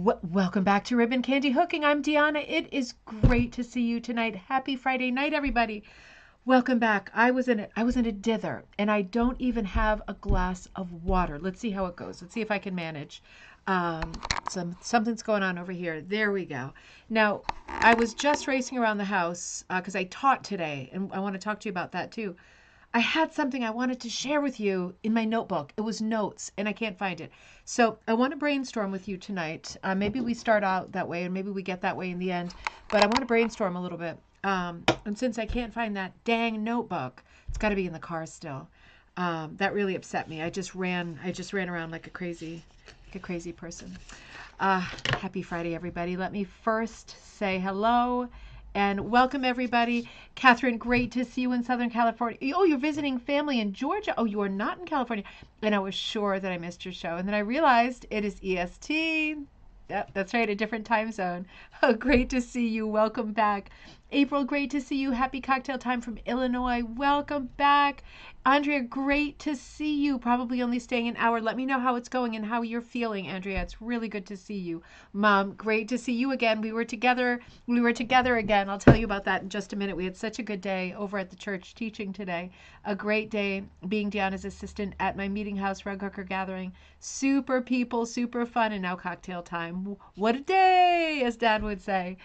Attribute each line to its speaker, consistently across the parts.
Speaker 1: Welcome back to Ribbon Candy Hooking. I'm Deanna. It is great to see you tonight. Happy Friday night, everybody. Welcome back. I was in a dither, and I don't even have a glass of water. Let's see how it goes. Let's see if I can manage. Something's going on over here. There we go. Now, I was just racing around the house because I taught today, and I want to talk to you about that too. I had something I wanted to share with you in my notebook. It was notes, and I can't find it. So I want to brainstorm with you tonight. Maybe we start out that way, and maybe we get that way in the end. But I want to brainstorm a little bit. And since I can't find that dang notebook, it's got to be in the car still. That really upset me. I just ran around like a crazy person. Happy Friday, everybody. Let me first say hello. And welcome, everybody. Catherine, great to see you in Southern California. Oh, you're visiting family in Georgia. Oh, you are not in California. And I was sure that I missed your show. And then I realized it is EST. Yep, that's right, a different time zone. Oh, great to see you. Welcome back. April, great to see you. Happy cocktail time from Illinois. Welcome back. Andrea, great to see you. Probably only staying an hour. Let me know how it's going and how you're feeling, Andrea. It's really good to see you. Mom, great to see you again. We were together again. I'll tell you about that in just a minute. We had such a good day over at the church teaching today. A great day being Deanna's assistant at my meeting house rug hooker gathering. Super people, super fun, and now cocktail time. What a day, as Dad would say.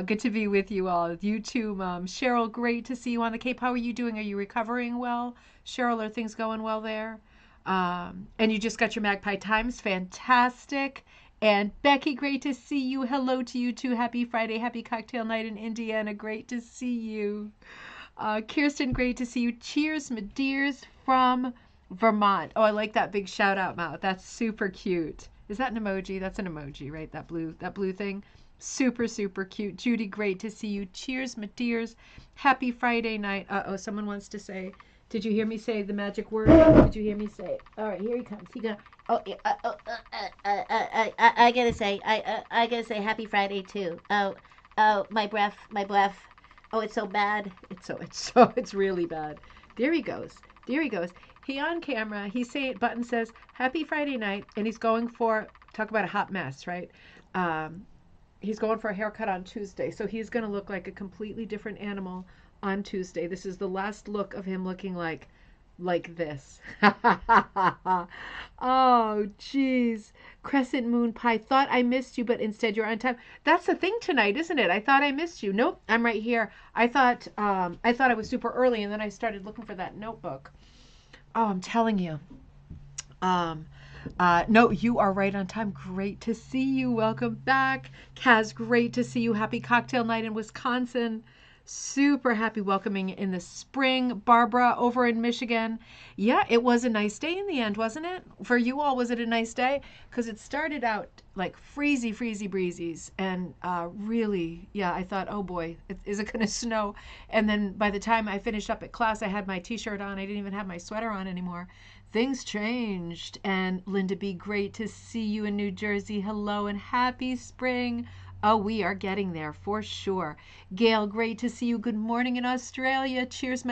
Speaker 1: Good to be with you all. You too, Mom. Cheryl, great to see you on the Cape. How are you doing? Are you recovering well? Cheryl, are things going well there? And you just got your Magpie Times. Fantastic. And Becky, great to see you. Hello to you too. Happy Friday. Happy cocktail night in Indiana. Great to see you. Kirsten, great to see you. Cheers, my dears, from Vermont. Oh, I like that big shout out mouth. That's super cute. Is that an emoji? That's an emoji, right? That blue thing. Super, super cute. Judy, great to see you. Cheers, my dears. Happy Friday night. Uh-oh, someone wants to say, did you hear me say the magic word? Did you hear me say it? All right, here he comes. He gonna. Oh, yeah, I gotta say, happy Friday too. Oh, my breath. Oh, it's so bad. It's really bad. There he goes. He on camera. Button says, happy Friday night, and he's going for, talk about a hot mess, right? He's going for a haircut on Tuesday, so he's gonna look like a completely different animal on Tuesday. This is the last look of him looking like this. Oh, jeez. Crescent Moon Pie, thought I missed you, but instead you're on time. That's the thing tonight, isn't it? I thought I missed you. Nope, I'm right here. I thought I was super early, and then I started looking for that notebook. Oh, I'm telling you. No, you are right on time. Great to see you. Welcome back. Kaz, great to see you. Happy cocktail night in Wisconsin. Super happy welcoming in the spring. Barbara over in Michigan. Yeah, it was a nice day in the end, wasn't it? For you all, was it a nice day? Because it started out like freezy breezes. And really, yeah, I thought, oh boy, is it going to snow? And then by the time I finished up at class, I had my t-shirt on. I didn't even have my sweater on anymore. Things changed. And Linda B., great to see you in New Jersey. Hello and happy spring. Oh, we are getting there for sure. Gail, great to see you. Good morning in Australia. Cheers.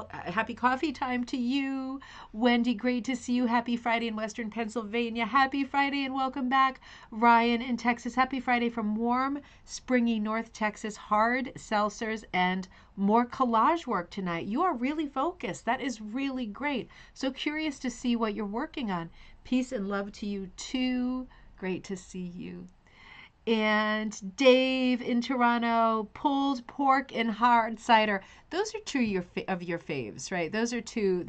Speaker 1: Happy coffee time to you. Wendy, great to see you. Happy Friday in Western Pennsylvania. Happy Friday and welcome back. Ryan in Texas. Happy Friday from warm, springy North Texas. Hard seltzers and more collage work tonight. You are really focused. That is really great. So curious to see what you're working on. Peace and love to you too. Great to see you. And Dave in Toronto, pulled pork and hard cider. Those are two of your faves, right? Those are two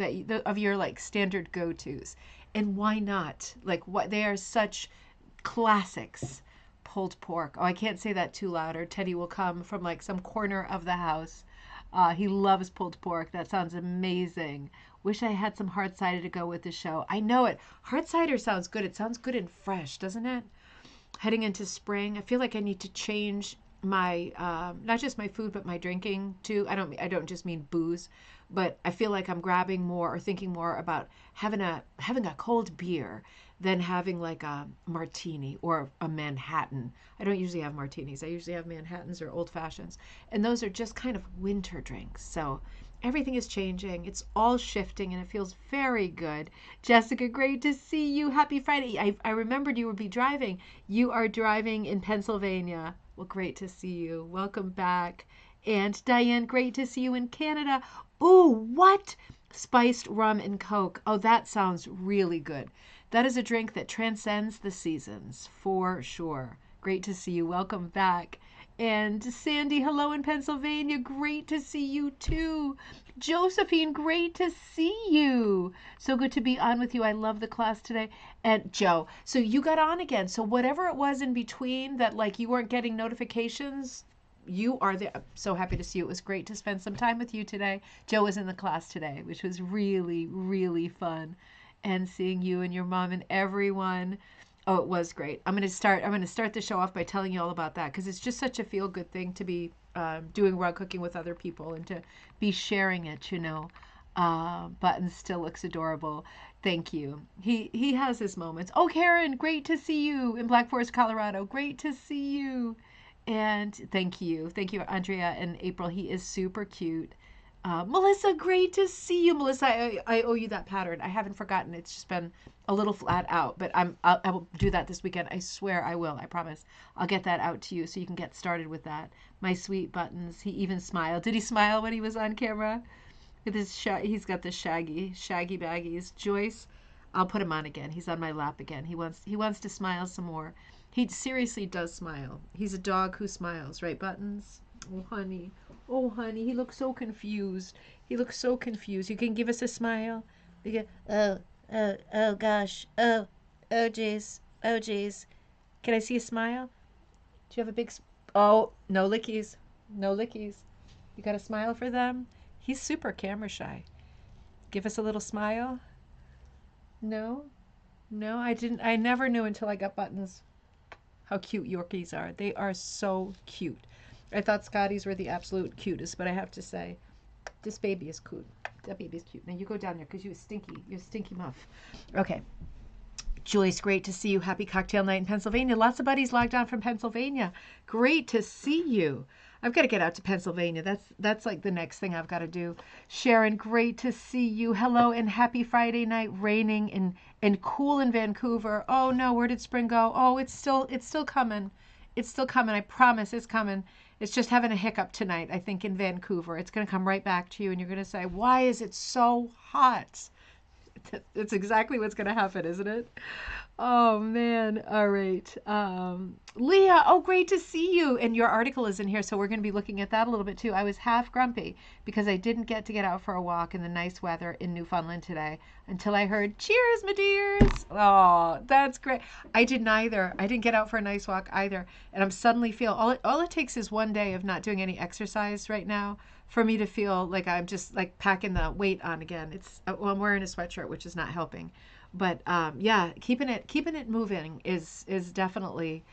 Speaker 1: of your like standard go-tos. And why not? Like what they are such classics. Pulled pork. Oh, I can't say that too loud or Teddy will come from like some corner of the house. He loves pulled pork. That sounds amazing. Wish I had some hard cider to go with the show. I know it. Hard cider sounds good. It sounds good and fresh, doesn't it? Heading into spring, I feel like I need to change my not just my food but my drinking too. I don't just mean booze, but I feel like I'm grabbing more or thinking more about having a cold beer than having like a martini or a Manhattan. I don't usually have martinis. I usually have Manhattans or old fashions, and those are just kind of winter drinks. So Everything is changing. It's all shifting and it feels very good. Jessica, great to see you. Happy Friday. I remembered you would be driving. You are driving in Pennsylvania. Well, great to see you. Welcome back. And Diane, great to see you in Canada. Ooh, what? Spiced rum and Coke. Oh, that sounds really good. That is a drink that transcends the seasons for sure. Great to see you. Welcome back. And Sandy, hello in Pennsylvania. Great to see you too. Josephine, great to see you. So good to be on with you. I love the class today. And Joe, so you got on again. So whatever it was in between that, like, you weren't getting notifications, you are there. I'm so happy to see you. It was great to spend some time with you today. Joe was in the class today, which was really, really fun. And seeing you and your mom and everyone. Oh, it was great. I'm gonna start the show off by telling you all about that because it's just such a feel good thing to be doing rug cooking with other people and to be sharing it. Button still looks adorable. Thank you. He has his moments. Oh, Karen, great to see you in Black Forest, Colorado. Great to see you. And thank you, Andrea and April. He is super cute. Melissa, great to see you. Melissa, I owe you that pattern. I haven't forgotten. It's just been a little flat out, but I will do that this weekend. I swear I will. I promise. I'll get that out to you so you can get started with that. My sweet Buttons. He even smiled. Did he smile when he was on camera? With his he's got the shaggy baggies. Joyce, I'll put him on again. He's on my lap again. He wants to smile some more. He seriously does smile. He's a dog who smiles, right, Buttons? Oh, honey. Oh, honey. He looks so confused. He looks so confused. You can give us a smile? You get, oh, gosh. Oh, jeez. Oh, jeez. Can I see a smile? Do you have a big... Oh, no lickies. No lickies. You got a smile for them? He's super camera shy. Give us a little smile. No? No, I didn't. I never knew until I got Buttons how cute Yorkies are. They are so cute. I thought Scotties were the absolute cutest, but I have to say, this baby is cute. That baby's cute. Now you go down there because you're stinky muff. Okay. Joyce, great to see you. Happy cocktail night in Pennsylvania. Lots of buddies logged on from Pennsylvania. Great to see you. I've got to get out to Pennsylvania. That's like the next thing I've got to do. Sharon, great to see you. Hello and happy Friday night. Raining and cool in Vancouver. Oh no, where did spring go? Oh, it's still coming. It's still coming. I promise it's coming. It's just having a hiccup tonight, I think, in Vancouver. It's going to come right back to you and you're going to say, why is it so hot? It's exactly what's going to happen, isn't it? Oh, man. All right. Leah, oh, great to see you. And your article is in here, so we're going to be looking at that a little bit, too. I was half grumpy because I didn't get to get out for a walk in the nice weather in Newfoundland today until I heard, cheers, my dears. Oh, that's great. I didn't either. I didn't get out for a nice walk either. And I'm suddenly all it takes is one day of not doing any exercise right now for me to feel like I'm just like packing the weight on again. I'm wearing a sweatshirt, which is not helping. But yeah, keeping it moving is definitely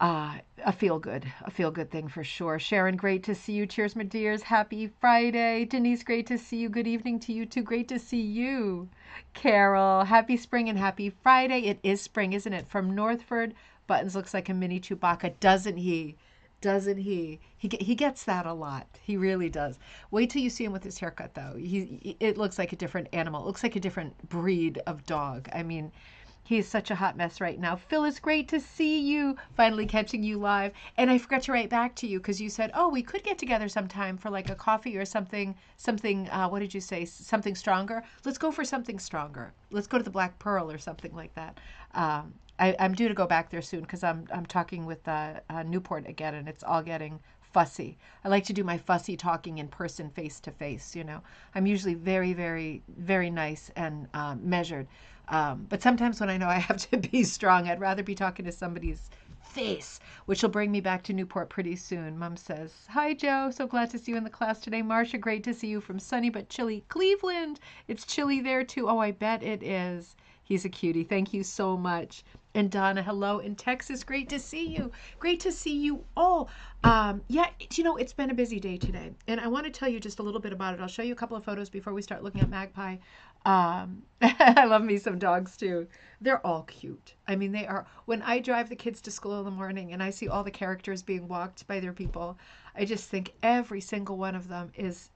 Speaker 1: a feel good thing for sure. Sharon, great to see you. Cheers, my dears. Happy Friday. Denise, great to see you. Good evening to you too. Great to see you. Carol, happy spring and happy Friday. It is spring, isn't it? From Northford, Buttons looks like a mini Chewbacca, doesn't he? Doesn't he? He gets that a lot. He really does. Wait till you see him with his haircut, though. It looks like a different animal. It looks like a different breed of dog. I mean, he's such a hot mess right now. Phyllis, great to see you. Finally catching you live. And I forgot to write back to you because you said, oh, we could get together sometime for like a coffee or something, what did you say? Something stronger? Let's go for something stronger. Let's go to the Black Pearl or something like that. I'm due to go back there soon because I'm talking with Newport again, and it's all getting fussy. I like to do my fussy talking in person, face to face. I'm usually very, very, very nice and measured. But sometimes when I know I have to be strong, I'd rather be talking to somebody's face, which will bring me back to Newport pretty soon. Mom says, hi, Joe. So glad to see you in the class today. Marcia, great to see you from sunny but chilly Cleveland. It's chilly there, too. Oh, I bet it is. He's a cutie. Thank you so much. And Donna, hello in Texas. Great to see you. Great to see you all. Yeah, it's been a busy day today. And I want to tell you just a little bit about it. I'll show you a couple of photos before we start looking at Magpie. I love me some dogs too. They're all cute. I mean, they are. When I drive the kids to school in the morning and I see all the characters being walked by their people, I just think every single one of them is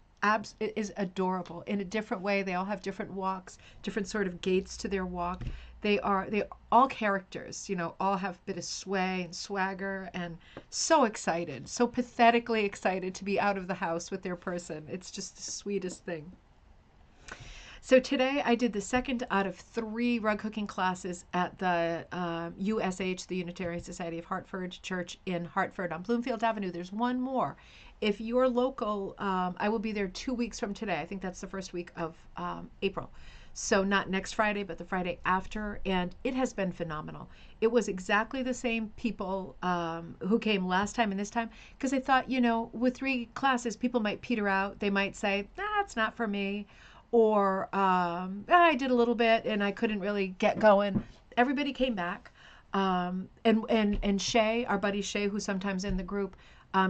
Speaker 1: is adorable in a different way. They all have different walks, different sort of gaits to their walk. They all characters, all have a bit of sway and swagger, and so excited, so pathetically excited to be out of the house with their person. It's just the sweetest thing. So today I did the second out of 3 rug hooking classes at the USH, the Unitarian Society of Hartford Church in Hartford on Bloomfield Avenue. There's one more. If you're local, I will be there 2 weeks from today. I think that's the first week of April. So not next Friday, but the Friday after. And it has been phenomenal. It was exactly the same people who came last time and this time, because I thought, with 3 classes, people might peter out. They might say, it's not for me. Or I did a little bit and I couldn't really get going. Everybody came back. And Shay, our buddy Shay, who's sometimes in the group,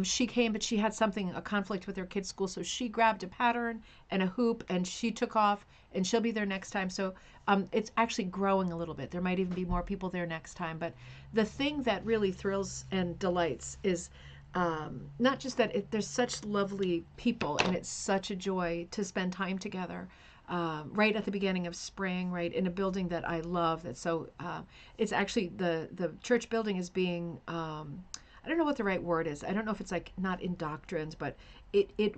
Speaker 1: she came, but she had a conflict with her kids' school. So she grabbed a pattern and a hoop and she took off, and she'll be there next time. So it's actually growing a little bit. There might even be more people there next time. But the thing that really thrills and delights is not just that there's such lovely people, and it's such a joy to spend time together right at the beginning of spring, right in a building that I love. That's so it's actually the church building is being I don't know what the right word is. I don't know if it's like not indoctrined, but it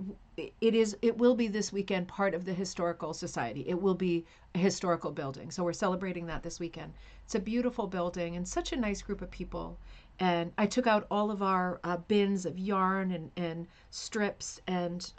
Speaker 1: will be this weekend part of the historical society. It will be a historical building. So we're celebrating that this weekend. It's a beautiful building and such a nice group of people. And I took out all of our bins of yarn and strips and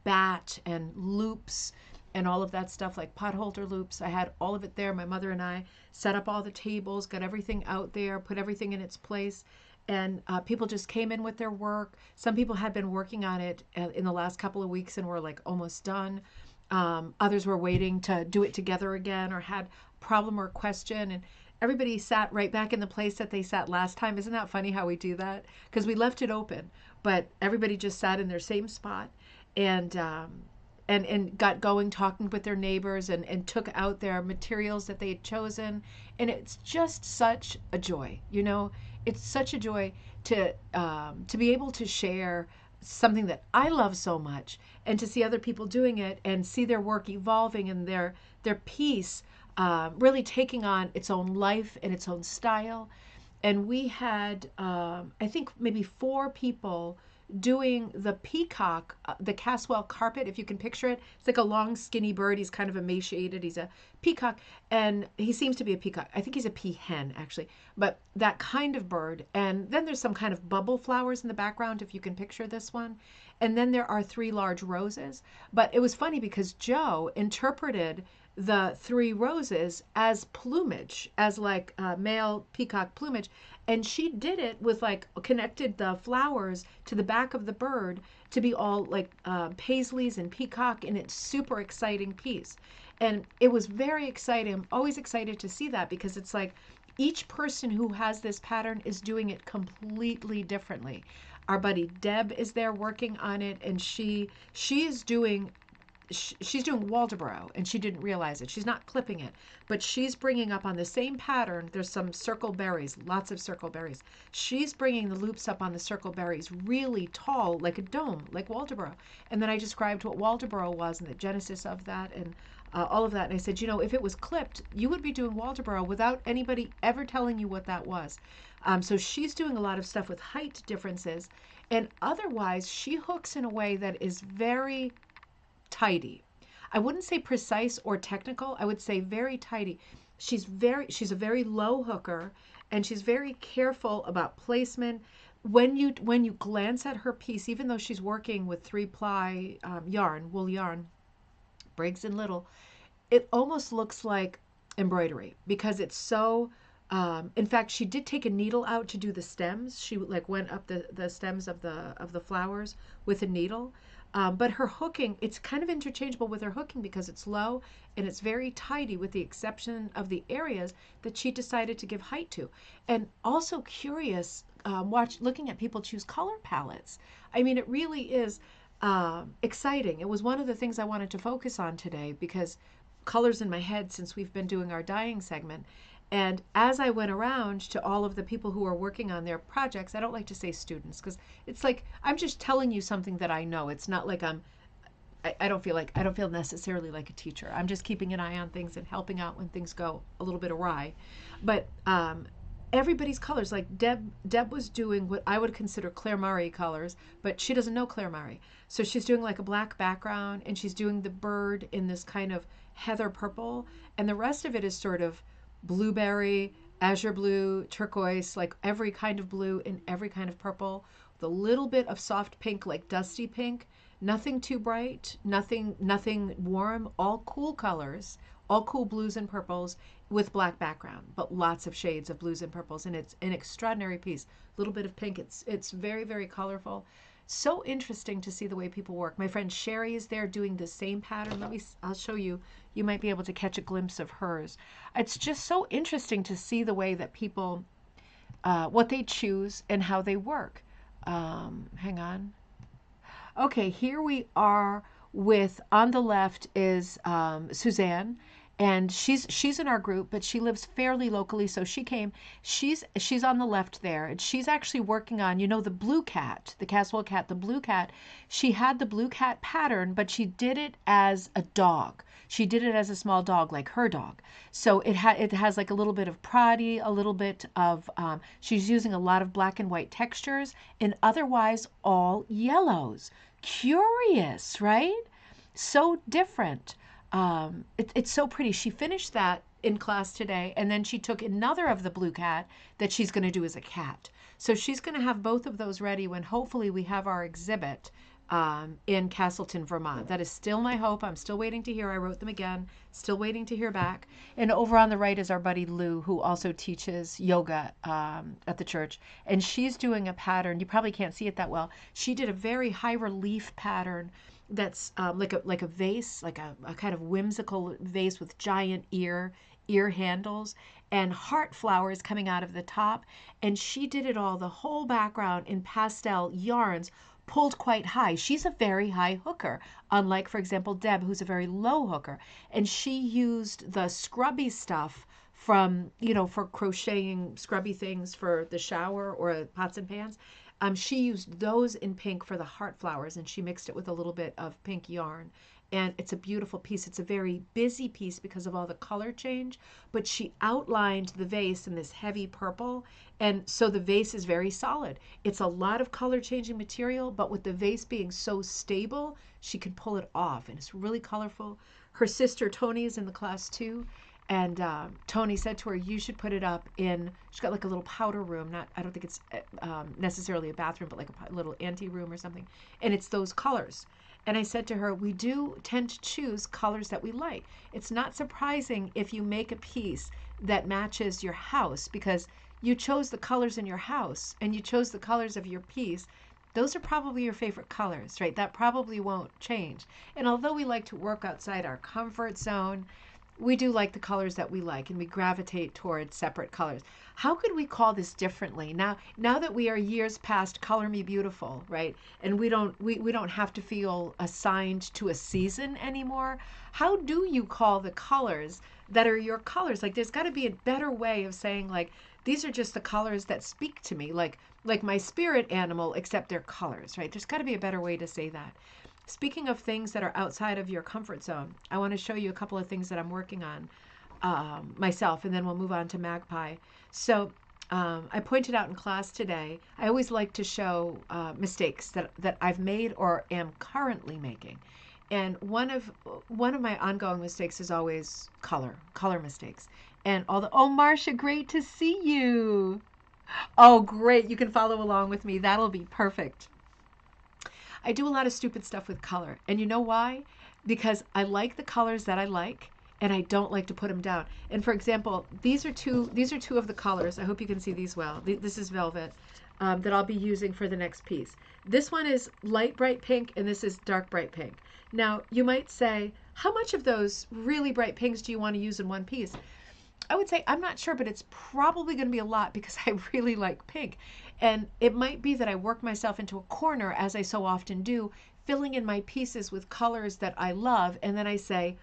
Speaker 1: bat and loops and all of that stuff, like potholder loops. I had all of it there. My mother and I set up all the tables, got everything out there, put everything in its place. And people just came in with their work. Some people had been working on it in the last couple of weeks and were like almost done. Others were waiting to do it together again or had a problem or a question. And everybody sat right back in the place that they sat last time. Isn't that funny how we do that? Because we left it open, but everybody just sat in their same spot and got going, talking with their neighbors, and took out their materials that they had chosen. And it's just such a joy, It's such a joy to be able to share something that I love so much, and to see other people doing it and see their work evolving and their piece really taking on its own life and its own style. And we had, I think, maybe 4 people doing the peacock, the Caswell carpet, if you can picture it. It's like a long, skinny bird. He's kind of emaciated. He's a peacock, and he seems to be a peacock. I think he's a peahen, actually, but that kind of bird. And then there's some kind of bubble flowers in the background, if you can picture this one. And then there are 3 large roses. But it was funny because Joe interpreted the 3 roses as plumage, as like male peacock plumage. And she did it with connected the flowers to the back of the bird to be all like paisleys and peacock, and it's super exciting piece. And it was very exciting. I'm always excited to see that, because it's like each person who has this pattern is doing it completely differently. Our buddy Deb is there working on it, and she's doing Waldeboro, and she didn't realize it. She's not clipping it, but she's bringing up on the same pattern. There's some circle berries, lots of circle berries. She's bringing the loops up on the circle berries really tall, like a dome, like Waldeboro. And then I described what Waldeboro was and the genesis of that and all of that. And I said, if it was clipped, you would be doing Waldeboro without anybody ever telling you what that was. So she's doing a lot of stuff with height differences. And otherwise, she hooks in a way that is very tidy. I wouldn't say precise or technical. I would say very tidy. She's a very low hooker, and she's very careful about placement. When you glance at her piece, even though she's working with 3-ply wool yarn, Briggs and Little, it almost looks like embroidery, because it's so. In fact, she did take a needle out to do the stems. She went up the stems of the flowers with a needle. But her hooking, it's kind of interchangeable with her hooking because it's low and it's very tidy, with the exception of the areas that she decided to give height to. And also curious, looking at people choose color palettes. I mean, it really is exciting. It was one of the things I wanted to focus on today, because colors in my head since we've been doing our dyeing segment. And as I went around to all of the people who are working on their projects, I don't like to say students, because it's like I'm just telling you something that I know. It's not like I'm I don't feel necessarily like a teacher. I'm just keeping an eye on things and helping out when things go a little bit awry. But everybody's colors, like Deb was doing what I would consider Claire Murray colors, but she doesn't know Claire Murray. So she's doing like a black background, and she's doing the bird in this kind of heather purple, and the rest of it is sort of blueberry, azure blue, turquoise, like every kind of blue and every kind of purple, with a little bit of soft pink, like dusty pink. Nothing too bright, nothing warm, all cool colors, all cool blues and purples with black background, but lots of shades of blues and purples, and it's an extraordinary piece. A little bit of pink. It's very, very colorful. So interesting to see the way people work. My friend Sherry is there doing the same pattern. I'll show you. You might be able to catch a glimpse of hers. It's just so interesting to see the way that people, what they choose and how they work. Hang on. Okay, here we are with, on the left is Suzanne, and she's in our group, but she lives fairly locally, so she came. She's on the left there, and she's actually working on, the blue cat, the Caswell cat, the blue cat. She had the blue cat pattern, but she did it as a dog. She did it as a small dog, like her dog. So it has like a little bit of Pradi, a little bit of, she's using a lot of black and white textures, and otherwise all yellows. Curious, right? So different. It's so pretty. She finished that in class today, and then she took another of the blue cat that she's going to do as a cat. So she's going to have both of those ready when hopefully we have our exhibit in Castleton, Vermont. That is still my hope. I'm still waiting to hear. I wrote them again, still waiting to hear back. And over on the right is our buddy Lou, who also teaches yoga at the church. And she's doing a pattern. You probably can't see it that well. She did a very high relief pattern that's like a vase, like a kind of whimsical vase with giant ear handles and heart flowers coming out of the top. And she did it all, the whole background, in pastel yarns, pulled quite high. She's a very high hooker, unlike, for example, Deb, who's a very low hooker. And she used the scrubby stuff from, for crocheting scrubby things for the shower or pots and pans. She used those in pink for the heart flowers, and she mixed it with a little bit of pink yarn. And it's a beautiful piece. It's a very busy piece because of all the color change, but she outlined the vase in this heavy purple, and so the vase is very solid. It's a lot of color changing material, but with the vase being so stable, she can pull it off, and it's really colorful. Her sister Tony is in the class too, and Tony said to her, you should put it up in, she's got like a little powder room, I don't think it's necessarily a bathroom, but like a little ante room or something, and it's those colors. And I said to her, we do tend to choose colors that we like. It's not surprising if you make a piece that matches your house, because you chose the colors in your house and you chose the colors of your piece. Those are probably your favorite colors, right? That probably won't change. And although we like to work outside our comfort zone, we do like the colors that we like, and we gravitate towards separate colors. How could we call this differently now that we are years past Color Me Beautiful, right? And we don't have to feel assigned to a season anymore. How do you call the colors that are your colors? Like, there's got to be a better way of saying, like, these are just the colors that speak to me, like my spirit animal, except they're colors, right? There's got to be a better way to say that. Speaking of things that are outside of your comfort zone, I want to show you a couple of things that I'm working on myself, and then we'll move on to Magpie. So I pointed out in class today, I always like to show mistakes that I've made or am currently making. And one of my ongoing mistakes is always color mistakes. And Marcia, great to see you. Oh, great. You can follow along with me. That'll be perfect. I do a lot of stupid stuff with color. And you know why? Because I like the colors that I like, and I don't like to put them down. And for example, these are two of the colors. I hope you can see these well. This is velvet that I'll be using for the next piece. This one is light bright pink, and this is dark bright pink. Now, you might say, how much of those really bright pinks do you want to use in one piece? I would say, I'm not sure, but it's probably going to be a lot because I really like pink. And it might be that I work myself into a corner, as I so often do, filling in my pieces with colors that I love. And then I say,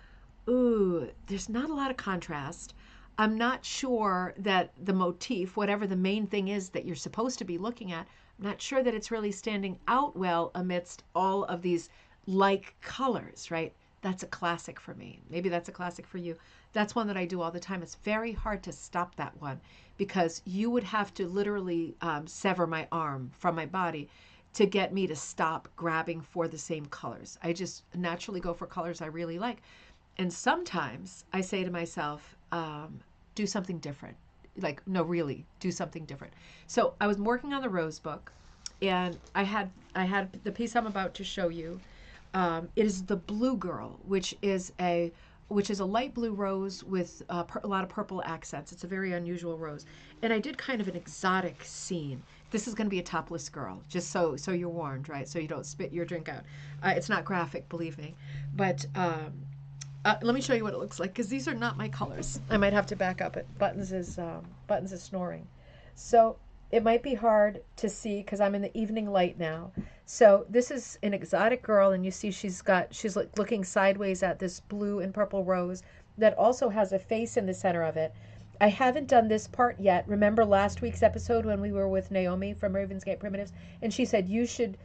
Speaker 1: ooh, there's not a lot of contrast. I'm not sure that the motif, whatever the main thing is that you're supposed to be looking at, I'm not sure that it's really standing out well amidst all of these like colors, right? That's a classic for me. Maybe that's a classic for you. That's one that I do all the time. It's very hard to stop that one because you would have to literally sever my arm from my body to get me to stop grabbing for the same colors. I just naturally go for colors I really like. And sometimes I say to myself, do something different. Like, no, really, do something different. So I was working on the rose book, and I had the piece I'm about to show you. It is the Blue Girl, which is a light blue rose with a lot of purple accents. It's a very unusual rose, and I did kind of an exotic scene. This is going to be a topless girl, just so you're warned, right? So you don't spit your drink out. It's not graphic, believe me, but. Let me show you what it looks like because these are not my colors. I might have to back up it. Buttons is snoring, so it might be hard to see because I'm in the evening light now. So this is an exotic girl, and you see she's looking sideways at this blue and purple rose that also has a face in the center of it. I haven't done this part yet. Remember last week's episode when we were with Naomi from Ravensgate Primitives, and she said you should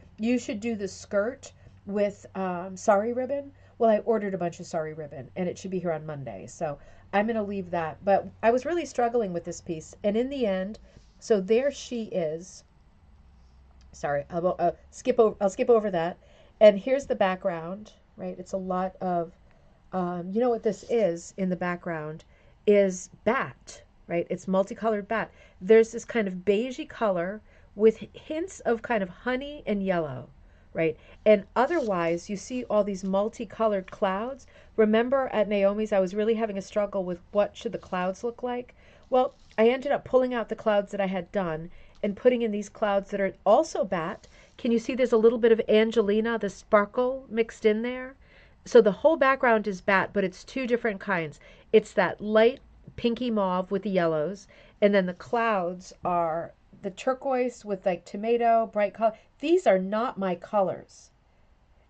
Speaker 1: do the skirt with sari ribbon. Well, I ordered a bunch of sari ribbon, and it should be here on Monday. So I'm going to leave that. But I was really struggling with this piece. And in the end, so there she is. Sorry, I'll skip over that. And here's the background, right? It's a lot of, you know what this is in the background is bat, right? It's multicolored bat. There's this kind of beigey color with hints of kind of honey and yellow. Right? And otherwise, you see all these multicolored clouds. Remember at Naomi's, I was really having a struggle with what should the clouds look like. Well, I ended up pulling out the clouds that I had done and putting in these clouds that are also bat. Can you see there's a little bit of Angelina, the sparkle mixed in there? So the whole background is bat, but it's two different kinds. It's that light pinky mauve with the yellows, and then the clouds are the turquoise with like tomato, bright color. These are not my colors.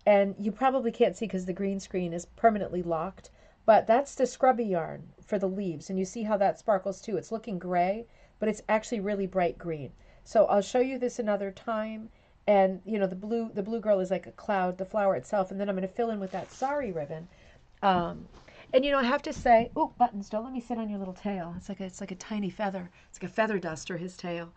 Speaker 1: And you probably can't see because the green screen is permanently locked, but that's the scrubby yarn for the leaves. And you see how that sparkles too. It's looking gray, but it's actually really bright green. So I'll show you this another time. And you know, the blue girl is like a cloud, the flower itself. And then I'm going to fill in with that sari ribbon. And you know, I have to say, oh, Buttons, don't let me sit on your little tail. It's like a tiny feather. It's like a feather duster, his tail.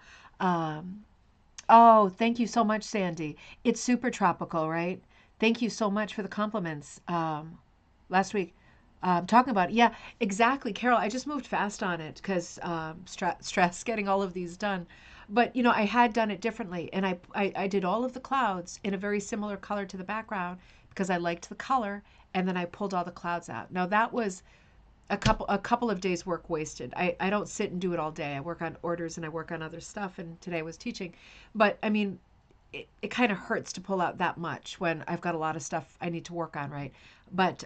Speaker 1: Oh, thank you so much, Sandy. It's super tropical, right? Thank you so much for the compliments. Last week, talking about it. Yeah, exactly, Carol. I just moved fast on it because stress getting all of these done. But you know, I had done it differently, and I did all of the clouds in a very similar color to the background because I liked the color, and then I pulled all the clouds out. Now that was a couple of days work wasted. I don't sit and do it all day. I work on orders and I work on other stuff, and today I was teaching. But I mean, it kind of hurts to pull out that much when I've got a lot of stuff I need to work on, right? But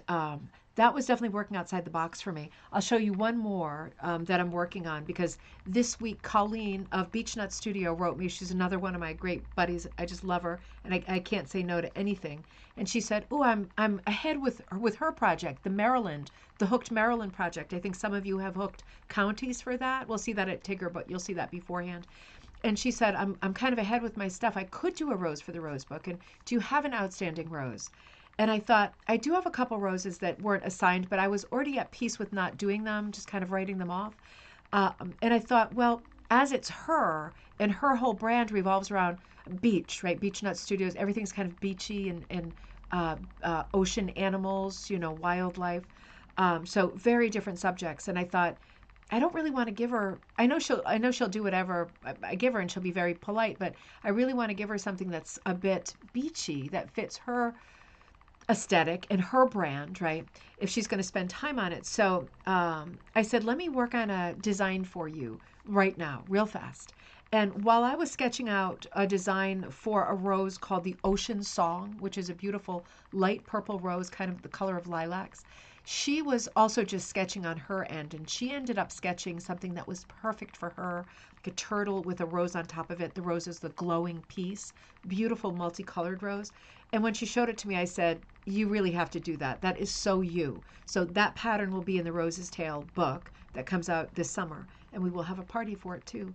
Speaker 1: that was definitely working outside the box for me. I'll show you one more that I'm working on because this week Colleen of Beech Nut Studio wrote me. She's another one of my great buddies. I just love her, and I can't say no to anything. And she said, "Oh, I'm ahead with her project, the Hooked Maryland project. I think some of you have hooked counties for that. We'll see that at Tigger, but you'll see that beforehand." And she said, I'm kind of ahead with my stuff. I could do a rose for the rose book. And do you have an outstanding rose? And I thought, I do have a couple roses that weren't assigned, but I was already at peace with not doing them, just kind of writing them off. And I thought, well, as it's her, and her whole brand revolves around beach, right? Beech Nut Studios, everything's kind of beachy and ocean animals, you know, wildlife. So very different subjects. And I thought, I don't really want to give her, I know she'll do whatever I give her and she'll be very polite, but I really want to give her something that's a bit beachy, that fits her aesthetic and her brand, right? If she's going to spend time on it. So I said, let me work on a design for you right now, real fast. And while I was sketching out a design for a rose called the Ocean Song, which is a beautiful light purple rose, kind of the color of lilacs, she was also just sketching on her end, and she ended up sketching something that was perfect for her, like a turtle with a rose on top of it. The rose is the glowing piece, beautiful multicolored rose. And when she showed it to me, I said, you really have to do that. That is so you. So that pattern will be in the Rose's Tale book that comes out this summer, and we will have a party for it too.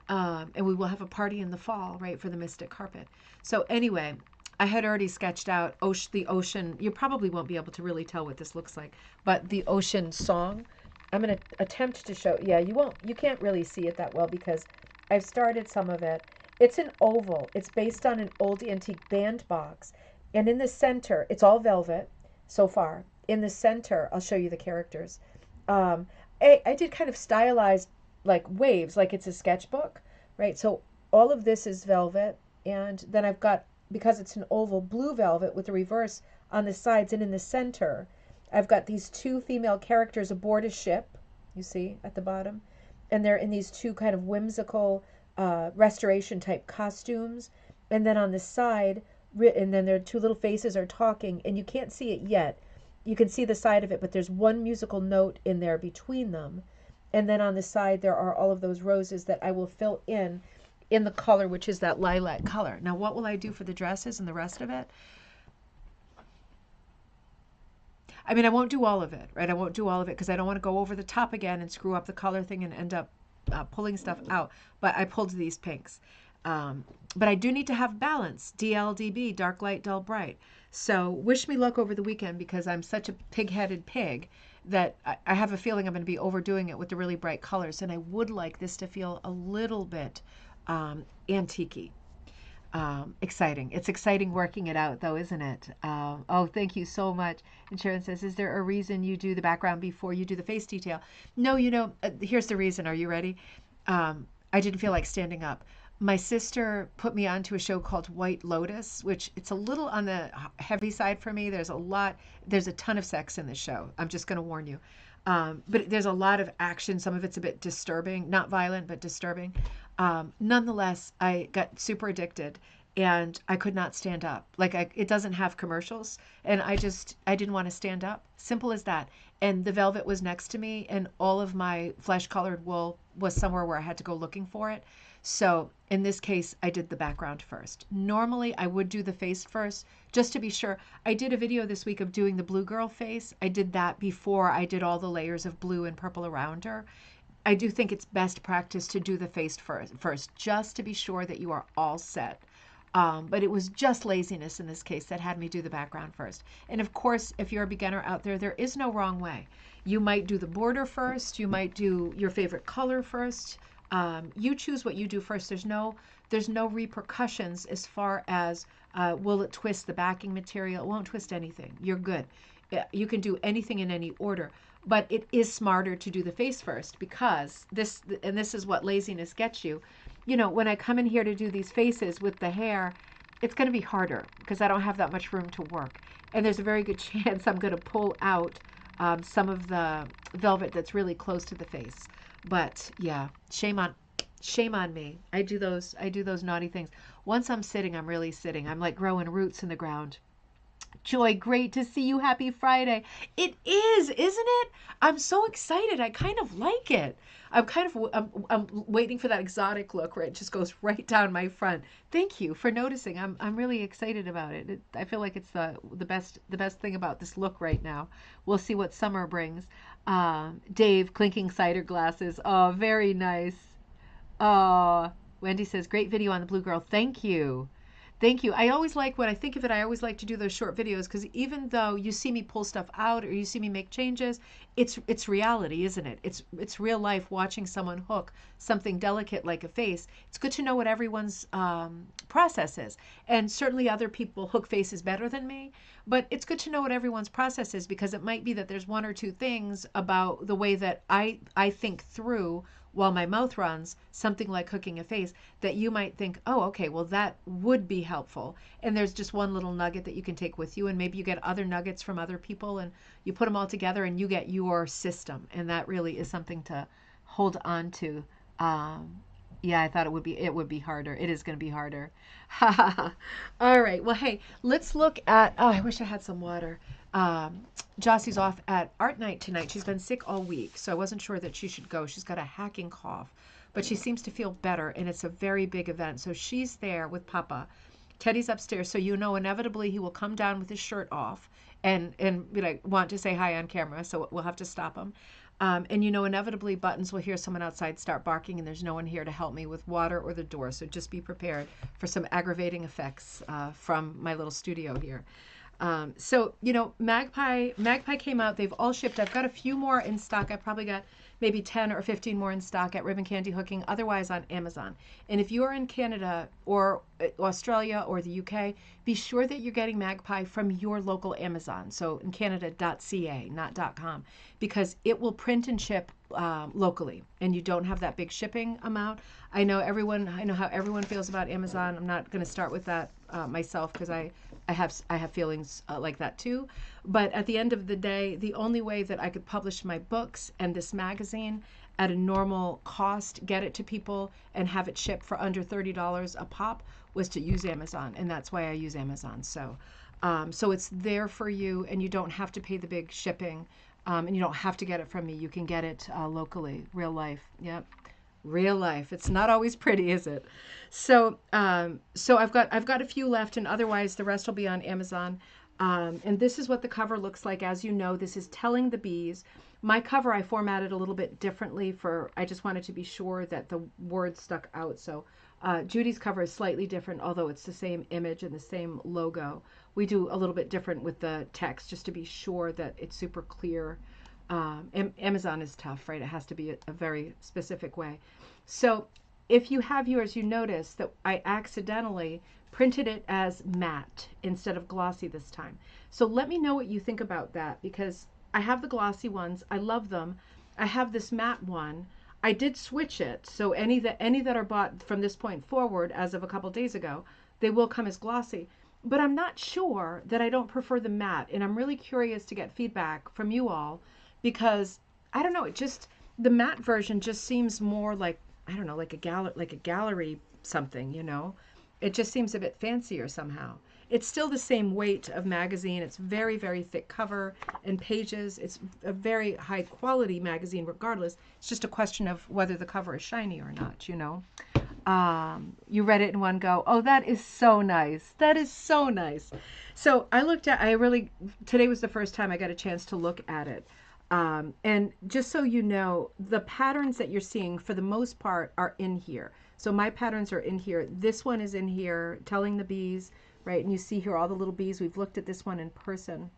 Speaker 1: And we will have a party in the fall, right, for the Mystic Carpet. So anyway, I had already sketched out the ocean. You probably won't be able to really tell what this looks like, but the ocean song. I'm going to attempt to show. Yeah, you can't really see it that well because I've started some of it. It's an oval. It's based on an old antique bandbox. And in the center, it's all velvet so far. In the center, I'll show you the characters. Um, I did kind of stylized like waves, like it's a sketchbook, right? So all of this is velvet. And then I've got, because it's an oval, blue velvet with the reverse on the sides, and in the center I've got these two female characters aboard a ship, you see at the bottom, and they're in these two kind of whimsical restoration type costumes. And then on the side, and then their two little faces are talking, and you can't see it yet. You can see the side of it, but there's one musical note in there between them. And then on the side there are all of those roses that I will fill in the color, which is that lilac color. Now, what will I do for the dresses and the rest of it? I mean, I won't do all of it, right? I won't do all of it because I don't want to go over the top again and screw up the color thing and end up pulling stuff out. But I pulled these pinks. But I do need to have balance, DLDB, dark light, dull bright. So wish me luck over the weekend because I'm such a pig-headed pig that I have a feeling I'm going to be overdoing it with the really bright colors. And I would like this to feel a little bit antique-y. Exciting. It's exciting working it out, though, isn't it? Oh, thank you so much. And Sharon says, is there a reason you do the background before you do the face detail? No, here's the reason. Are you ready? I didn't feel like standing up. My sister put me onto a show called White Lotus, which it's a little on the heavy side for me. There's a ton of sex in the show. I'm just going to warn you. But there's a lot of action. Some of it's a bit disturbing, not violent, but disturbing. Nonetheless, I got super addicted and I could not stand up. It doesn't have commercials and I didn't want to stand up. Simple as that. And the velvet was next to me and all of my flesh colored wool was somewhere where I had to go looking for it. So in this case, I did the background first. Normally I would do the face first, just to be sure. I did a video this week of doing the blue girl face. I did that before I did all the layers of blue and purple around her. I do think it's best practice to do the face first, just to be sure that you are all set. But it was just laziness in this case that had me do the background first. And of course, if you're a beginner out there, there is no wrong way. You might do the border first. You might do your favorite color first. You choose what you do first. There's no repercussions as far as will it twist the backing material. It won't twist anything. You're good. You can do anything in any order. But it is smarter to do the face first because this is what laziness gets you. When I come in here to do these faces with the hair, it's going to be harder because I don't have that much room to work. And there's a very good chance I'm going to pull out some of the velvet that's really close to the face. But yeah, shame on me. I do those naughty things. Once I'm sitting, I'm really sitting. I'm like growing roots in the ground. Joy, great to see you. Happy Friday. It is, isn't it? I'm so excited. I kind of like it. I'm waiting for that exotic look where it just goes right down my front. Thank you for noticing. I'm really excited about it. I feel like it's the best thing about this look right now. We'll see what summer brings. Dave, clinking cider glasses. Oh, very nice. Oh, Wendy says, great video on the blue girl. Thank you. Thank you. I always like, when I think of it, I always like to do those short videos because even though you see me pull stuff out or you see me make changes, it's reality, isn't it? It's real life watching someone hook something delicate like a face. It's good to know what everyone's process is. And certainly other people hook faces better than me, but it's good to know what everyone's process is because it might be that there's one or two things about the way that I think through while my mouth runs, something like hooking a face, that you might think, oh, okay, well, that would be helpful. And there's just one little nugget that you can take with you, and maybe you get other nuggets from other people, and you put them all together, and you get your system. And that really is something to hold on to. Yeah, I thought it would be harder. It is going to be harder. All right. Well, hey, let's look at, oh, I wish I had some water. Jossie's off at art night tonight. She's been sick all week, so I wasn't sure that she should go. She's got a hacking cough, but she seems to feel better, and it's a very big event. So she's there with Papa. Teddy's upstairs, so inevitably he will come down with his shirt off and want to say hi on camera, so we'll have to stop him. And you know, inevitably Buttons will hear someone outside start barking and there's no one here to help me with water or the door. So just be prepared for some aggravating effects from my little studio here. So, you know, Magpie came out. They've all shipped. I've got a few more in stock. I've probably got maybe 10 or 15 more in stock at Ribbon Candy Hooking, otherwise on Amazon. And if you're in Canada or Australia or the UK, be sure that you're getting Magpie from your local Amazon. So in Canada.ca, not .com, because it will print and ship locally, and you don't have that big shipping amount. I know how everyone feels about Amazon. I'm not going to start with that myself because I have feelings like that too. But at the end of the day, the only way that I could publish my books and this magazine at a normal cost, get it to people, and have it shipped for under $30 a pop was to use Amazon, and that's why I use Amazon. So, so it's there for you, and you don't have to pay the big shipping, and you don't have to get it from me. You can get it locally, real life. Yep. Real life. It's not always pretty, is it? So, so I've got a few left, and otherwise the rest will be on Amazon. And this is what the cover looks like. As you know, this is Telling the Bees. My cover I formatted a little bit differently I just wanted to be sure that the words stuck out. So Judy's cover is slightly different, although it's the same image and the same logo. We do a little bit different with the text just to be sure that it's super clear. Amazon is tough, right? It has to be a very specific way. So if you have yours, you notice that I accidentally printed it as matte instead of glossy this time. So let me know what you think about that, because I have the glossy ones. I love them. I have this matte one. I did switch it. So any that are bought from this point forward, as of a couple days ago, they will come as glossy. But I'm not sure that I don't prefer the matte, and I'm really curious to get feedback from you all, because I don't know, the matte version just seems more like, I don't know, like a gallery something, you know. It just seems a bit fancier somehow. It's still the same weight of magazine. It's very, very thick cover and pages. It's a very high quality magazine regardless. It's just a question of whether the cover is shiny or not, you know. You read it in one go. Oh, that is so nice. That is so nice. So today was the first time I got a chance to look at it. And just so you know, the patterns that you're seeing for the most part are in here. So my patterns are in here. This one is in here, Telling the Bees, right? And you see here all the little bees. We've looked at this one in person.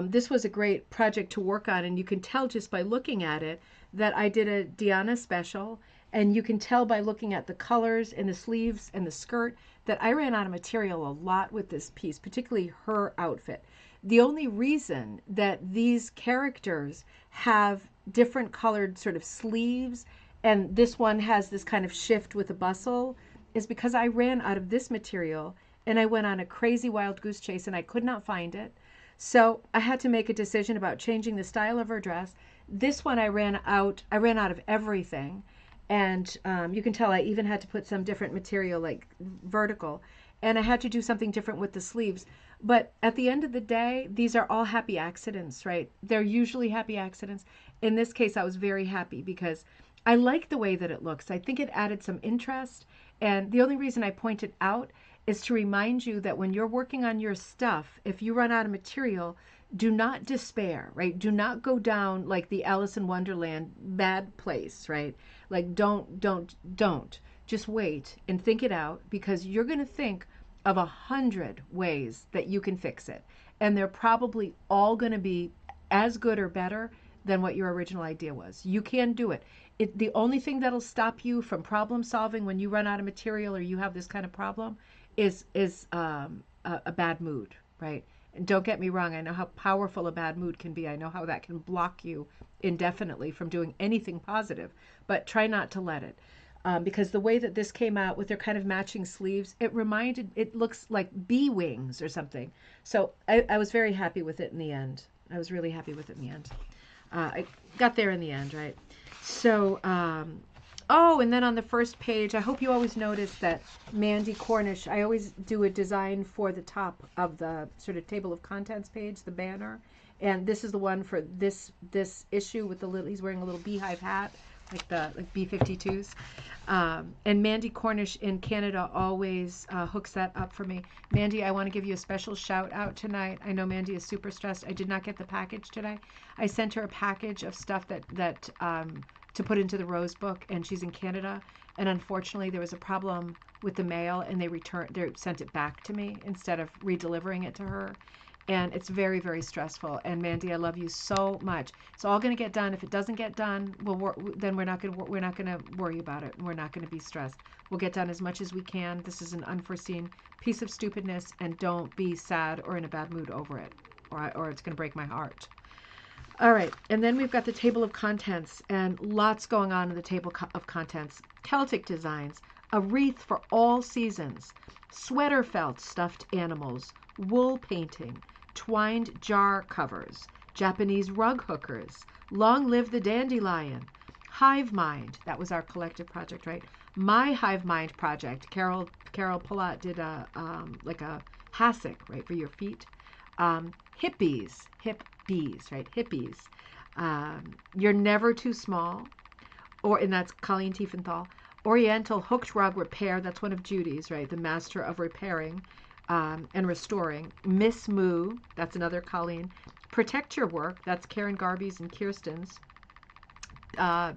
Speaker 1: This was a great project to work on, and you can tell just by looking at it that I did a Diana special, and you can tell by looking at the colors and the sleeves and the skirt that I ran out of material a lot with this piece, particularly her outfit. The only reason that these characters have different colored sort of sleeves and this one has this kind of shift with a bustle is because I ran out of this material and I went on a crazy wild goose chase and I could not find it. So I had to make a decision about changing the style of her dress. This one I ran out of everything. And you can tell I even had to put some different material like vertical. And I had to do something different with the sleeves. But at the end of the day, these are all happy accidents, right? They're usually happy accidents. In this case, I was very happy because I like the way that it looks. I think it added some interest. And the only reason I point it out is to remind you that when you're working on your stuff, if you run out of material, do not despair, right? Do not go down like the Alice in Wonderland bad place, right? Like don't. Just wait and think it out, because you're going to think of 100 ways that you can fix it. And they're probably all going to be as good or better than what your original idea was. You can do it. The only thing that'll stop you from problem solving when you run out of material or you have this kind of problem is a bad mood, right? And don't get me wrong, I know how powerful a bad mood can be. I know how that can block you indefinitely from doing anything positive, but try not to let it. Because the way that this came out with their kind of matching sleeves, it looks like bee wings or something. So I was very happy with it in the end. I was really happy with it in the end. I got there in the end, right? So, oh, and then on the first page, I hope you always notice that Mandy Cornish, I always do a design for the top of the sort of table of contents page, the banner. And this is the one for this issue with the little, he's wearing a little beehive hat like B-52s. And Mandy Cornish in Canada always hooks that up for me. Mandy, I want to give you a special shout out tonight. I know Mandy is super stressed. I did not get the package today. I sent her a package of stuff that to put into the Rose book, and she's in Canada. And unfortunately, there was a problem with the mail, and they sent it back to me instead of redelivering it to her. And it's very, very stressful. And Mandy, I love you so much. It's all going to get done. If it doesn't get done, then we're not going to worry about it. We're not going to be stressed. We'll get done as much as we can. This is an unforeseen piece of stupidness, and don't be sad or in a bad mood over it, or it's going to break my heart. All right, and then we've got the table of contents, and lots going on in the table of contents. Celtic designs, a wreath for all seasons, sweater felt stuffed animals, wool painting, twined jar covers, Japanese rug hookers, long live the dandelion, Hivemind, that was our collective project, right? My Hivemind project, Carol Palat did a hassock, right, for your feet. Hippies, right? Hippies. You're never too small, and that's Colleen Tiefenthal. Oriental hooked rug repair, that's one of Judy's, right? The master of repairing and restoring. Miss Moo, that's another Colleen. Protect your work, that's Karen Garby's and Kirsten's.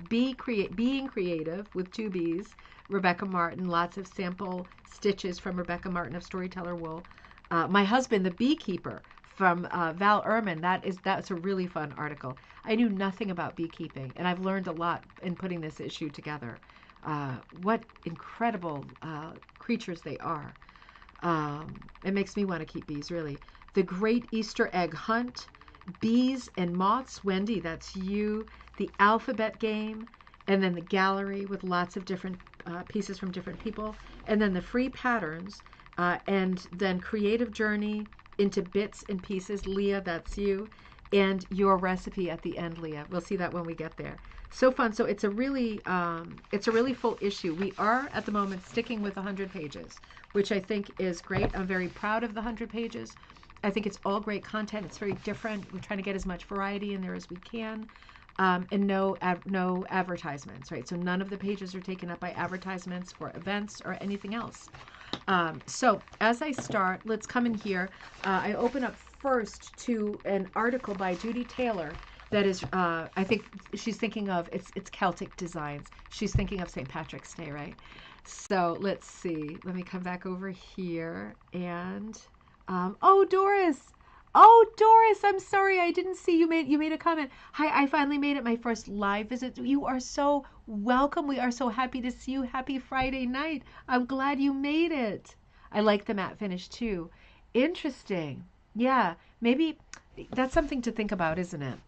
Speaker 1: Being creative with 2 B's, Rebecca Martin, lots of sample stitches from Rebecca Martin of Storyteller Wool. My husband, the beekeeper, from Val Ehrman. That's a really fun article. I knew nothing about beekeeping, and I've learned a lot in putting this issue together. What incredible creatures they are. It makes me want to keep bees, really. The Great Easter Egg Hunt, Bees and Moths, Wendy, that's you. The Alphabet Game, and then the gallery with lots of different pieces from different people, and then the free patterns, and then Creative Journey into Bits and Pieces. Leah, that's you, and your recipe at the end, Leah. We'll see that when we get there. So fun. So it's a really full issue. We are at the moment sticking with 100 pages, which I think is great. I'm very proud of the 100 pages. I think it's all great content. It's very different. We're trying to get as much variety in there as we can. And no advertisements, right? So none of the pages are taken up by advertisements for events or anything else. So as I start, let's come in here. I open up first to an article by Judy Taylor that is, I think she's thinking of, it's Celtic designs. She's thinking of St. Patrick's Day, right? So let's see. Let me come back over here and, oh, Doris. Oh, Doris, I'm sorry. I didn't see you made a comment. Hi, I finally made it my first live visit. You are so welcome. We are so happy to see you. Happy Friday night. I'm glad you made it. I like the matte finish too. Interesting. Yeah, maybe that's something to think about, isn't it?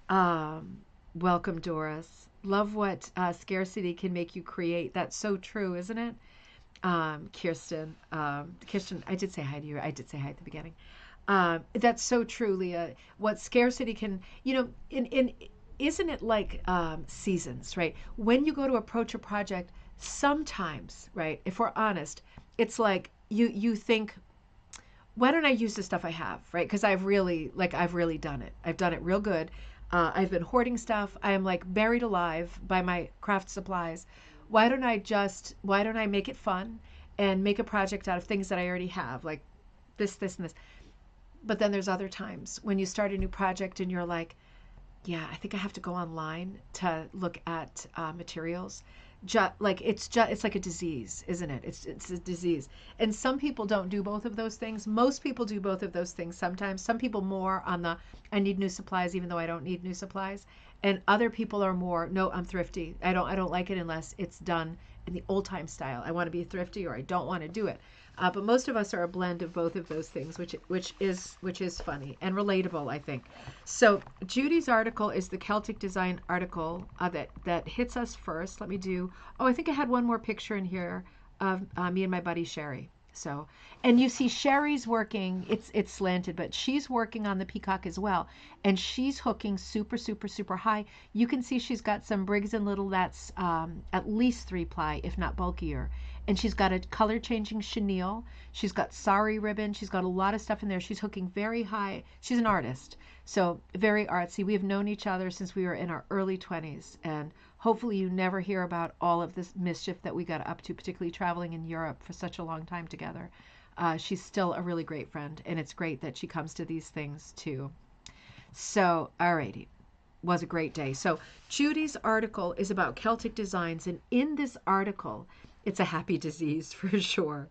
Speaker 1: Welcome, Doris. Love what scarcity can make you create. That's so true, isn't it? Kirsten, I did say hi to you. I did say hi at the beginning. That's so true, Leah. What scarcity can, isn't it like seasons, right? When you go to approach a project, sometimes, right, if we're honest, it's like you think, why don't I use the stuff I have, right? Because I've really done it. I've done it real good. I've been hoarding stuff. I am like buried alive by my craft supplies. Why don't I make it fun and make a project out of things that I already have, like this, and this. But then there's other times when you start a new project and you're like, yeah, I think I have to go online to look at materials. It's like a disease, isn't it? It's a disease. And some people don't do both of those things. Most people do both of those things sometimes. Some people more on the I need new supplies even though I don't need new supplies. And other people are more, no, I'm thrifty. I don't like it unless it's done in the old time style. I want to be thrifty or I don't want to do it. But most of us are a blend of both of those things, which is funny and relatable, I think. So Judy's article is the Celtic design article that hits us first. Let me do. Oh, I think I had one more picture in here of me and my buddy Sherry. So, and you see Sherry's working. It's slanted, but she's working on the peacock as well, and she's hooking super, super, super high. You can see she's got some Briggs and Little that's at least 3-ply, if not bulkier. And she's got a color changing chenille. She's got sari ribbon. She's got a lot of stuff in there. She's hooking very high. She's an artist, so very artsy. We have known each other since we were in our early 20s and Hopefully you never hear about all of this mischief that we got up to, particularly traveling in Europe for such a long time together. She's still a really great friend, and it's great that she comes to these things too. So, alrighty, was a great day. So Judy's article is about Celtic designs, and in this article, it's a happy disease for sure.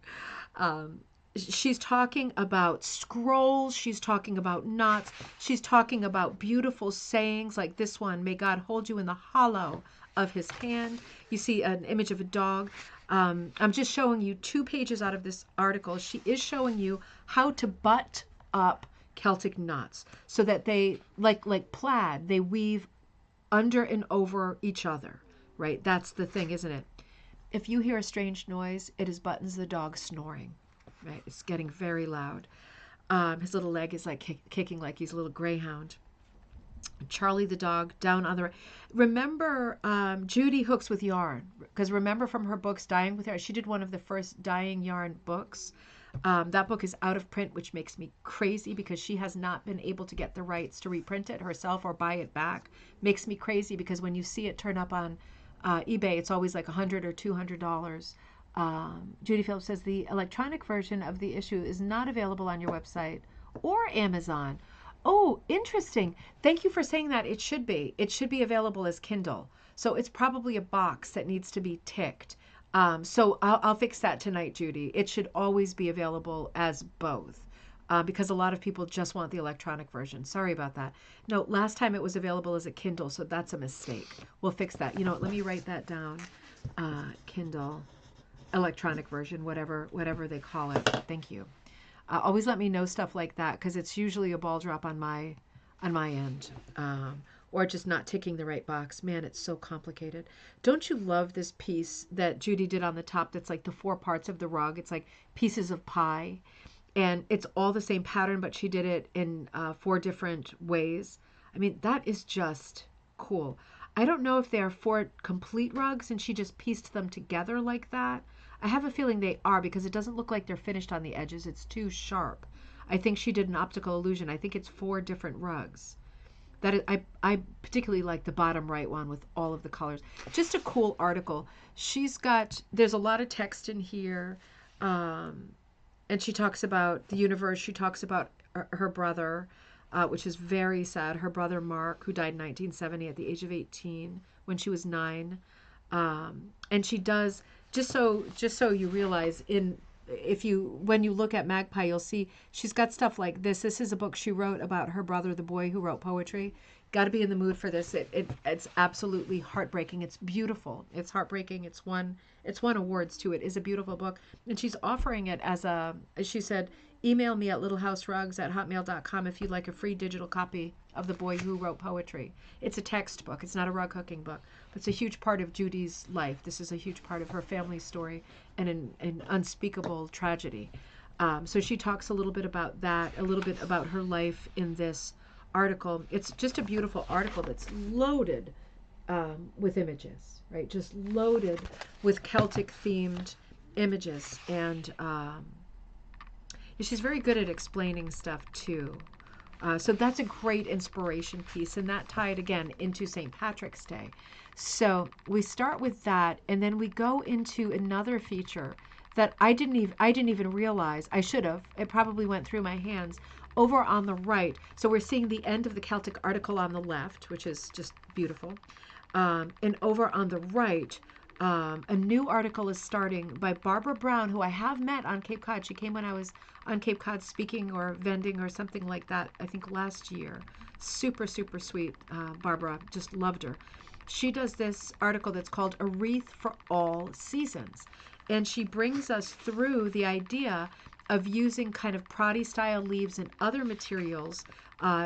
Speaker 1: Um, she's talking about scrolls, she's talking about knots, she's talking about beautiful sayings like this one, may God hold you in the hollow of his hand. You see an image of a dog. I'm just showing you 2 pages out of this article. She is showing you how to butt up Celtic knots so that they, like plaid, they weave under and over each other, right? That's the thing, isn't it? If you hear a strange noise, it is Buttons the dog snoring, right? It's getting very loud. His little leg is like kicking like he's a little greyhound. Charlie the dog down on the right. Remember Judy hooks with yarn, because remember from her books Dyeing with Yarn, she did one of the first dyeing yarn books. That book is out of print, which makes me crazy because she has not been able to get the rights to reprint it herself or buy it back. Makes me crazy because when you see it turn up on eBay, it's always like $100 or $200. Judy Phillips says the electronic version of the issue is not available on your website or Amazon. Oh, interesting. Thank you for saying that. It should be. It should be available as Kindle. So it's probably a box that needs to be ticked. So I'll fix that tonight, Judy. It should always be available as both. Because a lot of people just want the electronic version. Sorry about that. No, last time it was available as a Kindle, so that's a mistake. We'll fix that. You know what? Let me write that down. Kindle, electronic version, whatever they call it. Thank you. Always let me know stuff like that because it's usually a ball drop on my end. Or just not ticking the right box. Man, it's so complicated. Don't you love this piece that Judy did on the top that's like the 4 parts of the rug? It's like pieces of pie. And it's all the same pattern, but she did it in 4 different ways. I mean, that is just cool. I don't know if they are 4 complete rugs and she just pieced them together like that. I have a feeling they are because it doesn't look like they're finished on the edges. It's too sharp. I think she did an optical illusion. I think it's 4 different rugs. That is, I particularly like the bottom right one with all of the colors. Just a cool article. There's a lot of text in here. And she talks about the universe. She talks about her brother, which is very sad. Her brother, Mark, who died in 1970 at the age of 18 when she was 9. And she does, just so you realize, when you look at Magpie, you'll see she's got stuff like this. This is a book she wrote about her brother, the boy who wrote poetry. Got to be in the mood for this. It's absolutely heartbreaking. It's beautiful. It's heartbreaking. It's won awards too. It is a beautiful book, and she's offering it as she said, email me at littlehouserugs@hotmail.com if you'd like a free digital copy of The Boy Who Wrote Poetry. It's a text book. It's not a rug hooking book, but it's a huge part of Judy's life. This is a huge part of her family story and an unspeakable tragedy. So she talks a little bit about that, a little bit about her life in this article. It's just a beautiful article that's loaded with images, right? Just loaded with Celtic themed images. And she's very good at explaining stuff too. So that's a great inspiration piece, and that tied again into St. Patrick's Day. So we start with that, and then we go into another feature that I didn't even realize. I should have. It probably went through my hands. Over on the right, so we're seeing the end of the Celtic article on the left, which is just beautiful. And over on the right, a new article is starting by Barbara Brown, who I have met on Cape Cod. She came when I was on Cape Cod speaking or vending or something like that, I think last year. Super, super sweet, Barbara. Just loved her. She does this article that's called A Wreath for All Seasons. And she brings us through the idea of using kind of Proddy style leaves and other materials,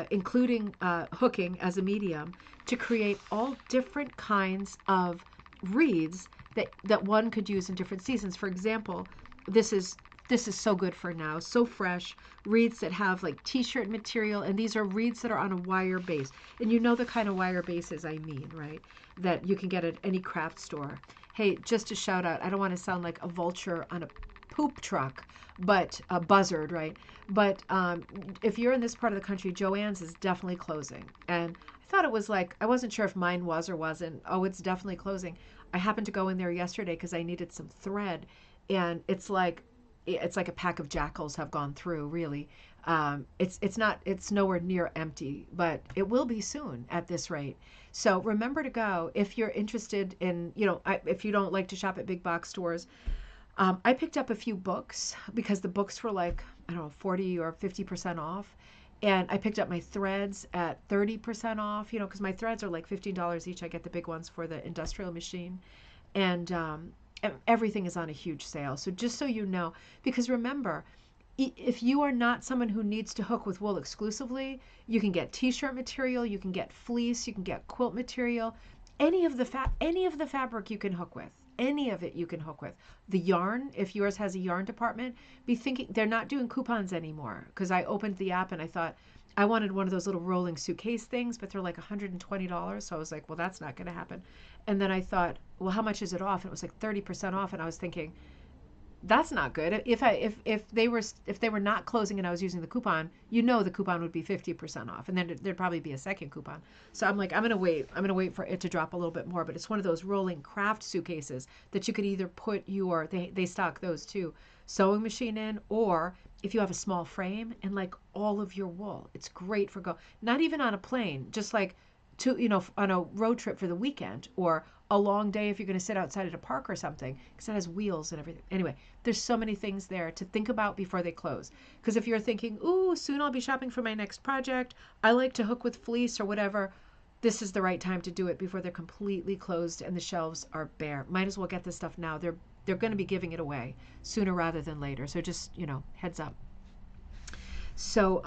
Speaker 1: including hooking as a medium, to create all different kinds of wreaths that one could use in different seasons. For example, this is so good for now, so fresh. Wreaths that have like t-shirt material, and these are wreaths that are on a wire base. And you know the kind of wire bases I mean, right? That you can get at any craft store. Hey, just a shout out. I don't want to sound like a vulture on a poop truck, but a buzzard, right? But if you're in this part of the country, Joann's is definitely closing. And I thought it was like, I wasn't sure if mine was or wasn't. Oh, it's definitely closing. I happened to go in there yesterday because I needed some thread, and it's like a pack of jackals have gone through, really. It's nowhere near empty, but it will be soon at this rate. So remember to go if you're interested in, if you don't like to shop at big box stores. I picked up a few books because the books were like, I don't know, 40 or 50% off. And I picked up my threads at 30% off, because my threads are like $15 each. I get the big ones for the industrial machine. And everything is on a huge sale. So just so you know, because remember, if you are not someone who needs to hook with wool exclusively, you can get t-shirt material, you can get fleece, you can get quilt material, any of the fabric you can hook with. Any of it you can hook with. The yarn, if yours has a yarn department, be thinking they're not doing coupons anymore, because I opened the app and I thought I wanted one of those little rolling suitcase things, but they're like $120. So I was like, well, that's not going to happen. And then I thought, well, how much is it off? And it was like 30% off. And I was thinking, that's not good. If they were not closing and I was using the coupon, the coupon would be 50% off, and then there'd probably be a second coupon. So I'm like, I'm gonna wait for it to drop a little bit more. But it's one of those rolling craft suitcases that you could either put they stock those too, sewing machine in, or if you have a small frame and like all of your wool, it's great for not even on a plane, just like on a road trip for the weekend, or a long day if you're going to sit outside at a park or something, because it has wheels and everything. Anyway, there's so many things there to think about before they close. Because if you're thinking, ooh, soon I'll be shopping for my next project, I like to hook with fleece or whatever, this is the right time to do it before they're completely closed and the shelves are bare. Might as well get this stuff now. They're going to be giving it away sooner rather than later. So just, heads up. So,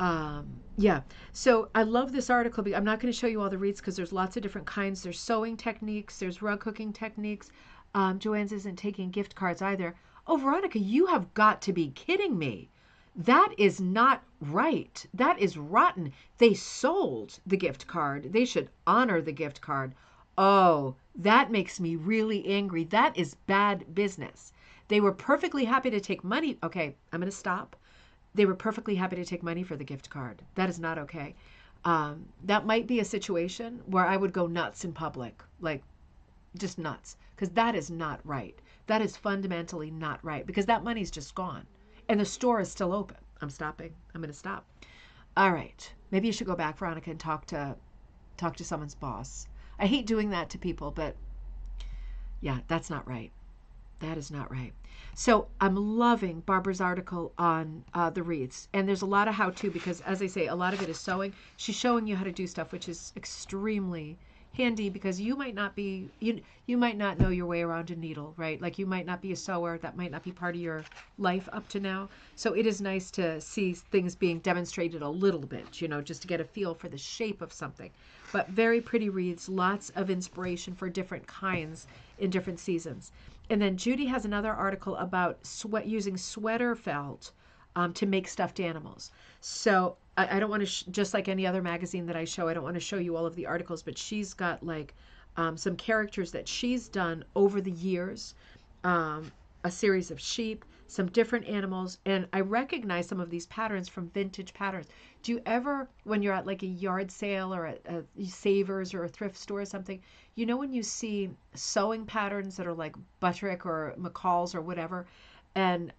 Speaker 1: yeah. So I love this article. I'm not going to show you all the reads because there's lots of different kinds. There's sewing techniques. There's rug hooking techniques. Joanne's isn't taking gift cards either. Oh, Veronica, you have got to be kidding me. That is not right. That is rotten. They sold the gift card. They should honor the gift card. Oh, that makes me really angry. That is bad business. They were perfectly happy to take money. Okay, I'm going to stop. They were perfectly happy to take money for the gift card. That is not okay. That might be a situation where I would go nuts in public, like just nuts, because that is not right. That is fundamentally not right, because that money's just gone and the store is still open. I'm stopping. I'm going to stop. All right. Maybe you should go back, Veronica, and talk to someone's boss. I hate doing that to people, but yeah, that's not right. That is not right. So I'm loving Barbara's article on the wreaths. And there's a lot of how-to because, as I say, a lot of it is sewing. She's showing you how to do stuff, which is extremely handy because you might not know your way around a needle, right? Like you might not be a sewer. That might not be part of your life up to now. So it is nice to see things being demonstrated a little bit, just to get a feel for the shape of something. But very pretty wreaths, lots of inspiration for different kinds in different seasons. And then Judy has another article about using sweater felt to make stuffed animals. So I don't want to, just like any other magazine that I show, I don't want to show you all of the articles, but she's got like some characters that she's done over the years, a series of sheep, some different animals, and I recognize some of these patterns from vintage patterns. Do you ever, when you're at like a yard sale or at a Savers or a thrift store or something, when you see sewing patterns that are like Buttrick or McCall's or whatever, and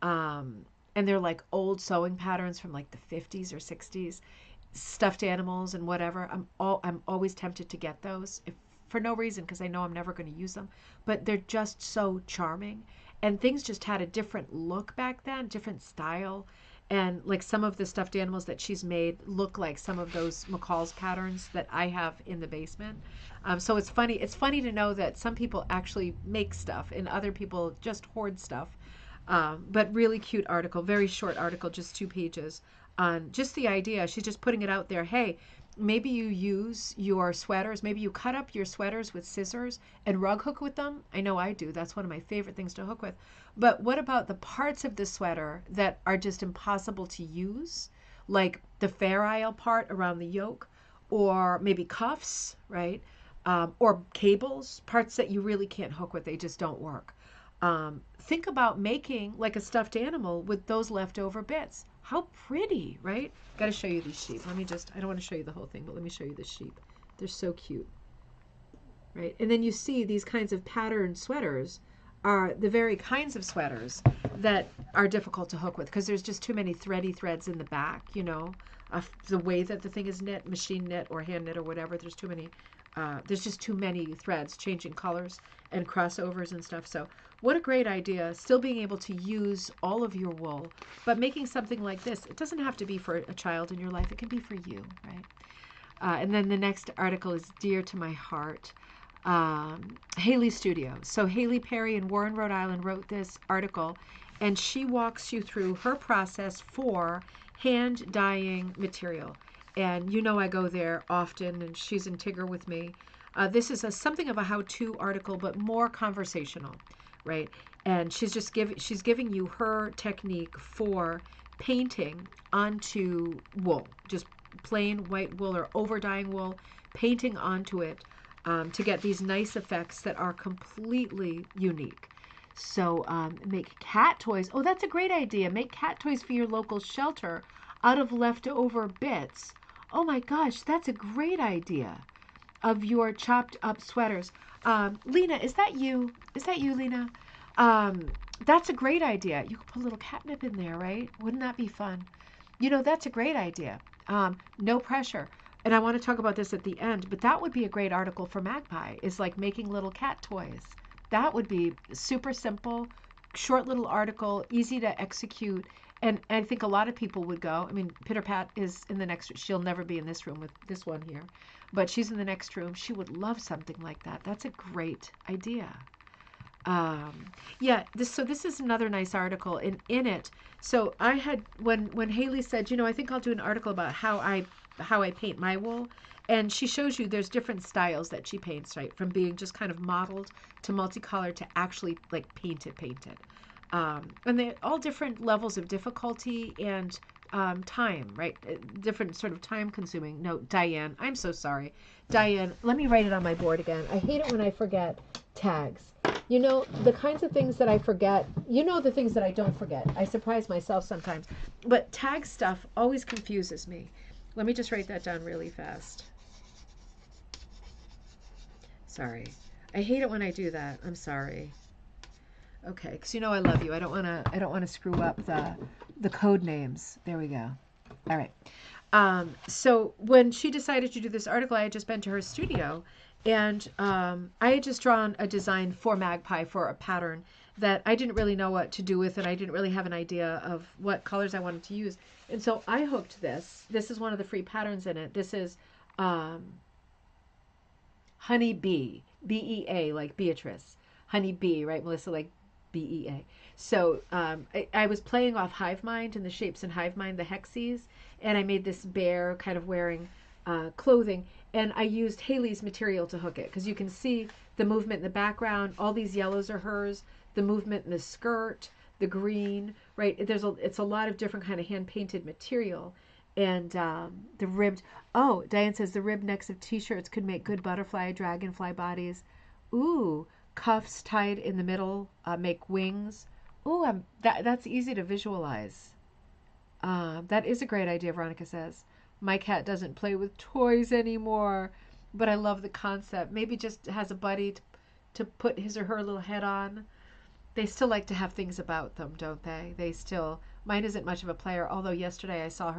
Speaker 1: they're like old sewing patterns from like the 50s or 60s, stuffed animals and whatever. I'm always tempted to get those for no reason because I know I'm never going to use them, but they're just so charming. And things just had a different look back then, different style. And like some of the stuffed animals that she's made look like some of those McCall's patterns that I have in the basement. So it's funny. It's funny to know that some people actually make stuff and other people just hoard stuff. But really cute article, very short article, just 2 pages on just the idea. She's just putting it out there. Hey, maybe you use your sweaters. Maybe you cut up your sweaters with scissors and rug hook with them. I know I do. That's one of my favorite things to hook with. But what about the parts of the sweater that are just impossible to use? Like the Fair Isle part around the yoke, or maybe cuffs, right? Or cables, parts that you really can't hook with. They just don't work. Think about making like a stuffed animal with those leftover bits. How pretty, right? Got to show you these sheep. I don't want to show you the whole thing, but let me show you the sheep. They're so cute, right? And then you see these kinds of patterned sweaters are the very kinds of sweaters that are difficult to hook with because there's just too many thready threads in the back, you know, the way that the thing is knit, machine knit or hand knit or whatever. There's just too many threads changing colors and crossovers and stuff. So what a great idea, still being able to use all of your wool, but making something like this. It doesn't have to be for a child in your life. It can be for you, right? And then the next article is dear to my heart. Haley Studio. So Haley Perry in Warren, Rhode Island wrote this article, and she walks you through her process for hand dyeing material. And you know I go there often, and she's in Tigger with me. This is something of a how-to article, but more conversational, right? And she's giving you her technique for painting onto wool, just plain white wool or over dyeing wool, painting onto it. To get these nice effects that are completely unique. So make cat toys. Oh, that's a great idea. Make cat toys for your local shelter out of leftover bits. Oh my gosh, that's a great idea. Of your chopped up sweaters. Lena, is that you? Is that you, Lena? That's a great idea. You could put a little catnip in there, right? Wouldn't that be fun? You know, that's a great idea. No pressure. And I want to talk about this at the end, but that would be a great article for Magpie, is like making little cat toys. That would be super simple, short little article, easy to execute. And I think a lot of people would go. I mean, Pitter Pat is in the next, she'll never be in this room with this one here, but she's in the next room. She would love something like that. That's a great idea. Yeah, this is another nice article in it. So I had, when Haley said, you know, I think I'll do an article about how I paint my wool, and she shows you there's different styles that she paints, right? From being just kind of modeled to multicolored to actually like painted. And they're all different levels of difficulty and time, right? Different sort of time consuming. No, Diane, I'm so sorry. Diane, let me write it on my board again. I hate it when I forget tags. You know, the kinds of things that I forget, you know, the things that I don't forget. I surprise myself sometimes. But tag stuff always confuses me. Let me just write that down really fast. Sorry. I hate it when I do that. I'm sorry. Okay, because you know I love you. I don't want to screw up the code names. There we go. All right. So when she decided to do this article, I had just been to her studio, and I had just drawn a design for Magpie for a pattern that I didn't really know what to do with, and I didn't really have an idea of what colors I wanted to use. And so I hooked this. This is one of the free patterns in it. This is Honey Bee, B-E-A, like Beatrice. Honey Bee, right, Melissa, like B-E-A. So I was playing off Hivemind and the shapes in Hivemind, the hexes, and I made this bear kind of wearing clothing, and I used Haley's material to hook it, because you can see the movement in the background. All these yellows are hers, the movement in the skirt, the green, right? It's a lot of different kind of hand-painted material. And the ribbed, oh, Diane says the ribbed necks of t-shirts could make good butterfly, dragonfly bodies. Ooh, cuffs tied in the middle make wings. Ooh, that's easy to visualize. That is a great idea, Veronica says. My cat doesn't play with toys anymore, but I love the concept. Maybe just has a buddy to put his or her little head on. They still like to have things about them, don't they? Mine isn't much of a player, although yesterday I saw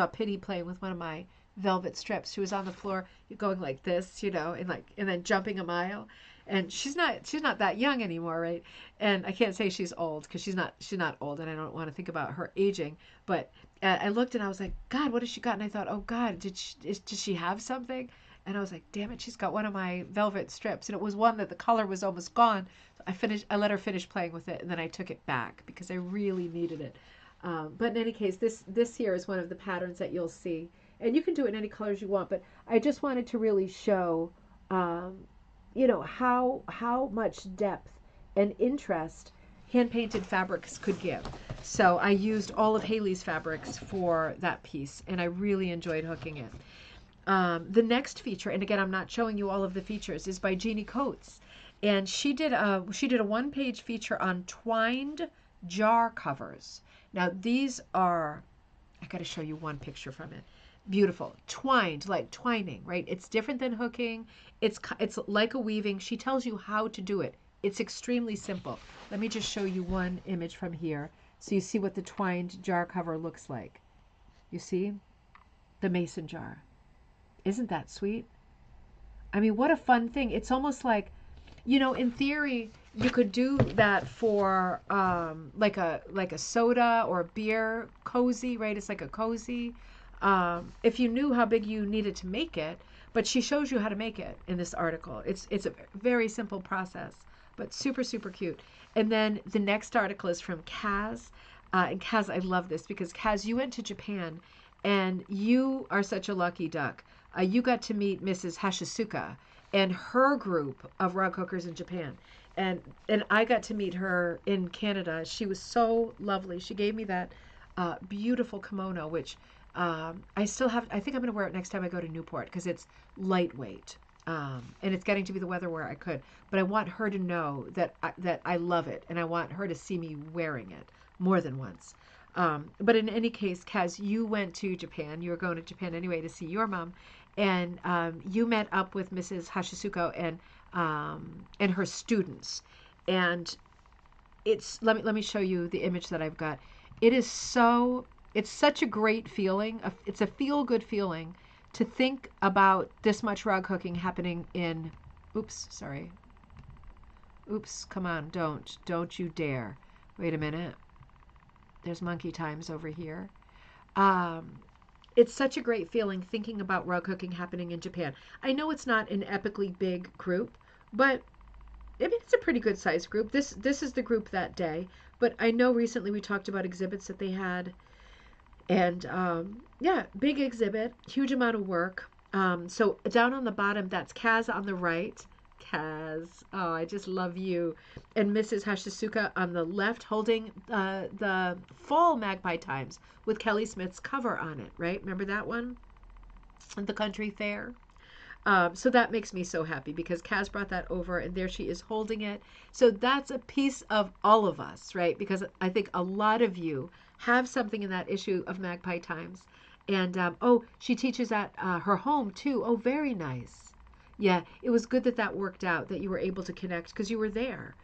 Speaker 1: Pitty playing with one of my velvet strips. She was on the floor going like this, you know, and then jumping a mile. And she's not that young anymore, right? And I can't say she's old, because she's not old, and I don't want to think about her aging. But I looked and I was like, God, what has she got? And I thought, oh God, did she have something? And I was like, damn it, she's got one of my velvet strips, and it was one that the color was almost gone. So I let her finish playing with it, and then I took it back because I really needed it. But in any case, this here is one of the patterns that you'll see, and you can do it in any colors you want. But I just wanted to really show, you know, how much depth and interest hand-painted fabrics could give. So I used all of Haley's fabrics for that piece, and I really enjoyed hooking it. The next feature, and again, I'm not showing you all of the features, is by Jeannie Coates, and she did a one-page feature on twined jar covers. Now these are, I got to show you one picture from it. Beautiful. Twined, like twining, right? It's different than hooking. It's like a weaving. She tells you how to do it. It's extremely simple. Let me just show you one image from here so you see what the twined jar cover looks like. You see? The mason jar. Isn't that sweet? I mean, what a fun thing. It's almost like, in theory, you could do that for like a soda or a beer cozy, right? It's like a cozy. If you knew how big you needed to make it, but she shows you how to make it in this article. It's a very simple process, but super super cute. And then the next article is from Kaz. And Kaz, I love this because Kaz, you went to Japan, and you are such a lucky duck. You got to meet Mrs. Hashisuka and her group of rug hookers in Japan. And I got to meet her in Canada. She was so lovely. She gave me that beautiful kimono, which I still have. I think I'm going to wear it next time I go to Newport because it's lightweight. And it's getting to be the weather where I could. But I want her to know that I love it, and I want her to see me wearing it more than once. But in any case, Kaz, you went to Japan. You were going to Japan anyway to see your mom, and you met up with Mrs. Hashisuko and her students. And let me show you the image that I've got. It's such a great feeling. It's a feel good feeling to think about this much rug hooking happening in. Oops, sorry. Oops, come on, don't you dare. Wait a minute. There's Monkey Times over here. It's such a great feeling thinking about rug hooking happening in Japan. I know it's not an epically big group, but I mean it's a pretty good sized group. This is the group that day, but I know recently we talked about exhibits that they had, and yeah, big exhibit, huge amount of work. So down on the bottom, that's Kaz on the right. Kaz, oh, I just love you. And Mrs. Hashisuka on the left holding the fall Magpie Times with Kelly Smith's cover on it, right? Remember that one? At the country fair. So that makes me so happy because Kaz brought that over and there she is holding it. So that's a piece of all of us, right? Because I think a lot of you have something in that issue of Magpie Times. And oh, she teaches at her home too. Oh, very nice. Yeah, it was good that worked out, that you were able to connect because you were there.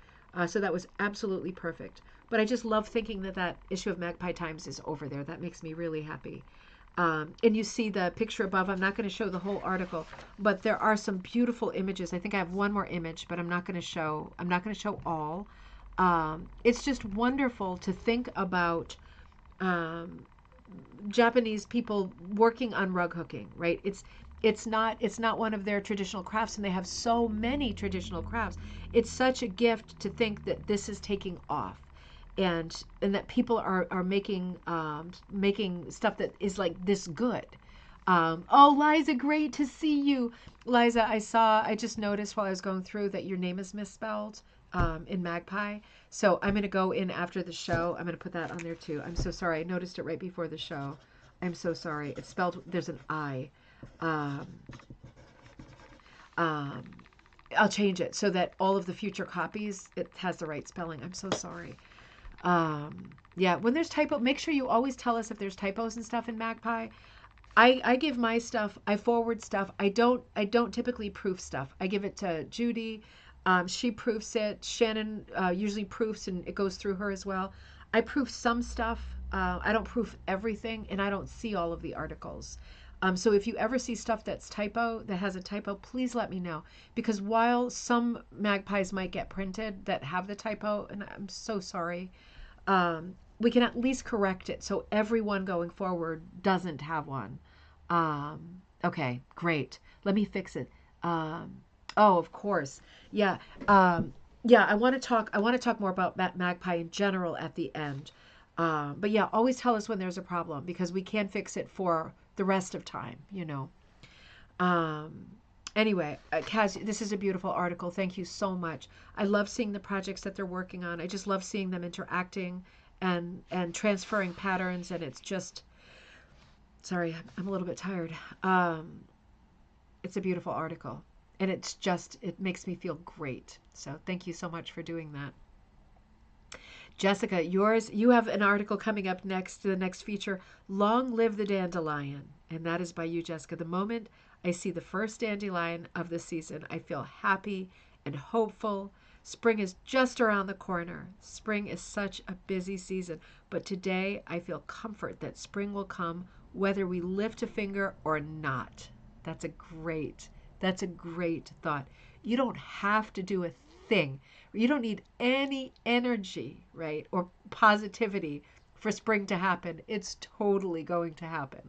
Speaker 1: So that was absolutely perfect. But I just love thinking that issue of Magpie Times is over there. That makes me really happy. And you see the picture above. I'm not going to show the whole article, but there are some beautiful images. I think I have one more image, but I'm not going to show all. It's just wonderful to think about Japanese people working on rug hooking, right? It's not one of their traditional crafts, and they have so many traditional crafts. It's such a gift to think that this is taking off, and that people are making stuff that is like this good. Oh, Liza, great to see you. Liza, I just noticed while I was going through that your name is misspelled in Magpie. So I'm going to go in after the show. I'm going to put that on there too. I'm so sorry. I noticed it right before the show. I'm so sorry. It's spelled, there's an I. I'll change it so that all of the future copies, it has the right spelling. I'm so sorry. Yeah, when there's typo, make sure you always tell us if there's typos and stuff in Magpie. I give my stuff, I forward stuff. I don't typically proof stuff. I give it to Judy. She proofs it. Shannon usually proofs, and it goes through her as well. I proof some stuff. I don't proof everything, and I don't see all of the articles. So if you ever see stuff that has a typo, please let me know. Because while some magpies might get printed that have the typo, and I'm so sorry, we can at least correct it so everyone going forward doesn't have one. Okay, great. Let me fix it. Oh, of course. Yeah. Yeah, I want to talk more about Magpie in general at the end. But yeah, always tell us when there's a problem because we can fix it for the rest of time, Anyway, Kaz, this is a beautiful article. Thank you so much. I love seeing the projects that they're working on. I just love seeing them interacting and transferring patterns, and it's just, sorry, I'm a little bit tired. It's a beautiful article, and it makes me feel great. So thank you so much for doing that. Jessica, yours, you have an article coming up next to the next feature, Long Live the Dandelion. And that is by you, Jessica. The moment I see the first dandelion of the season, I feel happy and hopeful. Spring is just around the corner. Spring is such a busy season. But today I feel comfort that spring will come whether we lift a finger or not. That's a great thought. You don't have to do a thing. You don't need any energy, right? Or positivity for spring to happen. It's totally going to happen.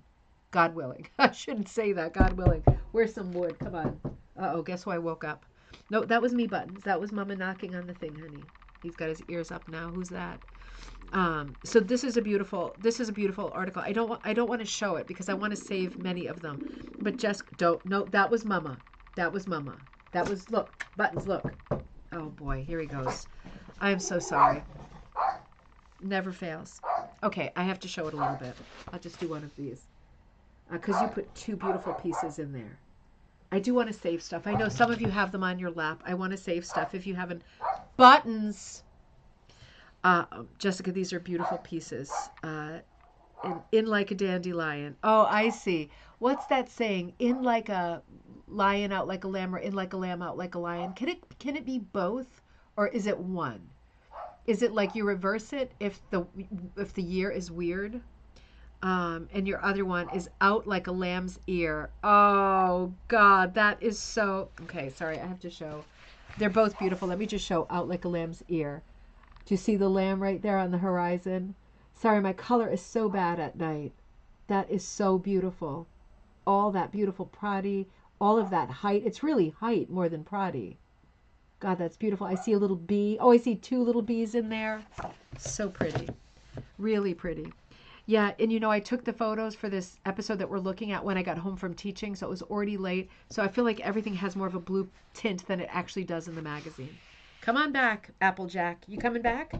Speaker 1: God willing. I shouldn't say that. God willing. Where's some wood? Come on. Uh-oh, guess who I woke up? No, that was me, Buttons. That was Mama knocking on the thing, honey. He's got his ears up now. Who's that? So this is a beautiful article. I don't want to show it because I want to save many of them. But just don't. No, that was Mama. That was Mama. That was, look, Buttons, look. Oh boy, here he goes. I'm so sorry. Never fails. Okay, I have to show it a little bit. I'll just do one of these. Because you put two beautiful pieces in there. I do want to save stuff. I know some of you have them on your lap. I want to save stuff if you haven't. Buttons. Jessica, these are beautiful pieces. In like a dandelion. Oh, I see. What's that saying? In like a lion, out like a lamb, or in like a lamb, out like a lion. Can it be both, or is it one? Is it like you reverse it if the year is weird? And your other one is out like a lamb's ear. Oh God, that is so okay. Sorry, I have to show. They're both beautiful. Let me just show out like a lamb's ear. Do you see the lamb right there on the horizon? Sorry, my color is so bad at night. That is so beautiful. All that beautiful proddy, all of that height. It's really height more than proddy. God, that's beautiful. I see a little bee. Oh, I see two little bees in there. So pretty. Really pretty. Yeah, and you know, I took the photos for this episode that we're looking at when I got home from teaching, so it was already late. So I feel like everything has more of a blue tint than it actually does in the magazine. Come on back, Applejack. You coming back?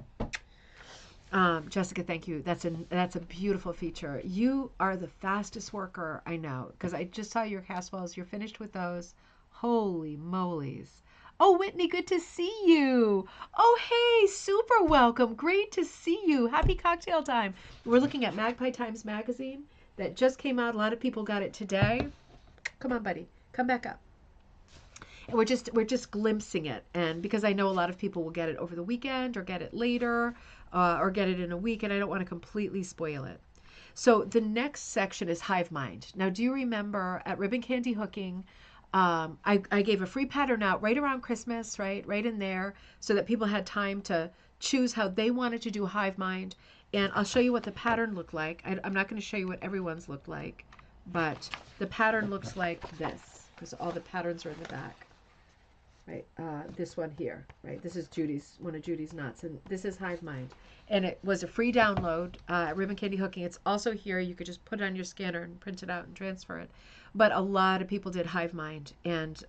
Speaker 1: Jessica, thank you. That's a beautiful feature. You are the fastest worker I know because I just saw your Caswells. You're finished with those. Holy molies. Oh, Whitney, good to see you. Oh, hey, super welcome. Great to see you. Happy cocktail time. We're looking at Magpie Times magazine that just came out. A lot of people got it today. Come on, buddy. Come back up. And we're just glimpsing it. And because I know a lot of people will get it over the weekend or get it later or get it in a week, and I don't want to completely spoil it. So the next section is Hivemind. Now, do you remember at Ribbon Candy Hooking, I gave a free pattern out right around Christmas, right in there, so that people had time to choose how they wanted to do Hivemind. And I'll show you what the pattern looked like. I'm not going to show you what everyone's looked like, but the pattern looks like this, because all the patterns are in the back. Right, this one here, right? This is one of Judy's knots, and this is Hivemind. And it was a free download at Ribbon Candy Hooking. It's also here. You could just put it on your scanner and print it out and transfer it. But a lot of people did Hivemind, and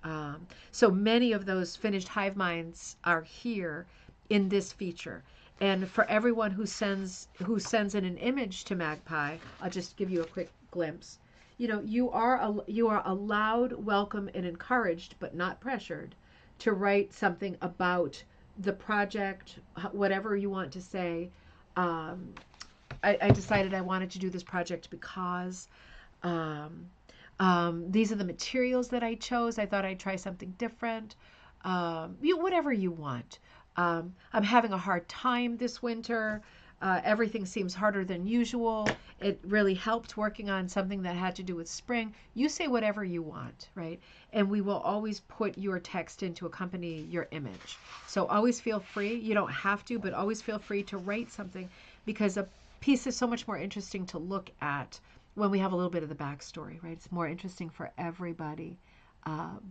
Speaker 1: so many of those finished Hiveminds are here in this feature. And for everyone who sends in an image to Magpie, I'll just give you a quick glimpse. You know, you are allowed, welcome, and encouraged, but not pressured, to write something about the project, whatever you want to say. I decided I wanted to do this project because these are the materials that I chose. I thought I'd try something different. Whatever you want. I'm having a hard time this winter. Everything seems harder than usual. It really helped working on something that had to do with spring. You say whatever you want, right? And we will always put your text in to accompany your image. So always feel free. You don't have to, but always feel free to write something because a piece is so much more interesting to look at when we have a little bit of the backstory, right? It's more interesting for everybody.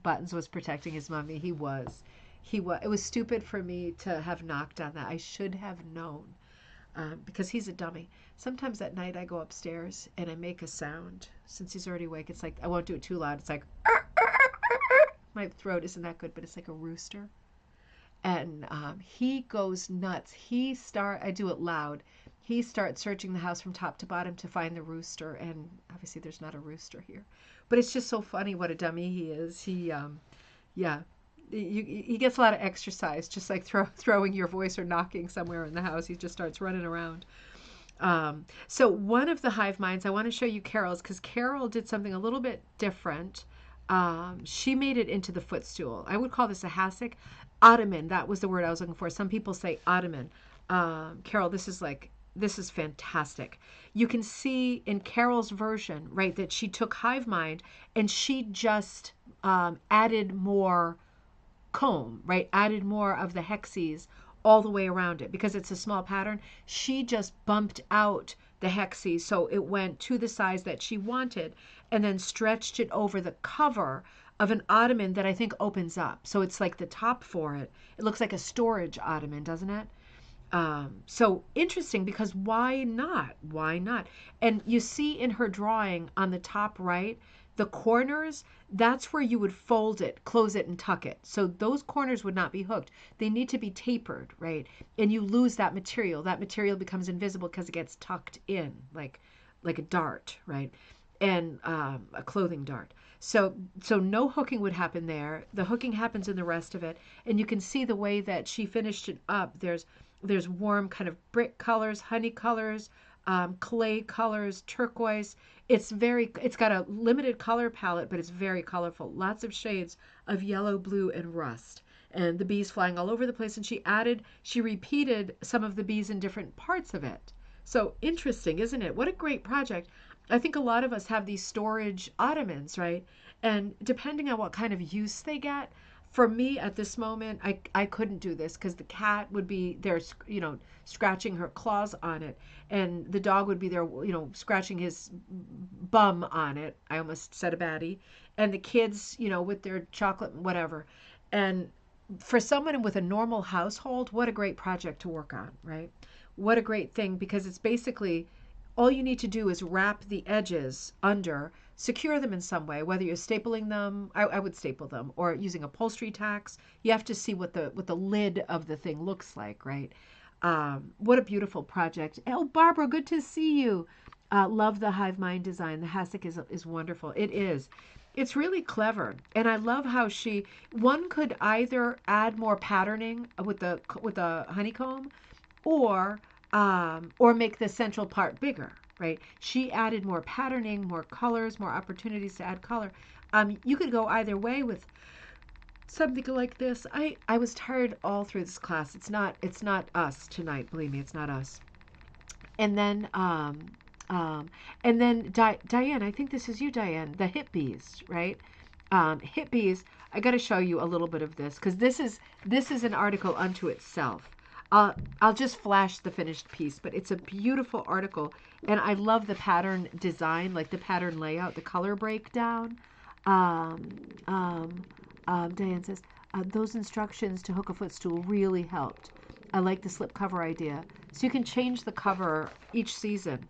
Speaker 1: Buttons was protecting his mummy. He was. It was stupid for me to have knocked on that. I should have known. Because he's a dummy. Sometimes at night I go upstairs and I make a sound. Since he's already awake, it's like, I won't do it too loud. It's like, my throat isn't that good, but it's like a rooster. And he goes nuts. I do it loud. He starts searching the house from top to bottom to find the rooster. And obviously there's not a rooster here. But it's just so funny what a dummy he is. he gets a lot of exercise, just like throwing your voice or knocking somewhere in the house. He just starts running around. So one of the hive minds, I want to show you Carol's because Carol did something a little bit different. She made it into the footstool. I would call this a hassock. Ottoman, that was the word I was looking for. Some people say ottoman. Carol, this is fantastic. You can see in Carol's version, right, that she took hive mind and she just added more comb, right? Added more of the hexes all the way around it because it's a small pattern. She just bumped out the hexes so it went to the size that she wanted and then stretched it over the cover of an ottoman that I think opens up. So it's like the top for it. It looks like a storage ottoman, doesn't it? So interesting because why not? Why not? And you see in her drawing on the top right, the corners, that's where you would fold it, close it, and tuck it. So those corners would not be hooked. They need to be tapered, right? And you lose that material. That material becomes invisible because it gets tucked in, like a dart, right? And a clothing dart. So no hooking would happen there. The hooking happens in the rest of it. And you can see the way that she finished it up. There's warm kind of brick colors, honey colors, clay colors, turquoise. It's got a limited color palette, but it's very colorful. Lots of shades of yellow, blue, and rust. And the bees flying all over the place. And she repeated some of the bees in different parts of it. So interesting, isn't it? What a great project. I think a lot of us have these storage ottomans, right? And depending on what kind of use they get, for me at this moment, I couldn't do this because the cat would be there, scratching her claws on it, and the dog would be there, scratching his bum on it. I almost said a baddie, and the kids, with their chocolate, whatever. And for someone with a normal household, what a great project to work on, right? What a great thing because it's basically all you need to do is wrap the edges under, secure them in some way, whether you're stapling them, I would staple them, or using upholstery tacks. You have to see what the lid of the thing looks like, right? What a beautiful project. Oh, Barbara, good to see you. Love the hive mind design. The hassock is wonderful. It is. It's really clever. And I love how one could either add more patterning with the honeycomb or make the central part bigger, right? She added more patterning, more colors, more opportunities to add color. You could go either way with something like this. I was tired all through this class. It's not us tonight. Believe me, it's not us. And then Diane, I think this is you, Diane. The hip bees, right? Hip bees. I got to show you a little bit of this because this is an article unto itself. I'll just flash the finished piece, but it's a beautiful article, and I love the pattern design, like the pattern layout, the color breakdown. Diane says, those instructions to hook a footstool really helped. I like the slip cover idea. So you can change the cover each season.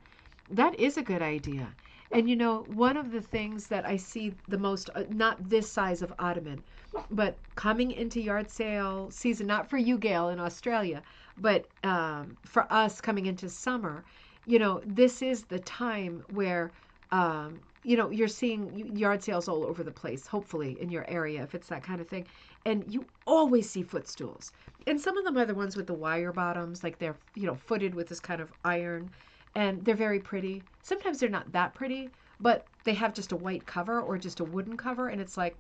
Speaker 1: That is a good idea. And one of the things that I see the most, not this size of ottoman, but coming into yard sale season, not for you, Gail, in Australia, but for us coming into summer, this is the time where, you're seeing yard sales all over the place, hopefully in your area, if it's that kind of thing. And you always see footstools. And some of them are the ones with the wire bottoms, like they're, footed with this kind of iron. And they're very pretty. Sometimes they're not that pretty, but they have just a white cover or just a wooden cover, and it's like,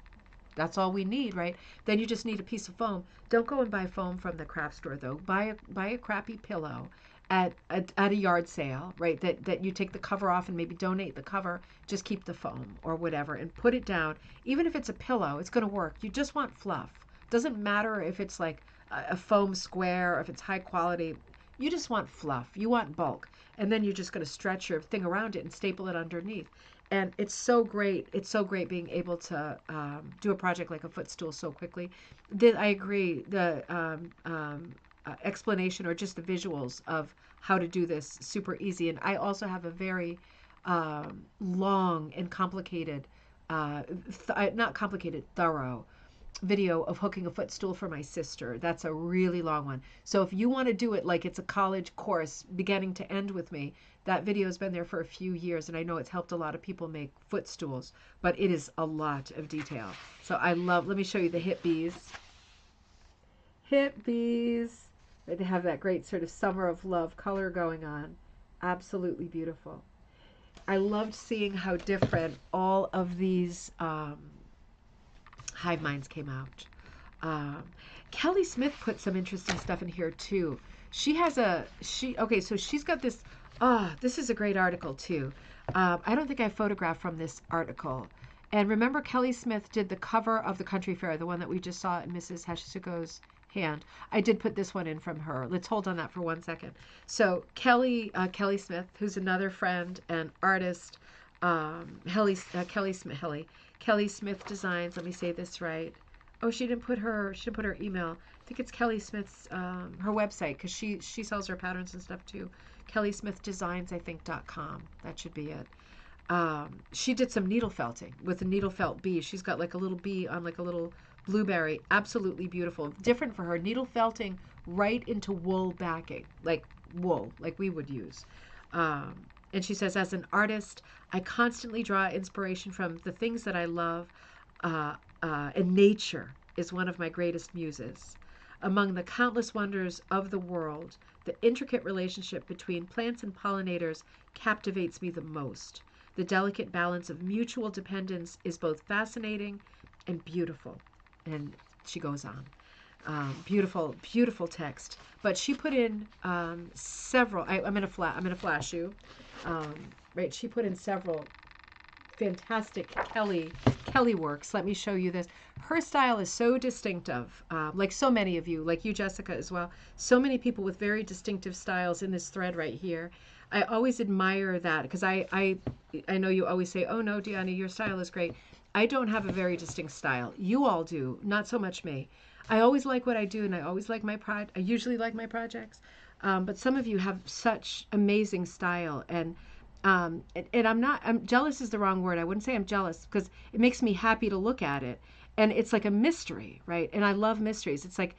Speaker 1: that's all we need, right? Then you just need a piece of foam. Don't go and buy foam from the craft store, though. Buy a crappy pillow at a yard sale, right? That you take the cover off and maybe donate the cover. Just keep the foam or whatever and put it down. Even if it's a pillow, it's going to work. You just want fluff. Doesn't matter if it's like a foam square or if it's high quality. You just want fluff. You want bulk. And then you're just going to stretch your thing around it and staple it underneath. And it's so great. It's so great being able to do a project like a footstool so quickly. I agree. The explanation or just the visuals of how to do this, super easy. And I also have a very long and complicated, not complicated, thorough video of hooking a footstool for my sister. That's a really long one. So if you want to do it like it's a college course beginning to end with me, that video has been there for a few years, and I know it's helped a lot of people make footstools, but it is a lot of detail. So let me show you the hip bees. Hip bees. They have that great sort of summer of love color going on. Absolutely beautiful. I loved seeing how different all of these hive minds came out. Um, Kelly Smith put some interesting stuff in here too. She has okay, so she's got this. This is a great article too. I don't think I photographed from this article. And remember, Kelly Smith did the cover of the country fair, the one that we just saw in Mrs. Hashisuko's hand. I did put this one in from her. Let's hold on that for 1 second. So Kelly Smith, who's another friend and artist, Kelly Smith Designs. Let me say this right. Oh, she didn't put her email. I think it's Kelly Smith's her website, because she sells her patterns and stuff too. Kelly Smith Designs, I think .com. That should be it. She did some needle felting with a needle felt bee. She's got like a little bee on like a little blueberry. Absolutely beautiful. Different for her. Needle felting right into wool backing, like wool, like we would use. And she says, as an artist, I constantly draw inspiration from the things that I love, and nature is one of my greatest muses. Among the countless wonders of the world, the intricate relationship between plants and pollinators captivates me the most. The delicate balance of mutual dependence is both fascinating and beautiful. And she goes on. Beautiful, beautiful text. But she put in several. I'm gonna flash you. Right, she put in several fantastic Kelly works. Let me show you this. Her style is so distinctive, like so many of you, like you, Jessica, as well. So many people with very distinctive styles in this thread right here. I always admire that, because I know you always say, oh no, Deanna, your style is great. I don't have a very distinct style. You all do, not so much me. I always like what I do, and I always like I usually like my projects. But some of you have such amazing style, and I'm jealous is the wrong word. I wouldn't say I'm jealous, because it makes me happy to look at it. And it's like a mystery, right? And I love mysteries. It's like,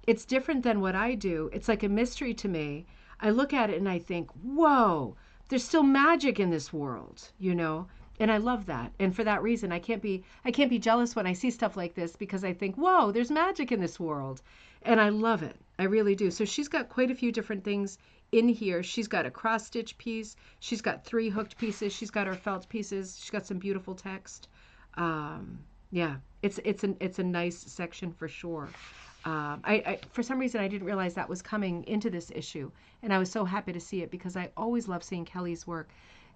Speaker 1: it's different than what I do. It's like a mystery to me. I look at it and I think, whoa, there's still magic in this world, you know? And I love that. And for that reason, I can't be jealous when I see stuff like this, because I think, whoa, there's magic in this world. And I love it. I really do. So she's got quite a few different things in here. She's got a cross stitch piece. She's got 3 hooked pieces. She's got her felt pieces. She's got some beautiful text. Yeah, it's a nice section for sure. I for some reason I didn't realize that was coming into this issue, and I was so happy to see it, because I always love seeing Kelly's work.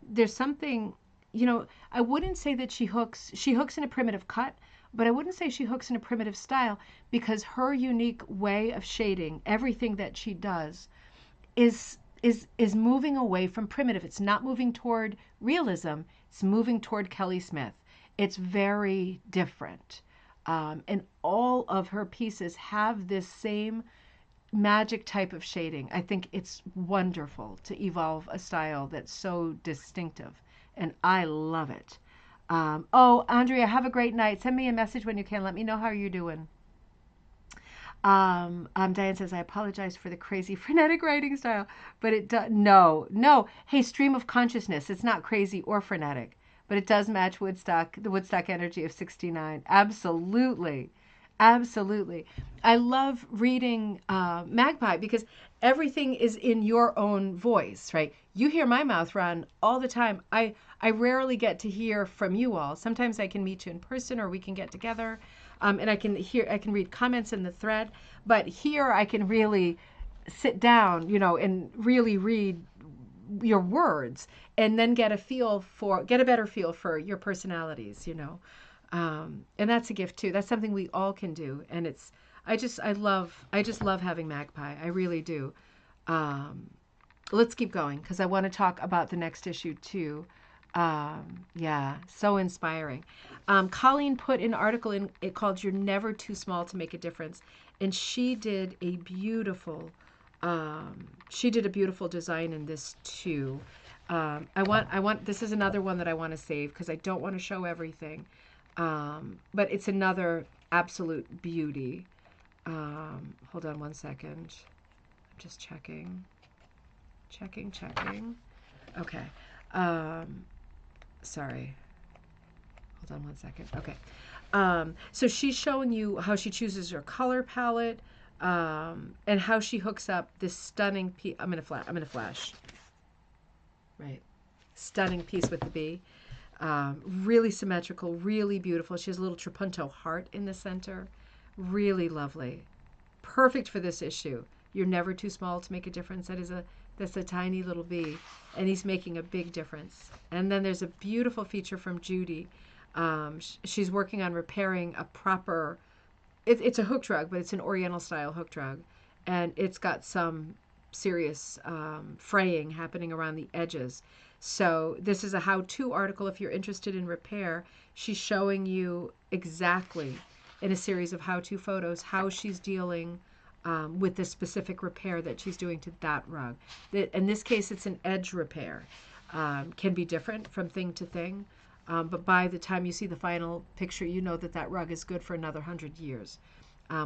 Speaker 1: There's something, you know, I wouldn't say that she hooks in a primitive cut, but I wouldn't say she hooks in a primitive style, because her unique way of shading everything that she does is moving away from primitive. It's not moving toward realism. It's moving toward Kelly Smith. It's very different. And all of her pieces have this same magic type of shading. I think it's wonderful to evolve a style that's so distinctive, and I love it. Oh, Andrea, have a great night. Send me a message when you can. Let me know how you're doing. Diane says, I apologize for the crazy frenetic writing style, but it does. No. Hey, stream of consciousness. It's not crazy or frenetic, but it does match Woodstock, the Woodstock energy of 69. Absolutely. Absolutely. I love reading Magpie, because everything is in your own voice, right? You hear my mouth run all the time. I rarely get to hear from you all. Sometimes I can meet you in person, or we can get together. And I can read comments in the thread, but here I can really sit down, you know, and really read your words, and then get a better feel for your personalities, you know. And that's a gift too. That's something we all can do. And I just love having Magpie. I really do. Let's keep going, because I want to talk about the next issue too. Yeah, so inspiring. Colleen put an article in it called "You're Never Too Small to Make a Difference," and she did a beautiful design in this too. This is another one that I want to save, because I don't want to show everything. But it's another absolute beauty. Hold on 1 second. I'm just checking. Okay. Sorry. Hold on 1 second. Okay. So she's showing you how she chooses her color palette. and how she hooks up this stunning piece. I'm gonna flash, right? Stunning piece with the bee. Really symmetrical, really beautiful. She has a little trapunto heart in the center. Really lovely. Perfect for this issue. You're never too small to make a difference. That's a tiny little bee, and he's making a big difference. And then there's a beautiful feature from Judy. She's working on repairing a proper. It's a hook drug, but it's an Oriental style hook drug, and it's got some serious fraying happening around the edges. So this is a how-to article if you're interested in repair. She's showing you exactly in a series of how-to photos how she's dealing with the specific repair that she's doing to that rug. In this case, it's an edge repair. Can be different from thing to thing, but by the time you see the final picture, you know that that rug is good for another 100 years,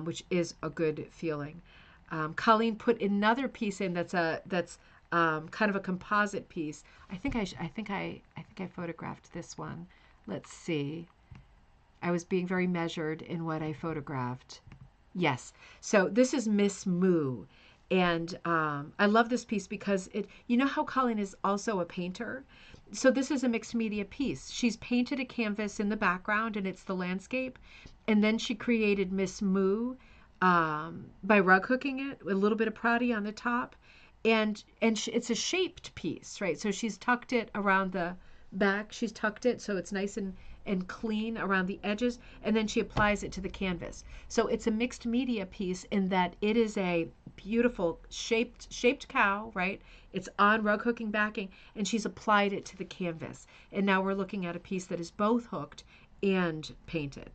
Speaker 1: which is a good feeling. Colleen put another piece in that's kind of a composite piece. I think I photographed this one. Let's see. I was being very measured in what I photographed. Yes. So this is Miss Moo. And I love this piece because you know how Colleen is also a painter? So this is a mixed media piece. She's painted a canvas in the background and it's the landscape. And then she created Miss Moo by rug hooking it, a little bit of Prati on the top. And it's a shaped piece, right? So she's tucked it around the back. She's tucked it so it's nice and clean around the edges, and then she applies it to the canvas. So it's a mixed media piece in that it is a beautiful shaped cow, right? It's on rug hooking backing, and she's applied it to the canvas. And now we're looking at a piece that is both hooked and painted.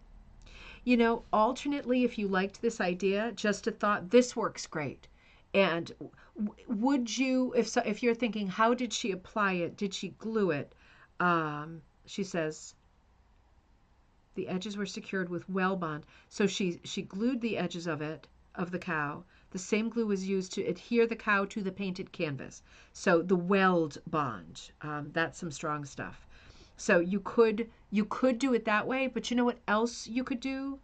Speaker 1: You know, alternately, if you liked this idea, just a thought, this works great. And would you, if you're thinking, how did she apply it? Did she glue it? She says, the edges were secured with well bond. So she glued the edges of the cow. The same glue was used to adhere the cow to the painted canvas. So the weld bond, that's some strong stuff. So you could do it that way, but you know what else you could do?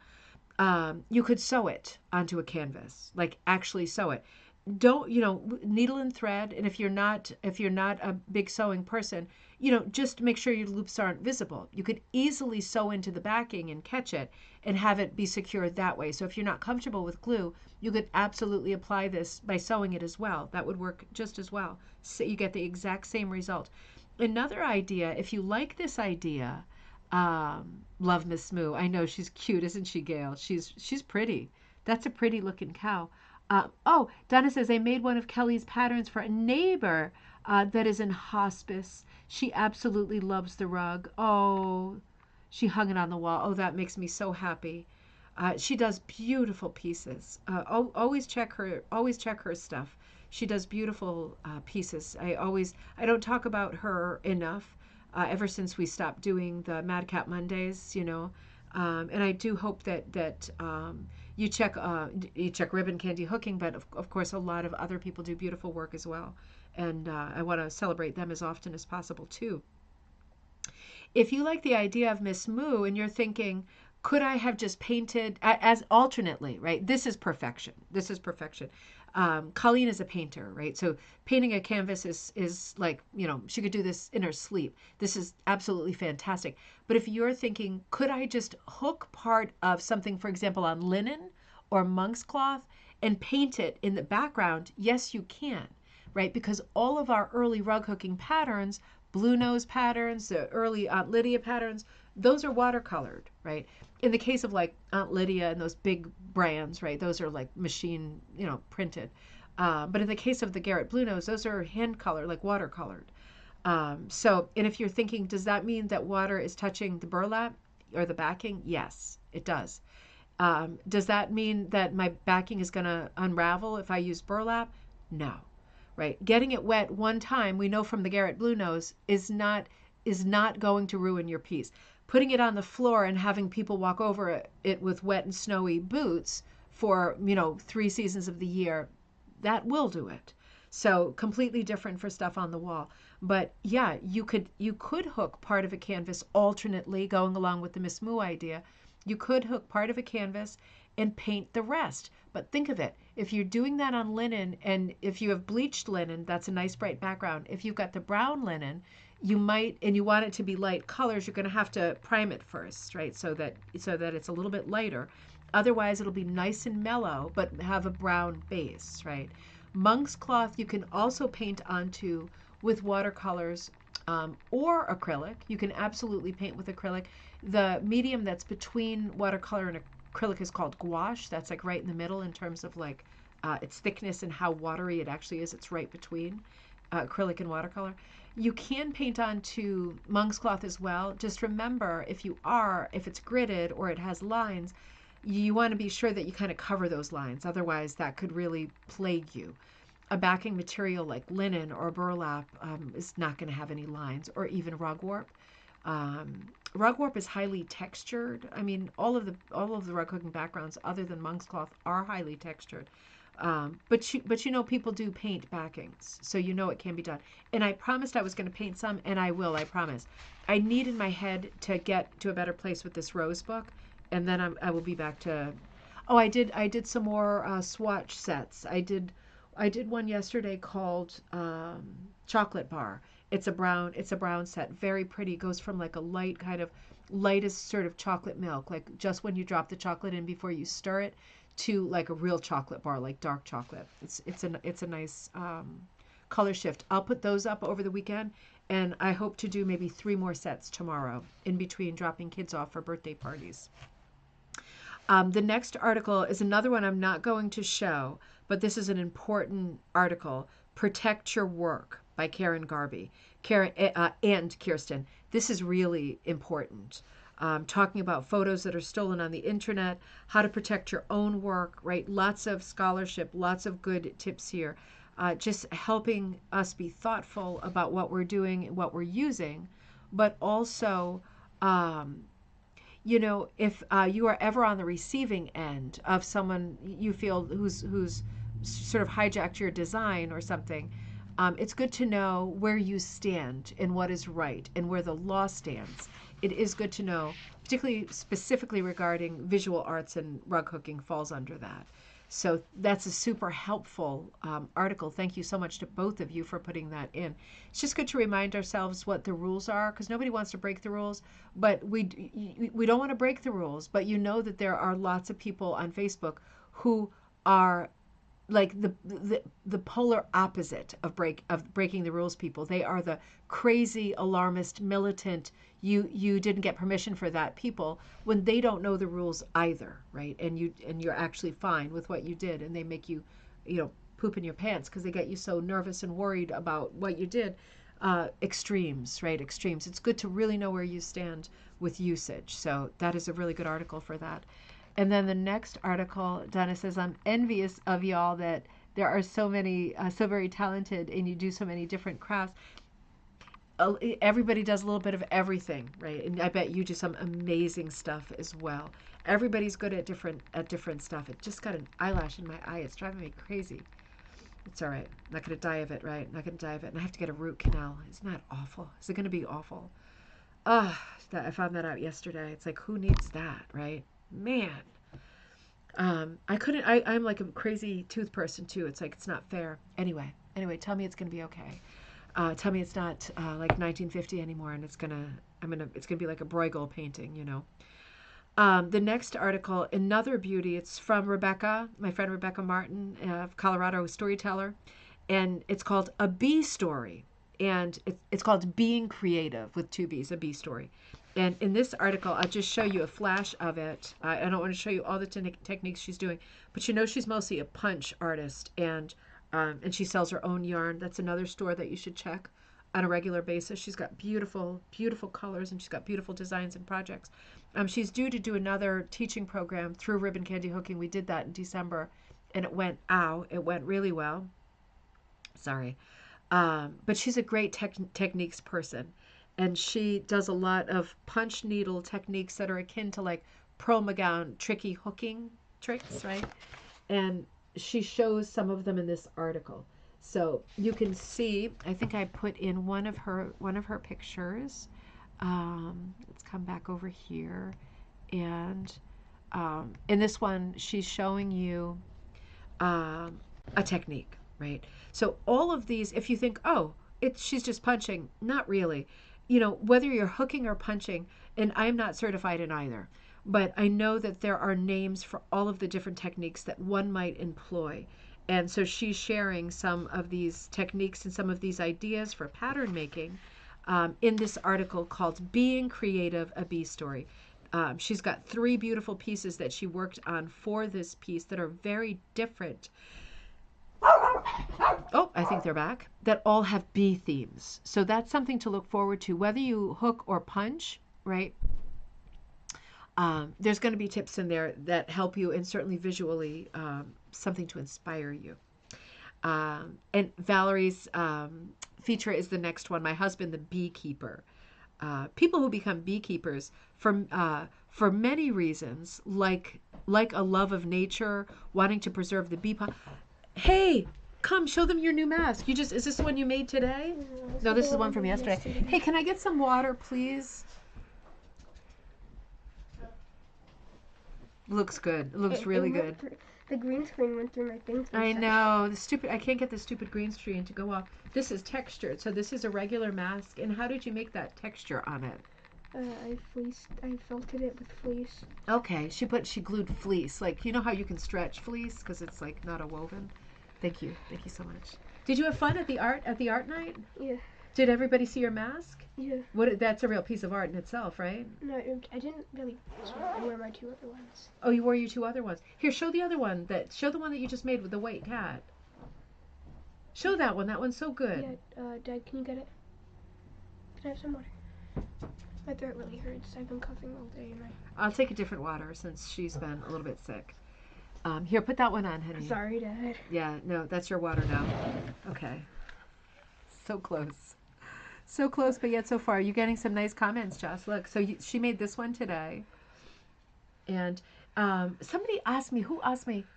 Speaker 1: You could sew it onto a canvas, like actually sew it. Don't, needle and thread. And if you're not a big sewing person, just make sure your loops aren't visible. You could easily sew into the backing and catch it and have it be secured that way. So if you're not comfortable with glue, you could absolutely apply this by sewing it as well. That would work just as well. So you get the exact same result. Another idea, if you like this idea, love Miss Moo. I know she's cute, isn't she, Gail? She's pretty. That's a pretty looking cow. Donna says, I made one of Kelly's patterns for a neighbor that is in hospice. She absolutely loves the rug. Oh, she hung it on the wall. Oh, that makes me so happy. She does beautiful pieces. Always check her stuff. She does beautiful pieces. I don't talk about her enough ever since we stopped doing the Madcap Mondays, and I do hope that you check Ribbon Candy Hooking, but of course a lot of other people do beautiful work as well, and I want to celebrate them as often as possible too. If you like the idea of Miss Moo and you're thinking, could I have just painted as alternately, right? This is perfection. Colleen is a painter, right? So painting a canvas is like, she could do this in her sleep. This is absolutely fantastic. But if you're thinking, could I just hook part of something, for example, on linen or monk's cloth and paint it in the background? Yes, you can, right? Because all of our early rug hooking patterns, blue nose patterns, the early Aunt Lydia patterns, those are watercolored, right? In the case of like Aunt Lydia and those big brands, right, those are like machine, printed. But in the case of the Garrett Blue Nose, those are hand colored, like watercolored. And if you're thinking, does that mean that water is touching the burlap or the backing? Yes, it does. Does that mean that my backing is going to unravel if I use burlap? No, right? Getting it wet one time, we know from the Garrett Blue Nose, is not going to ruin your piece. Putting it on the floor and having people walk over it with wet and snowy boots for, 3 seasons of the year, that will do it. So completely different for stuff on the wall. But yeah, you could hook part of a canvas alternately going along with the Miss Moo idea. You could hook part of a canvas and paint the rest. But think of it, if you're doing that on linen, and if you have bleached linen, that's a nice bright background. If you've got the brown linen, you might, and you want it to be light colors, you're going to have to prime it first, right? So that it's a little bit lighter. Otherwise, it'll be nice and mellow, but have a brown base, right? Monk's cloth you can also paint onto with watercolors or acrylic. You can absolutely paint with acrylic. The medium that's between watercolor and acrylic is called gouache. That's like right in the middle in terms of like its thickness and how watery it actually is. It's right between acrylic and watercolor. You can paint onto monk's cloth as well. Just remember, if it's gridded or it has lines, you want to be sure that you kind of cover those lines. Otherwise, that could really plague you. A backing material like linen or burlap is not going to have any lines, or even rugwarp. Rugwarp is highly textured. I mean, all of the rug hooking backgrounds, other than monk's cloth, are highly textured. But you know, people do paint backings, so you know it can be done. And I promised I was going to paint some, and I will. I promise. I need in my head to get to a better place with this rose book, and then I will be back to. Oh, I did some more swatch sets. I did one yesterday called Chocolate Bar. It's a brown set, very pretty. Goes from like a light kind of lightest sort of chocolate milk, like just when you drop the chocolate in before you stir it, to like a real chocolate bar, like dark chocolate. It's a nice color shift. I'll put those up over the weekend, and I hope to do maybe 3 more sets tomorrow in between dropping kids off for birthday parties. The next article is another one I'm not going to show, but this is an important article. Protect Your Work by Karen Garvey. Karen and Kirsten. This is really important. Talking about photos that are stolen on the internet, how to protect your own work, right? Lots of scholarship, lots of good tips here. Just helping us be thoughtful about what we're doing, what we're using, but also you know, if you are ever on the receiving end of someone you feel who's sort of hijacked your design or something, it's good to know where you stand and what is right and where the law stands. It is good to know, particularly specifically regarding visual arts, and rug hooking falls under that. So that's a super helpful article. Thank you so much to both of you for putting that in. It's just good to remind ourselves what the rules are, because nobody wants to break the rules, but we don't want to break the rules. But you know that there are lots of people on Facebook who are like the polar opposite of breaking the rules people. They are the crazy, alarmist, militant, you didn't get permission for that people, when they don't know the rules either, right? And you're actually fine with what you did, and they make you, poop in your pants because they get you so nervous and worried about what you did. Extremes, right? Extremes. It's good to really know where you stand with usage. So that is a really good article for that. And then the next article, Donna says, I'm envious of y'all that there are so many, so very talented, and you do so many different crafts. Everybody does a little bit of everything, right? And I bet you do some amazing stuff as well. Everybody's good at different stuff. It just got an eyelash in my eye. It's driving me crazy. It's all right. I'm not going to die of it, right? I'm not going to die of it. And I have to get a root canal. Isn't that awful? Is it going to be awful? I found that out yesterday. It's like, who needs that, right? Man. I'm like a crazy tooth person too. It's like, it's not fair. Anyway, tell me it's going to be okay. Tell me it's not like 1950 anymore, and it's gonna be like a Bruegel painting, The next article, another beauty. It's from Rebecca, my friend Rebecca Martin of Colorado, storyteller, and it's called A Bee Story, and it's called Being Creative with 2 B's, a bee story. And in this article, I'll just show you a flash of it. I don't want to show you all the techniques she's doing, but she's mostly a punch artist, and she sells her own yarn. That's another store that you should check on a regular basis. She's got beautiful, beautiful colors, and she's got beautiful designs and projects. She's due to do another teaching program through Ribbon Candy Hooking. We did that in December, and it went really well. Sorry. But she's a great techniques person. And she does a lot of punch needle techniques that are akin to like Pearl McGowan tricky hooking tricks, right? And she shows some of them in this article. So you can see, I think I put in one of her pictures. Let's come back over here, and in this one, she's showing you a technique, right? So all of these, if you think, oh, she's just punching, not really. You know, whether you're hooking or punching, and I'm not certified in either, but I know that there are names for all of the different techniques that one might employ. And so she's sharing some of these techniques and some of these ideas for pattern making in this article called Being Creative, a Bee Story. She's got 3 beautiful pieces that she worked on for this piece that are very different. Oh, I think they're back. That all have bee themes. So that's something to look forward to, whether you hook or punch, right? There's going to be tips in there that help you, and certainly visually something to inspire you. And Valerie's feature is the next one. My husband, the beekeeper. People who become beekeepers for many reasons, like a love of nature, wanting to preserve the bee. Hey, come show them your new mask. Is this the one you made today? No, this is one from yesterday. Hey, can I get some water, please? Looks good. It looks really good.
Speaker 2: The green screen went through my thing.
Speaker 1: I know. I can't get the stupid green screen to go off. This is textured, so this is a regular mask. And how did you make that texture on it?
Speaker 2: I felted it with fleece.
Speaker 1: Okay, she glued fleece. Like, you know how you can stretch fleece because it's like not a woven? Thank you so much. Did you have fun at the art night?
Speaker 2: Yeah.
Speaker 1: Did everybody see your mask?
Speaker 2: Yeah.
Speaker 1: That's a real piece of art in itself, right?
Speaker 2: No, I didn't really. I wore my 2 other ones.
Speaker 1: Oh, you wore your 2 other ones. Here, show the other one. Show the one that you just made with the white cat. Show that one. That one's so good.
Speaker 2: Yeah, Dad, can you get it? Can I have some water? My throat really hurts. I've been coughing all day and
Speaker 1: I'll take a different water since she's been a little bit sick. Here, put that one on, honey.
Speaker 2: Sorry, Dad.
Speaker 1: Yeah, no, that's your water now. Okay. So close. So close, but yet so far. You're getting some nice comments, Joss. Look, so she made this one today. And somebody asked me,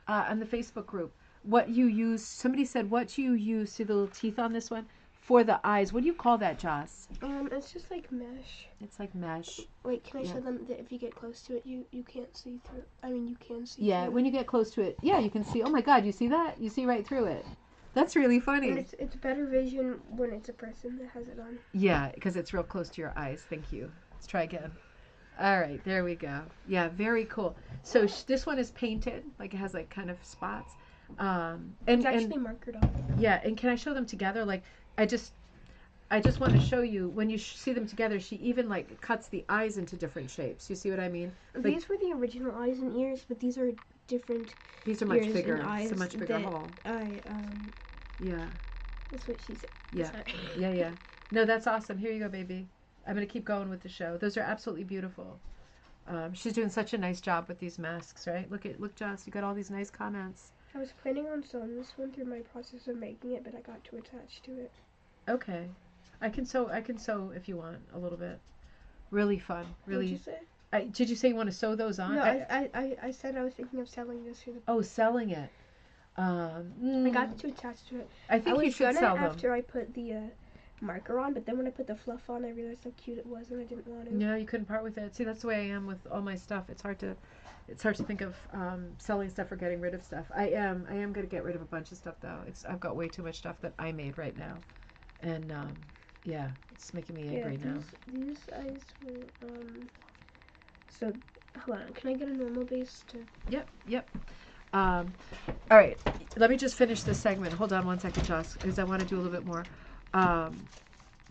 Speaker 1: on the Facebook group, what you use. Somebody said, what you use, see the little teeth on this one? For the eyes. What do you call that, Joss?
Speaker 2: It's just like mesh.
Speaker 1: It's like mesh.
Speaker 2: Wait, can I show them that if you get close to it, you can't see through? I mean, you can see.
Speaker 1: Yeah, when you get close to it, yeah, you can see. Oh my God, you see that? You see right through it. That's really funny.
Speaker 2: And it's better vision when it's a person that has it on.
Speaker 1: Yeah, because it's real close to your eyes. Thank you. Let's try again. All right, there we go. Yeah, very cool. So this one is painted, like it has like kind of spots.
Speaker 2: It's actually markered on.
Speaker 1: Yeah, and can I show them together? Like, I just want to show you, when you see them together, she even like cuts the eyes into different shapes. You see what I mean? Like,
Speaker 2: these were the original eyes and ears, but these are different.
Speaker 1: These are much bigger. It's a much bigger hole. Yeah.
Speaker 2: That's what she said.
Speaker 1: Yeah.
Speaker 2: Sorry.
Speaker 1: Yeah. No, that's awesome. Here you go, baby. I'm gonna keep going with the show. Those are absolutely beautiful. She's doing such a nice job with these masks, right? Look, Joss. You got all these nice comments.
Speaker 2: I was planning on sewing this one through my process of making it, but I got too attached to it.
Speaker 1: Okay, I can sew if you want a little bit. Really fun. Really.
Speaker 2: What'd you say?
Speaker 1: Did you say you want to sew those on?
Speaker 2: No, I said I was thinking of selling this through the.
Speaker 1: Oh, selling it.
Speaker 2: I got too attached to it.
Speaker 1: I think you should sell them
Speaker 2: after I put the marker on, but then when I put the fluff on, I realized how cute it was, and I didn't want to.
Speaker 1: No, you couldn't part with it. See, that's the way I am with all my stuff. It's hard to think of selling stuff or getting rid of stuff. I am going to get rid of a bunch of stuff though. I've got way too much stuff that I made right now, and yeah, it's making me angry now.
Speaker 2: These eyes were so hold on. Can I get a normal base to?
Speaker 1: Yep. All right, let me just finish this segment. Hold on one second, Joss, because I want to do a little bit more.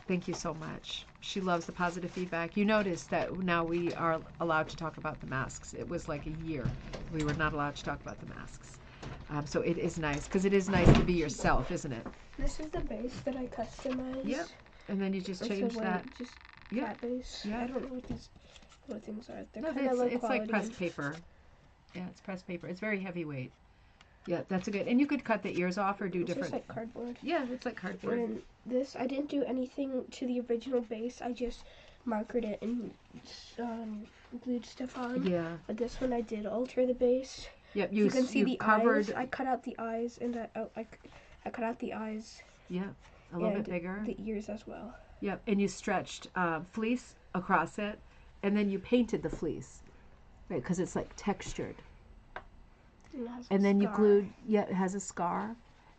Speaker 1: Thank you so much. She loves the positive feedback. You notice that now we are allowed to talk about the masks. It was like a year we were not allowed to talk about the masks. So it is nice, because it is nice to be yourself, isn't it?
Speaker 2: This is the base that I customized.
Speaker 1: Yep. And then you just change that.
Speaker 2: Just flat base.
Speaker 1: Yeah.
Speaker 2: I don't know what these things are. They're
Speaker 1: no,
Speaker 2: kind of low
Speaker 1: it's
Speaker 2: quality.
Speaker 1: like pressed paper. Yeah, it's pressed paper. It's very heavyweight. Yeah, that's a good. And you could cut the ears off or do different.
Speaker 2: It's like cardboard.
Speaker 1: Yeah, it's like cardboard.
Speaker 2: And this, I didn't do anything to the original base. I just markered it and glued stuff on.
Speaker 1: Yeah.
Speaker 2: But this one, I did alter the base.
Speaker 1: Yep.
Speaker 2: You can see the
Speaker 1: covered.
Speaker 2: eyes. I cut out the eyes, and I cut out the eyes.
Speaker 1: Yeah, a little bit bigger.
Speaker 2: The ears as well.
Speaker 1: Yep, and you stretched fleece across it, and then you painted the fleece. right? Because it's like textured.
Speaker 2: And, it has
Speaker 1: And
Speaker 2: a
Speaker 1: then you
Speaker 2: scar.
Speaker 1: glued, yeah, it has a scar.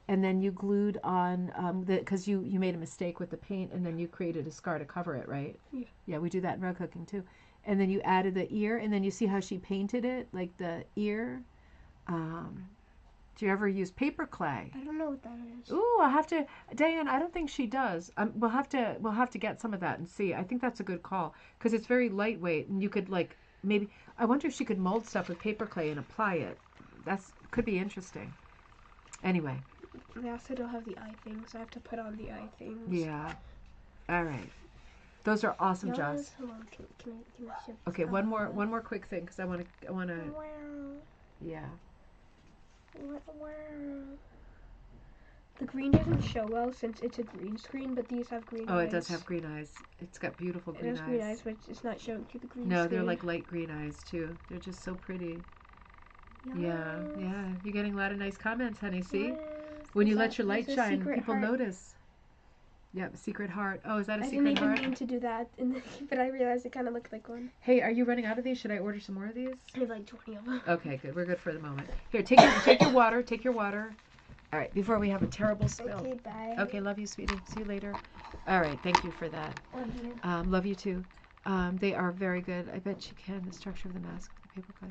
Speaker 1: And then you glued on, because you made a mistake with the paint and then you created a scar to cover it, right?
Speaker 2: Yeah.
Speaker 1: Yeah, we do that in rug hooking too. And then you added the ear, and then you see how she painted it, like the ear. Do you ever use paper clay?
Speaker 2: I don't know what that is.
Speaker 1: Ooh, I'll have to, Diane. I don't think she does. We'll have to get some of that and see. I think that's a good call because it's very lightweight, and you could like maybe. I wonder if she could mold stuff with paper clay and apply it. That's could be interesting. Anyway.
Speaker 2: I also don't have the eye things. So I have to put on the eye things.
Speaker 1: Yeah. All right. Those are awesome, Joss.
Speaker 2: Hold on. Can I shift?
Speaker 1: Okay, one more quick thing because I want to. Yeah.
Speaker 2: The green doesn't show well since it's a green screen, but these have green eyes.
Speaker 1: Oh, it does have green eyes. It's got beautiful green eyes.
Speaker 2: It has green eyes, but it's not showing through the green
Speaker 1: No,
Speaker 2: screen.
Speaker 1: they're like light green eyes too. They're just so pretty.
Speaker 2: Yes.
Speaker 1: Yeah. You're getting a lot of nice comments, honey. See?
Speaker 2: Yes.
Speaker 1: When you
Speaker 2: Is
Speaker 1: let
Speaker 2: that-
Speaker 1: your light
Speaker 2: is a
Speaker 1: shine,
Speaker 2: secret
Speaker 1: people
Speaker 2: heart?
Speaker 1: notice. Yep, secret heart. Oh, is that a
Speaker 2: I
Speaker 1: secret
Speaker 2: didn't even
Speaker 1: heart?
Speaker 2: mean to do that, but I realized it kind of looked like one.
Speaker 1: Hey, are you running out of these? Should I order some more of these?
Speaker 2: I have like 20 of them.
Speaker 1: Okay, good. We're good for the moment. Here, take your water. Take your water. All right, before we have a terrible spill.
Speaker 2: Okay, bye.
Speaker 1: Okay, love you, sweetie. See you later. All right, thank you for that.
Speaker 2: Love you.
Speaker 1: Love you too. They are very good. I bet you can. The structure of the mask with the paper clay.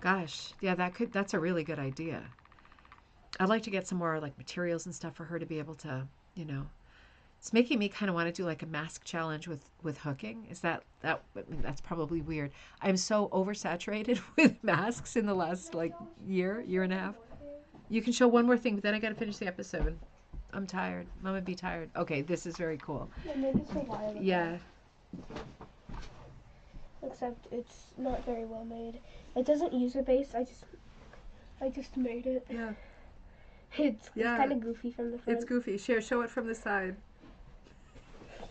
Speaker 1: Gosh, yeah, that's a really good idea. I'd like to get some more like materials and stuff for her to be able to, It's making me kind of want to do like a mask challenge with hooking. Is that I mean, that's probably weird. I'm so oversaturated with masks in the last like year and a half. You can show one more thing, but then I got to finish the episode. I'm tired. I'm gonna be tired. Okay, this is very cool.
Speaker 2: I made this a while ago.
Speaker 1: Yeah.
Speaker 2: Except it's not very well made. It doesn't use a base. I just made it.
Speaker 1: Yeah.
Speaker 2: It's
Speaker 1: Yeah.
Speaker 2: kind of goofy from the front.
Speaker 1: It's goofy. Show it from the side.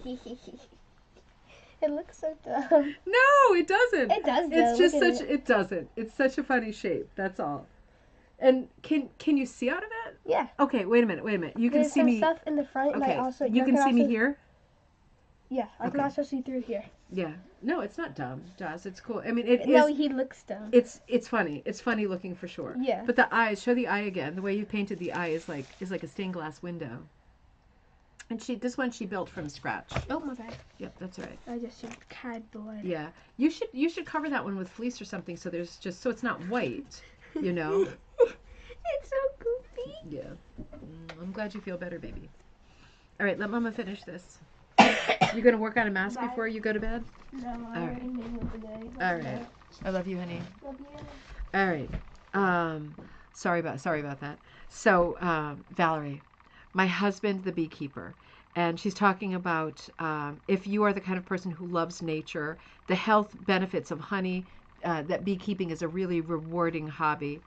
Speaker 2: It looks so dumb.
Speaker 1: No, it doesn't.
Speaker 2: It does. Though.
Speaker 1: It's just
Speaker 2: Look at
Speaker 1: such. It doesn't. It's such a funny shape. That's all. And can you see out of it?
Speaker 2: Yeah.
Speaker 1: Okay, wait a minute. You can
Speaker 2: There's
Speaker 1: see
Speaker 2: some
Speaker 1: me.
Speaker 2: stuff in the front, and
Speaker 1: Okay,
Speaker 2: I also
Speaker 1: you can see me
Speaker 2: also-
Speaker 1: here.
Speaker 2: Yeah, I can
Speaker 1: Okay.
Speaker 2: also see through here.
Speaker 1: Yeah. No, it's not dumb, Joss. It's cool. I mean,
Speaker 2: No, he looks dumb.
Speaker 1: It's funny. It's funny looking for sure.
Speaker 2: Yeah.
Speaker 1: But the eyes. Show the eye again. The way you painted the eye is like a stained glass window. And this one she built from scratch.
Speaker 2: Oh my bad.
Speaker 1: Yep, that's right.
Speaker 2: I just used cardboard.
Speaker 1: Yeah. You should cover that one with fleece or something so it's not white. You know.
Speaker 2: It's so goofy.
Speaker 1: Yeah. I'm glad you feel better, baby. All right, let Mama finish this. You gonna work on a mask
Speaker 2: Bye.
Speaker 1: before you go to bed?
Speaker 2: No, I already made one today.
Speaker 1: All right. I love you, honey.
Speaker 2: Love you.
Speaker 1: All right. Sorry about that. So, Valerie, my husband, the beekeeper, and she's talking about if you are the kind of person who loves nature, the health benefits of honey, that beekeeping is a really rewarding hobby.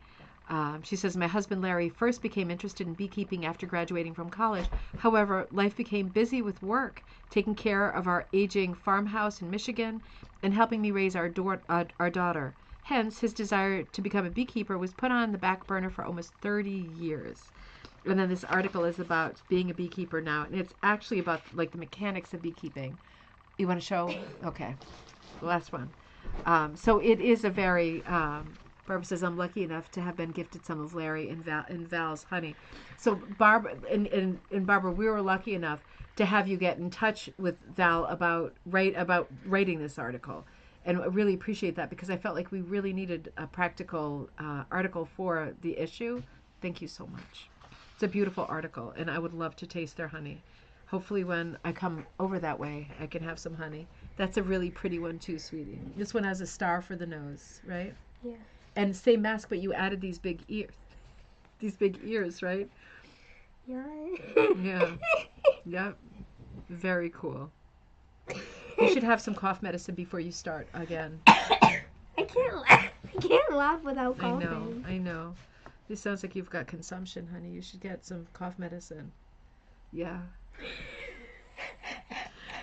Speaker 1: She says, my husband Larry first became interested in beekeeping after graduating from college. However, life became busy with work, taking care of our aging farmhouse in Michigan and helping me raise our daughter. Hence, his desire to become a beekeeper was put on the back burner for almost 30 years. And then this article is about being a beekeeper now. And it's actually about like the mechanics of beekeeping. You want to show? Okay. The last one. So it is a very... Barbara says, I'm lucky enough to have been gifted some of Larry and Val's honey. So Barbara and Barbara, we were lucky enough to have you get in touch with Val about writing this article. And I really appreciate that because I felt like we really needed a practical article for the issue. Thank you so much. It's a beautiful article, and I would love to taste their honey. Hopefully when I come over that way, I can have some honey. That's a really pretty one too, sweetie. This one has a star for the nose, right?
Speaker 2: Yeah.
Speaker 1: And same mask, but you added these big ears. These big ears, right?
Speaker 2: Yeah.
Speaker 1: Yeah. Yep. Very cool. You should have some cough medicine before you start again.
Speaker 2: I can't laugh. I can't laugh without coughing.
Speaker 1: I know. This sounds like you've got consumption, honey. You should get some cough medicine. Yeah.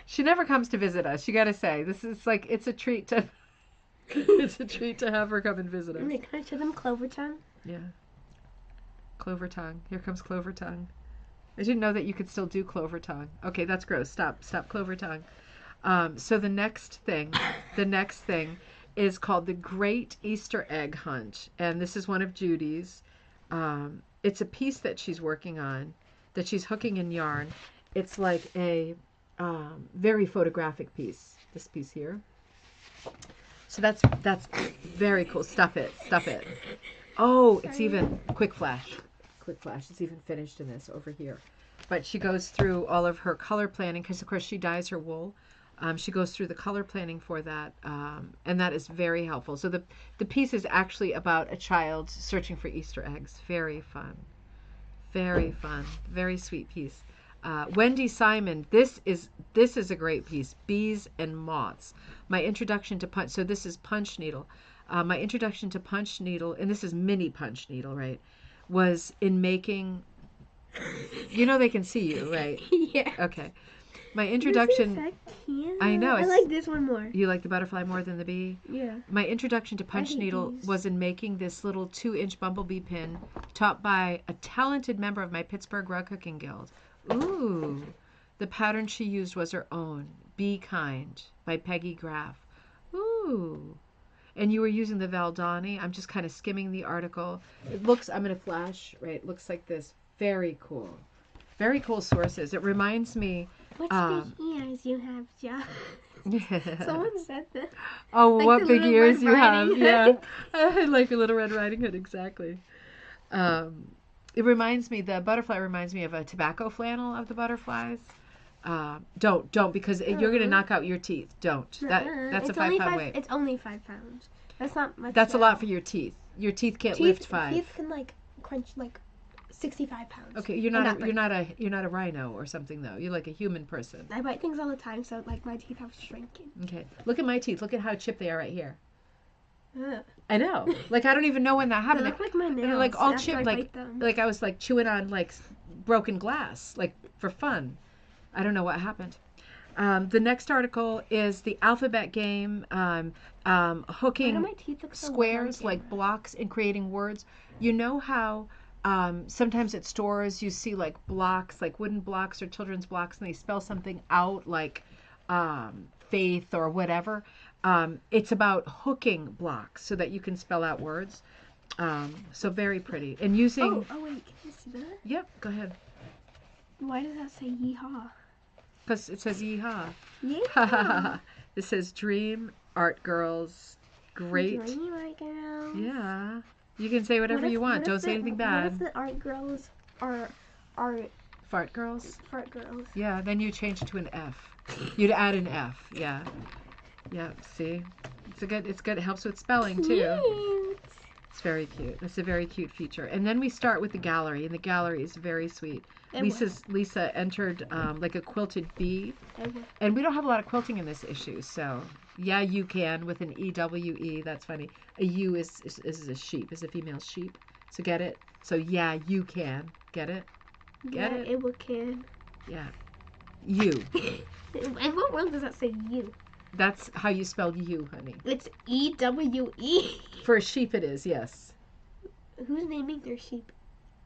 Speaker 1: She never comes to visit us, you gotta say. This is like, it's a treat to... It's a treat to have her come and visit us.
Speaker 2: Can I show them Clover Tongue?
Speaker 1: Yeah. Clover tongue. Here comes Clover tongue. I didn't know that you could still do Clover tongue. Okay, that's gross. Stop Clover tongue. So the next thing is called The Great Easter Egg Hunt. And this is one of Judy's. It's a piece that she's working on, that she's hooking in yarn. It's like a very photographic piece, this piece here. So that's very cool. Stuff it. Oh, it's even, quick flash. It's even finished in this over here. But she goes through all of her color planning, because of course she dyes her wool. She goes through the color planning for that, and that is very helpful. So the piece is actually about a child searching for Easter eggs. Very fun. Very sweet piece. Wendy Simon, this is a great piece. Bees and Moths. My introduction to punch. So this is punch needle. My introduction to punch needle, and this is mini punch needle, right? Was in making. You know they can see you, right?
Speaker 2: Yeah.
Speaker 1: Okay. My introduction. I know.
Speaker 2: I like this one more.
Speaker 1: You like the butterfly more than the bee?
Speaker 2: Yeah.
Speaker 1: My introduction to punch needle was in making this little 2-inch bumblebee pin taught by a talented member of my Pittsburgh Rug Hooking Guild. Ooh. The pattern she used was her own, Be Kind, by Peggy Graff. Ooh. And you were using the Valdani. I'm just kind of skimming the article. It looks, I'm going to flash, right? It looks like this. Very cool. Very cool sources. It reminds me.
Speaker 2: What's the ears you have, Joe? Someone said that.
Speaker 1: Oh,
Speaker 2: like
Speaker 1: what big ears you have.
Speaker 2: Hood.
Speaker 1: Yeah. Like a Little Red Riding Hood, exactly. It reminds me, the butterfly reminds me of a tobacco flannel of the butterflies. Don't, because you're going to knock out your teeth. Don't. That's
Speaker 2: it's
Speaker 1: a 5-pound weight.
Speaker 2: It's only 5 pounds. That's not much.
Speaker 1: That's a lot for your teeth. Your teeth can't lift 5.
Speaker 2: Teeth can like crunch like 65 pounds.
Speaker 1: Okay, you're not a rhino or something though. You're like a human person.
Speaker 2: I bite things all the time, so like my teeth have shrinking.
Speaker 1: Okay, look at my teeth. Look at how chipped they are right here.
Speaker 2: Ugh.
Speaker 1: I know. Like I don't even know when that happened.
Speaker 2: They look like my nails.
Speaker 1: They're like all
Speaker 2: after
Speaker 1: chipped,
Speaker 2: I bite them.
Speaker 1: like I was like chewing on like broken glass, like for fun. I don't know what happened. The next article is the alphabet game, hooking squares like blocks and creating words. You know how sometimes at stores you see like blocks, like wooden blocks or children's blocks, and they spell something out like faith or whatever. It's about hooking blocks so that you can spell out words. So very pretty. And using...
Speaker 2: Oh wait, can you see that?
Speaker 1: Yep, go ahead.
Speaker 2: Why does that say yeehaw?
Speaker 1: Because it says yeehaw.
Speaker 2: Yeah.
Speaker 1: It says dream, art girls, great.
Speaker 2: Dream art girls.
Speaker 1: Yeah. You can say whatever you want. Don't say anything bad.
Speaker 2: What if the art girls are
Speaker 1: fart girls?
Speaker 2: Fart girls.
Speaker 1: Yeah, then you change it to an F. You'd add an F. Yeah. Yeah, see? It's good. It helps with spelling too.
Speaker 2: Cute.
Speaker 1: It's very cute. It's a very cute feature. And then we start with the gallery, and the gallery is very sweet. Lisa entered like a quilted bee, and we don't have a lot of quilting in this issue, so yeah, you can with an EWE. That's funny. A U is a sheep, is a female sheep. So get it? So yeah, you can get it. Get it?
Speaker 2: It will can.
Speaker 1: Yeah, you.
Speaker 2: In what world does that say you?
Speaker 1: That's how you spell you, honey.
Speaker 2: It's EWE.
Speaker 1: For a sheep, it is, yes.
Speaker 2: Who's naming their sheep?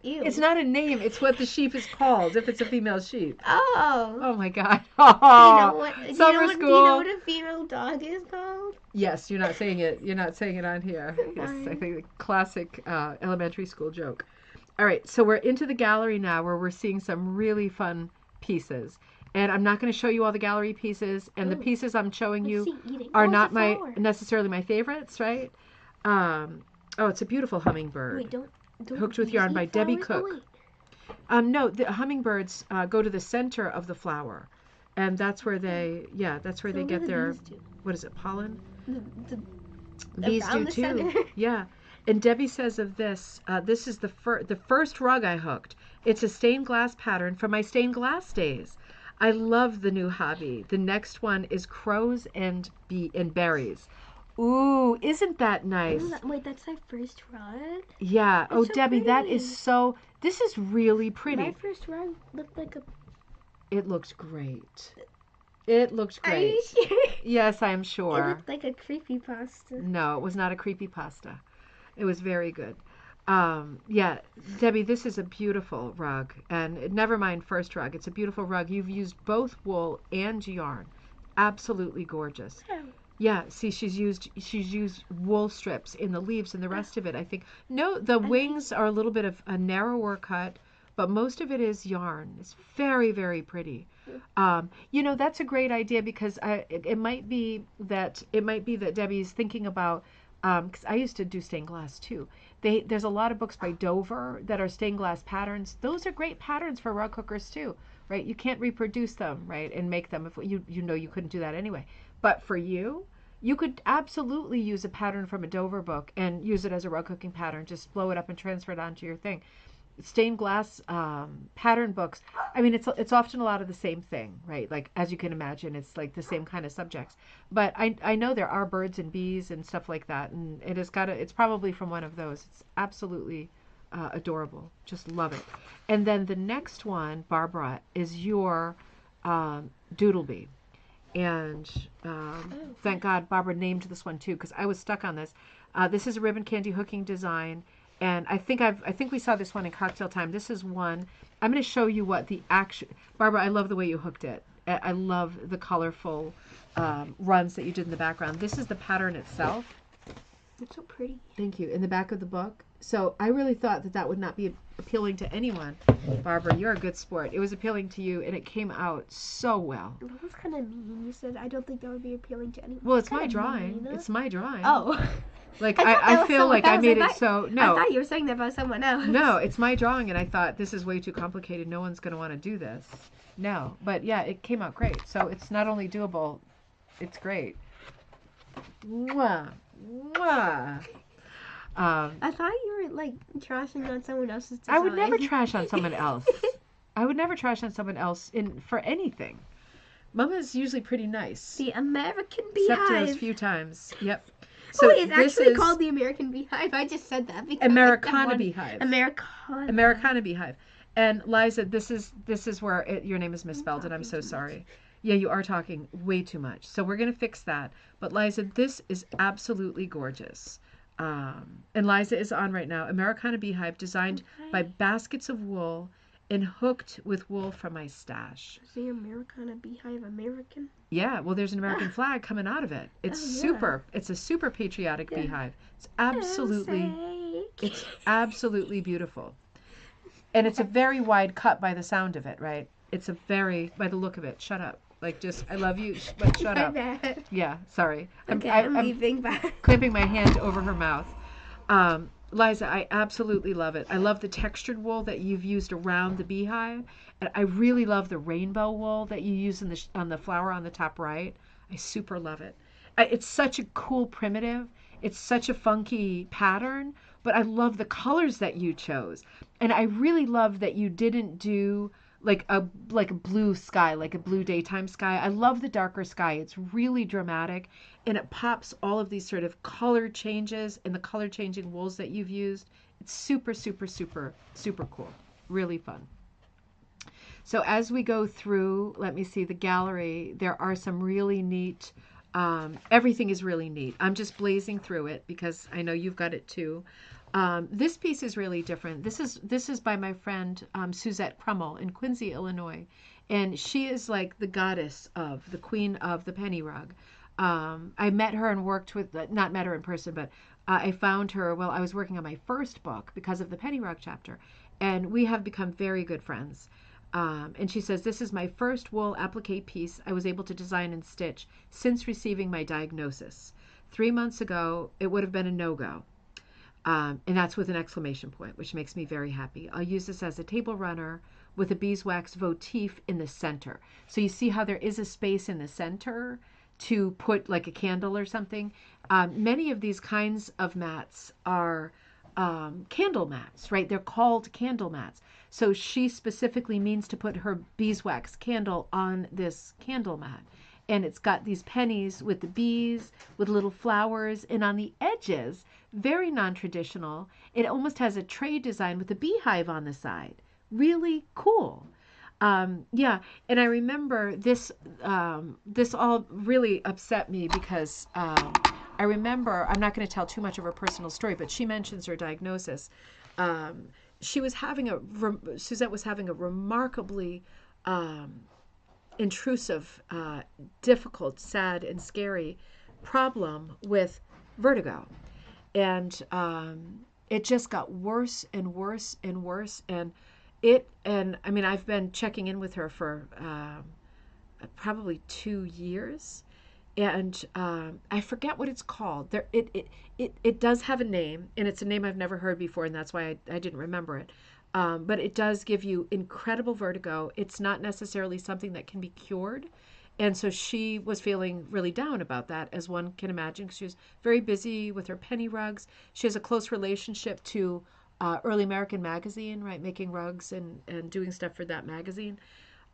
Speaker 2: Ew.
Speaker 1: It's not a name. It's what the sheep is called if it's a female sheep.
Speaker 2: Oh.
Speaker 1: Oh my God. Oh.
Speaker 2: Summer
Speaker 1: school.
Speaker 2: Do you know what a female dog is called?
Speaker 1: Yes, you're not saying it. You're not saying it on here. Yes, I think the classic elementary school joke. All right, so we're into the gallery now, where we're seeing some really fun pieces. And I'm not going to show you all the gallery pieces, and the pieces I'm showing you are not necessarily my favorites, right? Oh, it's a beautiful hummingbird.
Speaker 2: Wait, don't
Speaker 1: Hooked with Yarn by Debbie Cook. No, the hummingbirds go to the center of the flower, and that's where they get their, what is it, pollen?
Speaker 2: The
Speaker 1: Bees do too.
Speaker 2: Center.
Speaker 1: Yeah. And Debbie says of this, this is the first rug I hooked. It's a stained glass pattern from my stained glass days. I love the new hobby. The next one is crows and berries. Ooh, isn't that nice?
Speaker 2: Wait, that's my first rug?
Speaker 1: Yeah.
Speaker 2: That's so
Speaker 1: Debbie,
Speaker 2: pretty.
Speaker 1: this is really pretty.
Speaker 2: My first rug looked like a...
Speaker 1: It looks great. It looks great.
Speaker 2: Are you sure?
Speaker 1: Yes, I'm sure.
Speaker 2: It looked like a creepypasta.
Speaker 1: No, it was not a creepypasta. It was very good. Yeah, Debbie, this is a beautiful rug. And never mind first rug. It's a beautiful rug. You've used both wool and yarn. Absolutely gorgeous.
Speaker 2: Oh.
Speaker 1: Yeah, see, she's used wool strips in the leaves and the rest of it, I think. No, the wings are a little bit of a narrower cut, but most of it is yarn. It's very, very pretty. That's a great idea because it might be that Debbie's thinking about, because I used to do stained glass too. There's a lot of books by Dover that are stained glass patterns. Those are great patterns for rug hookers too, right? You can't reproduce them, right, and make them if you couldn't do that anyway. But for you could absolutely use a pattern from a Dover book and use it as a rug hooking pattern. Just blow it up and transfer it onto your thing. Stained glass pattern books, I mean, it's often a lot of the same thing, right? Like, as you can imagine, it's like the same kind of subjects. But I know there are birds and bees and stuff like that, and it's probably from one of those. It's absolutely adorable. Just love it. And then the next one, Barbara, is your Doodlebee. And thank God Barbara named this one too, because I was stuck on this. This is a ribbon candy hooking design, and I think we saw this one in cocktail time. This is one. I'm going to show you what the actual. Barbara, I love the way you hooked it. I love the colorful runs that you did in the background. This is the pattern itself.
Speaker 2: It's so pretty.
Speaker 1: Thank you. In the back of the book. So I really thought that would not be appealing to anyone. Barbara, you're a good sport. It was appealing to you, and it came out so well.
Speaker 2: That was kind of mean. You said, I don't think that would be appealing to anyone.
Speaker 1: Well, it's my drawing. It's my drawing.
Speaker 2: Oh.
Speaker 1: Like, I feel like I made it so... No.
Speaker 2: I thought you were saying that about someone else.
Speaker 1: No, it's my drawing, and I thought, this is way too complicated. No one's going to want to do this. No. But, yeah, it came out great. So it's not only doable, it's great. Mwah. Mwah.
Speaker 2: I thought you were like trashing on someone else's design.
Speaker 1: I would never trash on someone else. I would never trash on someone else for anything. Mama's usually pretty nice.
Speaker 2: The American Beehive.
Speaker 1: Except those few times. Yep. So
Speaker 2: it's actually called the American Beehive. I just said that because
Speaker 1: Americana Beehive.
Speaker 2: Americana
Speaker 1: Beehive. And Liza, this is where your name is misspelled, and I'm so sorry. Yeah, you are talking way too much. So we're going to fix that. But Liza, this is absolutely gorgeous. And Liza is on right now. Americana Beehive, designed by baskets of wool and hooked with wool from my stash.
Speaker 2: Is the Americana Beehive American?
Speaker 1: Yeah, well, there's an American flag coming out of it. It's super. It's a super patriotic beehive. It's absolutely beautiful. And it's a very wide cut by the sound of it, right? It's a very, by the look of it. Shut up. Like, just, I love you, but shut up.
Speaker 2: Bad.
Speaker 1: Yeah, sorry.
Speaker 2: I'm leaving back.
Speaker 1: Clamping my hand over her mouth. Liza, I absolutely love it. I love the textured wool that you've used around the beehive. And I really love the rainbow wool that you use on the flower on the top right. I super love it. It's such a cool primitive. It's such a funky pattern, but I love the colors that you chose. And I really love that you didn't do like a blue sky, like a blue daytime sky. I love the darker sky. It's really dramatic, and it pops all of these sort of color changes and the color changing wools that you've used. It's super, super, super, super cool. Really fun. So as we go through, let me see the gallery, there are some really neat, everything is really neat. I'm just blazing through it because I know you've got it too. This piece is really different. This is by my friend Suzette Crummell in Quincy, Illinois, and she is like the goddess of the queen of the penny rug. I met her and worked with, not met her in person, but I found her while I was working on my first book because of the penny rug chapter, and we have become very good friends. And she says, this is my first wool applique piece I was able to design and stitch since receiving my diagnosis. 3 months ago, it would have been a no-go. And that's with an exclamation point, which makes me very happy. I'll use this as a table runner with a beeswax votive in the center. So you see how there is a space in the center to put like a candle or something. Many of these kinds of mats are candle mats, right? They're called candle mats. So she specifically means to put her beeswax candle on this candle mat. And it's got these pennies with the bees, with little flowers, and on the edges, very non-traditional. It almost has a tray design with a beehive on the side. Really cool. Yeah, and I remember this all really upset me because I remember, I'm not going to tell too much of her personal story, but she mentions her diagnosis. Suzette was having a remarkably intrusive, difficult, sad, and scary problem with vertigo. And it just got worse and worse and worse. And I mean, I've been checking in with her for probably 2 years. And I forget what it's called. It does have a name, and it's a name I've never heard before, and that's why I didn't remember it. But it does give you incredible vertigo. It's not necessarily something that can be cured. And so she was feeling really down about that, as one can imagine, because she was very busy with her penny rugs. She has a close relationship to Early American Magazine, right, making rugs and doing stuff for that magazine.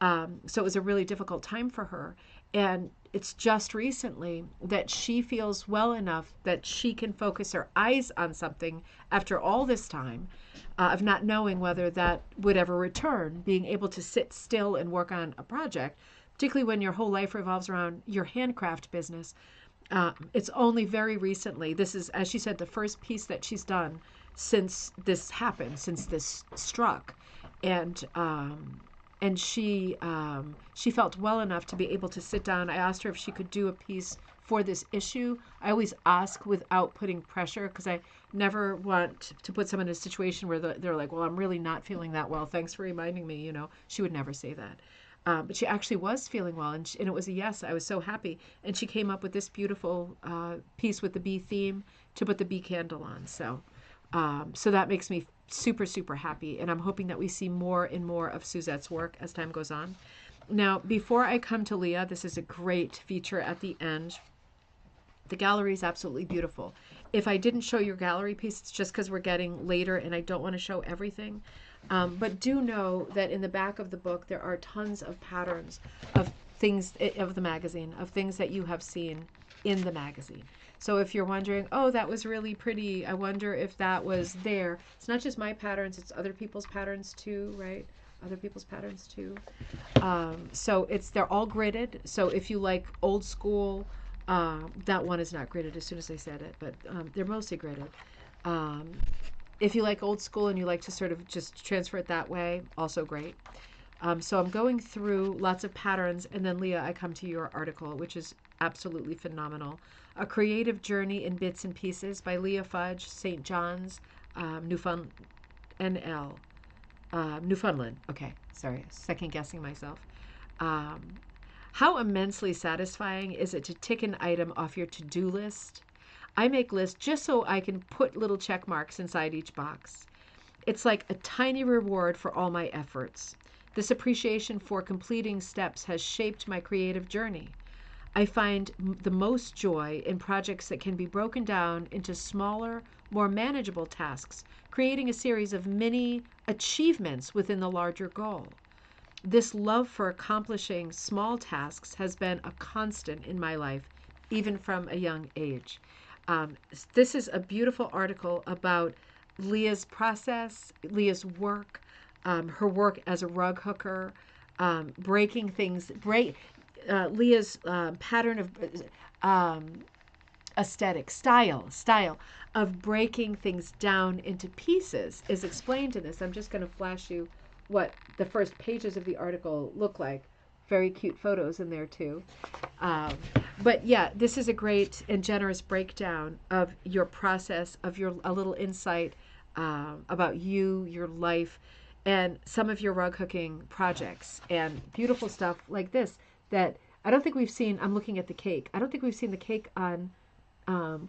Speaker 1: So it was a really difficult time for her. And it's just recently that she feels well enough that she can focus her eyes on something after all this time of not knowing whether that would ever return, being able to sit still and work on a project, particularly when your whole life revolves around your handcraft business. It's only very recently, this is, as she said, the first piece that she's done since this happened, since this struck. And she felt well enough to be able to sit down. I asked her if she could do a piece for this issue. I always ask without putting pressure, because I never want to put someone in a situation where they're like, well, I'm really not feeling that well. Thanks for reminding me. She would never say that. But she actually was feeling well, and it was a yes. I was so happy. And she came up with this beautiful piece with the bee theme to put the bee candle on. So that makes me super, super happy. And I'm hoping that we see more and more of Suzette's work as time goes on. Now, before I come to Leah, this is a great feature at the end. The gallery is absolutely beautiful. If I didn't show your gallery piece, it's just because we're getting later and I don't want to show everything. But do know that in the back of the book, there are tons of patterns of things of the magazine, of things that you have seen in the magazine. So if you're wondering, oh, that was really pretty, I wonder if that was there. It's not just my patterns, it's other people's patterns too, right? Other people's patterns too. So they're all gridded. So if you like old school, that one is not gridded as soon as I said it, but they're mostly gridded. If you like old school and you like to sort of just transfer it that way, also great. So I'm going through lots of patterns, and then Leah, I come to your article, which is absolutely phenomenal. A Creative Journey in Bits and Pieces by Leah Fudge, St. John's, Newfoundland, NL. Newfoundland. Okay, sorry, second guessing myself. How immensely satisfying is it to tick an item off your to-do list? I make lists just so I can put little check marks inside each box. It's like a tiny reward for all my efforts. This appreciation for completing steps has shaped my creative journey. I find the most joy in projects that can be broken down into smaller, more manageable tasks, creating a series of mini achievements within the larger goal. This love for accomplishing small tasks has been a constant in my life, even from a young age. This is a beautiful article about Leah's process, Leah's work, her work as a rug hooker, breaking things, Leah's pattern of aesthetic, style of breaking things down into pieces is explained in this. I'm just going to flash you what the first pages of the article look like. Very cute photos in there too. But yeah, this is a great and generous breakdown of your process, of a little insight about you, your life, and some of your rug hooking projects, and beautiful stuff like this that I don't think we've seen. I'm looking at the cake. I don't think we've seen the cake on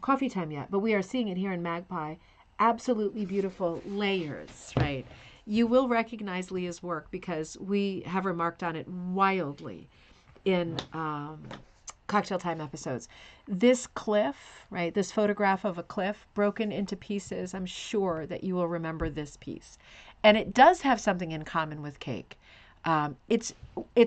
Speaker 1: Coffee Time yet, but we are seeing it here in Magpie. Absolutely beautiful layers, right? You will recognize Leah's work because we have remarked on it wildly in Cocktail Time episodes. This cliff, right, this photograph of a cliff broken into pieces, I'm sure that you will remember this piece. And it does have something in common with cake. It's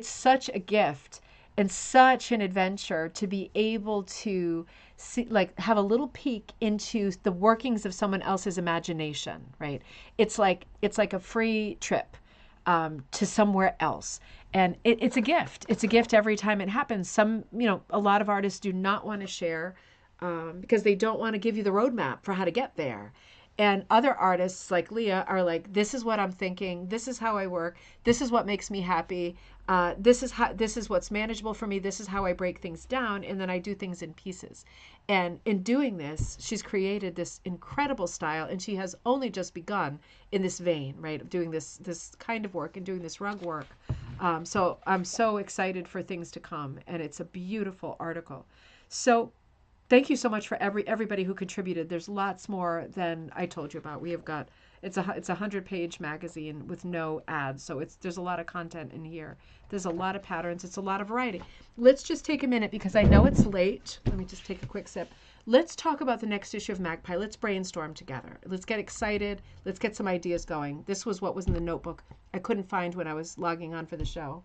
Speaker 1: such a gift and such an adventure to be able to see, like, have a little peek into the workings of someone else's imagination, right? It's like a free trip to somewhere else. And it's a gift. It's a gift every time it happens. A lot of artists do not want to share because they don't want to give you the roadmap for how to get there. And other artists like Leah are like, this is what I'm thinking. This is how I work. This is what makes me happy. This is what's manageable for me. This is how I break things down. And then I do things in pieces. And in doing this, she's created this incredible style, and she has only just begun in this vein, right, of doing this kind of work and doing this rug work. So I'm so excited for things to come, and it's a beautiful article. So thank you so much for everybody who contributed. There's lots more than I told you about. We have got it's a 100-page magazine with no ads, so there's a lot of content in here. There's a lot of patterns. It's a lot of variety. Let's just take a minute because I know it's late. Let me just take a quick sip. Let's talk about the next issue of Magpie. Let's brainstorm together. Let's get excited. Let's get some ideas going. This was what was in the notebook I couldn't find when I was logging on for the show.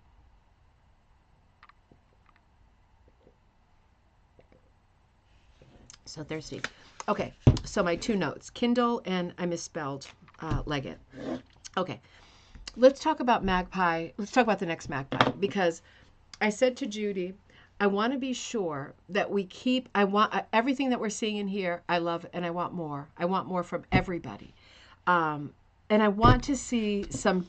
Speaker 1: So thirsty. Okay, so my two notes, Kindle and I misspelled Leggett. Okay, let's talk about Magpie. Let's talk about the next Magpie, because I said to Judy, I want to be sure that we keep, I want everything that we're seeing in here, I love, and I want more. I want more from everybody. And I want to see some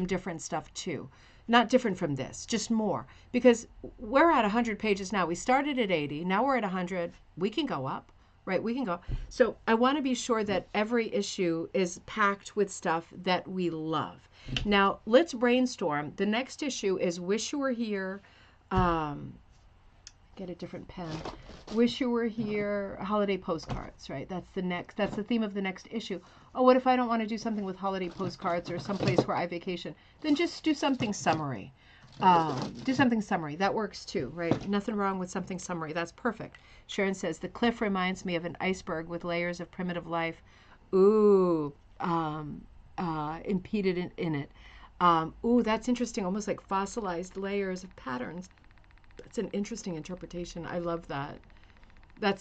Speaker 1: different stuff too. Not different from this, just more. Because we're at 100 pages now. We started at 80. Now we're at 100. We can go up, right? We can go. So I want to be sure that every issue is packed with stuff that we love. Now, let's brainstorm. The next issue is Wish You Were Here. Get a different pen. Wish You Were Here, holiday postcards, right? That's the theme of the next issue. Oh, what if I don't want to do something with holiday postcards or someplace where I vacation? Then just do something summary. Do something summary. That works too, right? Nothing wrong with something summary. That's perfect. Sharon says, the cliff reminds me of an iceberg with layers of primitive life. Ooh, impeded in it. Ooh, that's interesting. Almost like fossilized layers of patterns. That's an interesting interpretation. I love that.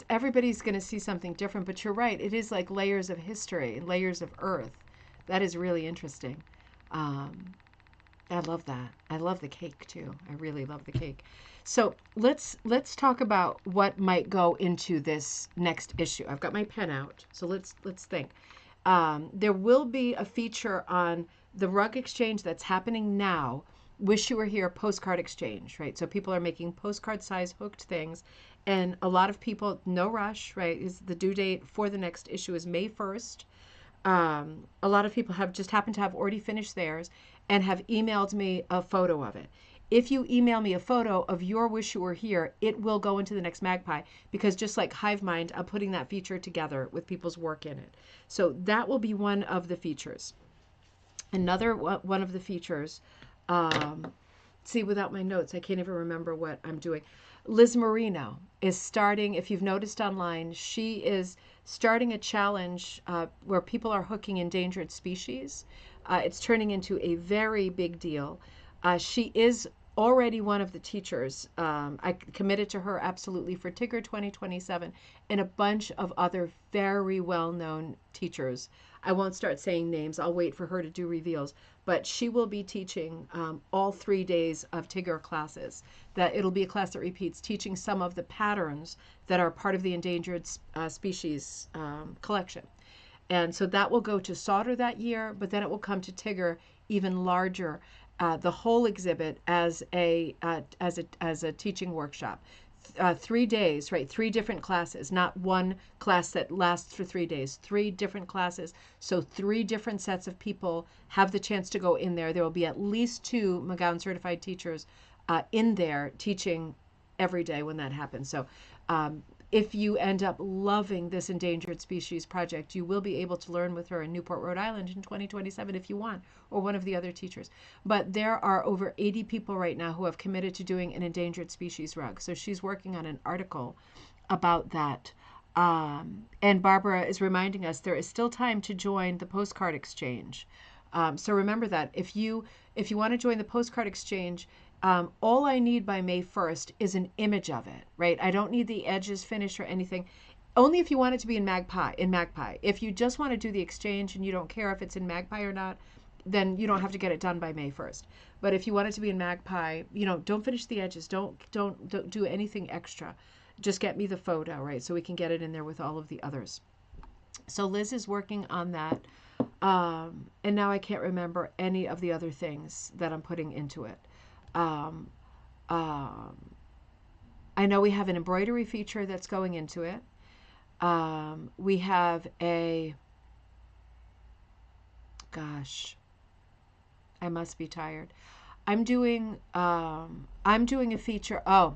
Speaker 1: Everybody's going to see something different, but you're right. It is like layers of history, layers of earth. That is really interesting. I love that. I love the cake too. I really love the cake. So let's talk about what might go into this next issue. I've got my pen out, so let's think. There will be a feature on the rug exchange that's happening now. Wish You Were Here postcard exchange, right? So people are making postcard size hooked things, and a lot of people, no rush, right? Is the due date for the next issue is May 1st. A lot of people have just happened to have already finished theirs and have emailed me a photo of it. If you email me a photo of your Wish You Were Here, it will go into the next Magpie, because just like Hivemind, I'm putting that feature together with people's work in it. So that will be one of the features. Another one of the features, see, without my notes, I can't even remember what I'm doing. Liz Marino is starting, if you've noticed online, she is starting a challenge where people are hooking endangered species. It's turning into a very big deal. She is already one of the teachers. I committed to her absolutely for Tigger 2027 and a bunch of other very well-known teachers. I won't start saying names. I'll wait for her to do reveals. But she will be teaching all 3 days of Tigger classes. That it'll be a class that repeats, teaching some of the patterns that are part of the endangered species collection. And so that will go to Sauter that year, but then it will come to Tigger even larger. The whole exhibit as a teaching workshop. 3 days, right? 3 different classes, not one class that lasts for 3 days. 3 different classes. So 3 different sets of people have the chance to go in there. There will be at least 2 McGowan certified teachers in there teaching every day when that happens. So if you end up loving this endangered species project, you will be able to learn with her in Newport, Rhode Island in 2027 if you want, or one of the other teachers. But there are over 80 people right now who have committed to doing an endangered species rug. So she's working on an article about that. And Barbara is reminding us there is still time to join the postcard exchange. So remember that if you want to join the postcard exchange, all I need by May 1st is an image of it, right? I don't need the edges finished or anything. Only if you want it to be in Magpie. If you just want to do the exchange and you don't care if it's in Magpie or not, then you don't have to get it done by May 1st. But if you want it to be in Magpie, don't finish the edges. Don't do anything extra. Just get me the photo, right? So we can get it in there with all of the others. So Liz is working on that. And now I can't remember any of the other things that I'm putting into it. Um, um, I know we have an embroidery feature that's going into it. We have a, gosh, I must be tired. I'm doing a feature. Oh,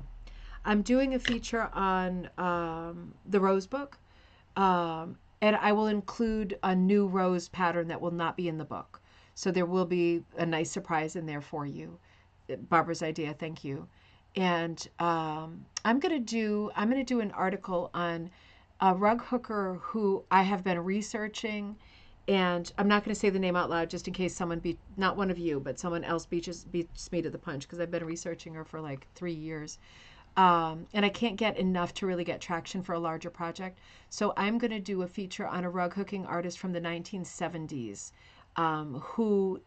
Speaker 1: I'm doing a feature on the rose book. And I will include a new rose pattern that will not be in the book. So there will be a nice surprise in there for you. Barbara's idea, thank you. And I'm gonna do an article on a rug hooker who I have been researching, and I'm not going to say the name out loud just in case someone not one of you, but someone else beats me to the punch, because I've been researching her for like 3 years. And I can't get enough to really get traction for a larger project. So I'm going to do a feature on a rug hooking artist from the 1970s, who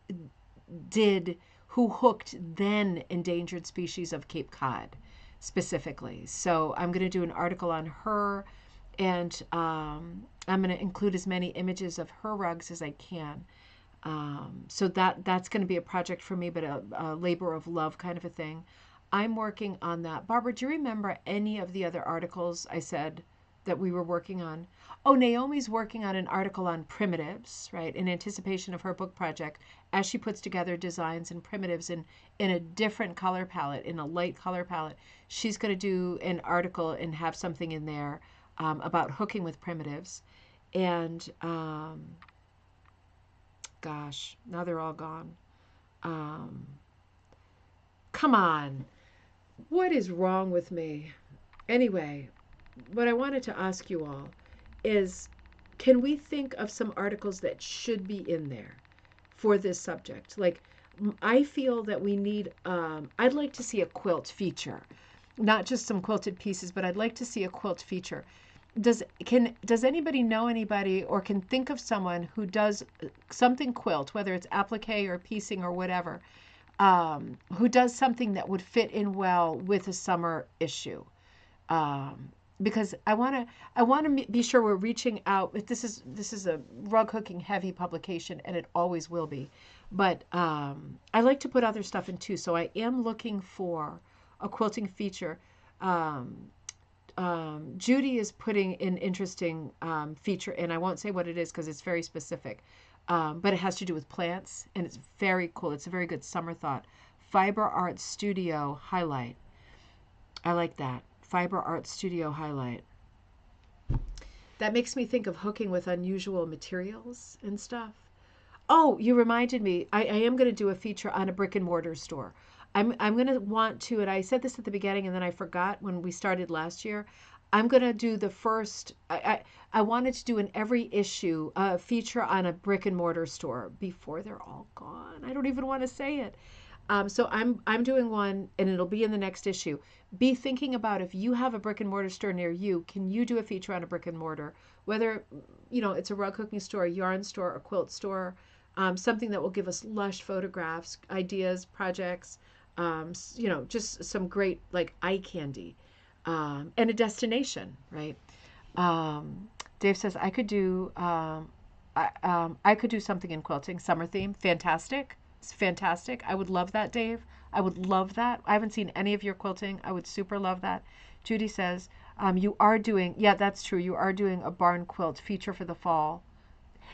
Speaker 1: who hooked then endangered species of Cape Cod specifically. So I'm going to do an article on her, and I'm going to include as many images of her rugs as I can. So that's going to be a project for me, but a labor of love kind of a thing. I'm working on that. Barbara, do you remember any of the other articles I said that we were working on? Oh, Naomi's working on an article on primitives, right, in anticipation of her book project, as she puts together designs and primitives in a different color palette, in a light color palette. She's going to do an article and have something in there about hooking with primitives. And gosh, now they're all gone. Um, Come on. What is wrong with me? Anyway, what I wanted to ask you all is, can we think of some articles that should be in there for this subject? Like, I feel that we need, I'd like to see a quilt feature, not just some quilted pieces, but I'd like to see a quilt feature. Does anybody know anybody, or can think of someone who does something quilt, whether it's applique or piecing or whatever, who does something that would fit in well with a summer issue? Because I want to be sure we're reaching out. This is a rug hooking heavy publication, and it always will be. But I like to put other stuff in too. So I am looking for a quilting feature. Um, Judy is putting an interesting feature in. I won't say what it is because it's very specific, but it has to do with plants, and it's very cool. It's a very good summer thought. Fiber Art Studio highlight. I like that. Fiber Art Studio highlight. That makes me think of hooking with unusual materials and stuff. Oh, you reminded me. I am going to do a feature on a brick and mortar store. I'm going to want to, and I said this at the beginning and then I forgot when we started last year. I'm going to do the first, I wanted to do an every issue feature on a brick and mortar store before they're all gone. I don't even want to say it. So I'm doing one, and it'll be in the next issue. Be thinking about, if you have a brick and mortar store near you, can you do a feature on a brick and mortar? Whether it's a rug hooking store, a yarn store, a quilt store, something that will give us lush photographs, ideas, projects, just some great like eye candy, and a destination, right? Dave says I could do I could do something in quilting, summer theme, fantastic. It's fantastic. I would love that, Dave. I would love that. I haven't seen any of your quilting. I would super love that. Judy says, you are doing, yeah, that's true. You are doing a barn quilt feature for the fall.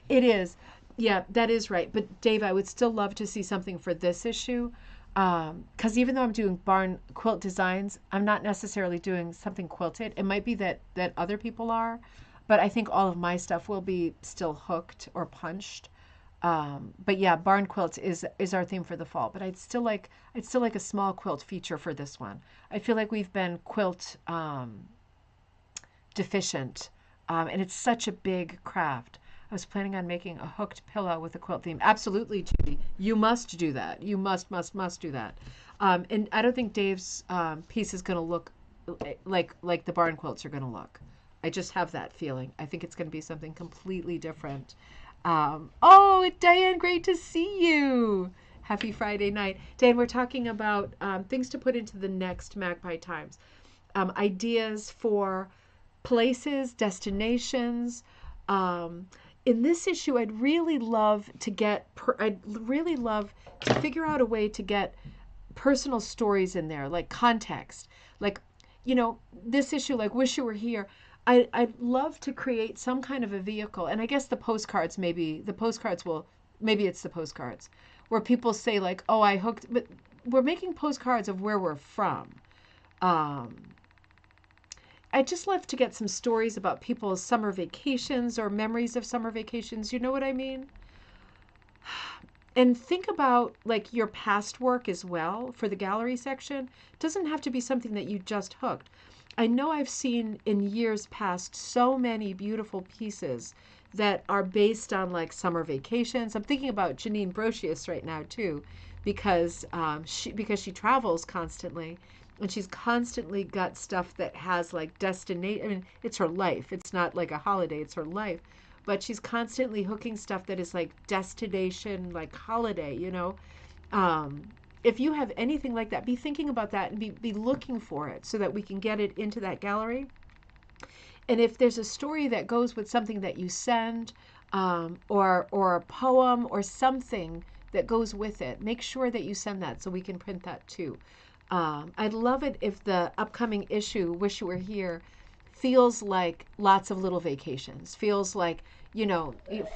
Speaker 1: It is. Yeah, that is right. But Dave, I would still love to see something for this issue. Because even though I'm doing barn quilt designs, I'm not necessarily doing something quilted. It might be that other people are, but I think all of my stuff will be still hooked or punched. But yeah, barn quilts is our theme for the fall. But I'd still like a small quilt feature for this one. I feel like we've been quilt deficient, and it's such a big craft. I was planning on making a hooked pillow with a quilt theme. Absolutely, Judy. You must do that. You must do that. And I don't think Dave's piece is going to look like the barn quilts are going to look. I just have that feeling. I think it's going to be something completely different. Oh, Diane, great to see you. Happy Friday night. Dan, we're talking about things to put into the next Magpie Times. Ideas for places, destinations, Um, in this issue, I'd really love to figure out a way to get personal stories in there, like context. Like, this issue, like Wish You Were Here. I'd love to create some kind of a vehicle. And I guess maybe it's the postcards where people say, like, oh, I hooked, but we're making postcards of where we're from. Um, I just love to get some stories about people's summer vacations or memories of summer vacations. You know what I mean? And think about like your past work as well for the gallery section. It doesn't have to be something that you just hooked. I know I've seen in years past so many beautiful pieces that are based on like summer vacations. I'm thinking about Janine Brocious right now too, because she travels constantly, and she's constantly got stuff that has like destination. I mean, it's her life. It's not like a holiday. It's her life, but she's constantly hooking stuff that is like destination, like holiday. Um, if you have anything like that, be thinking about that and be looking for it so that we can get it into that gallery. And if there's a story that goes with something that you send, or a poem or something that goes with it, make sure that you send that so we can print that too. I'd love it if the upcoming issue, Wish You Were Here, feels like lots of little vacations. Feels like,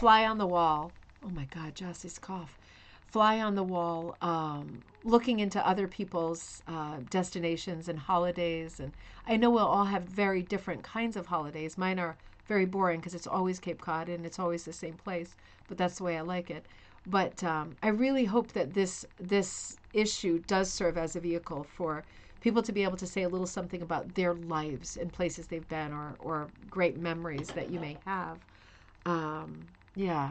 Speaker 1: fly on the wall. Oh my God, Jossie's cough. Fly on the wall, looking into other people's destinations and holidays. And I know we'll all have very different kinds of holidays. Mine are very boring because it's always Cape Cod and it's always the same place, but that's the way I like it. But I really hope that this issue does serve as a vehicle for people to be able to say a little something about their lives and places they've been, or great memories that you may have. Yeah.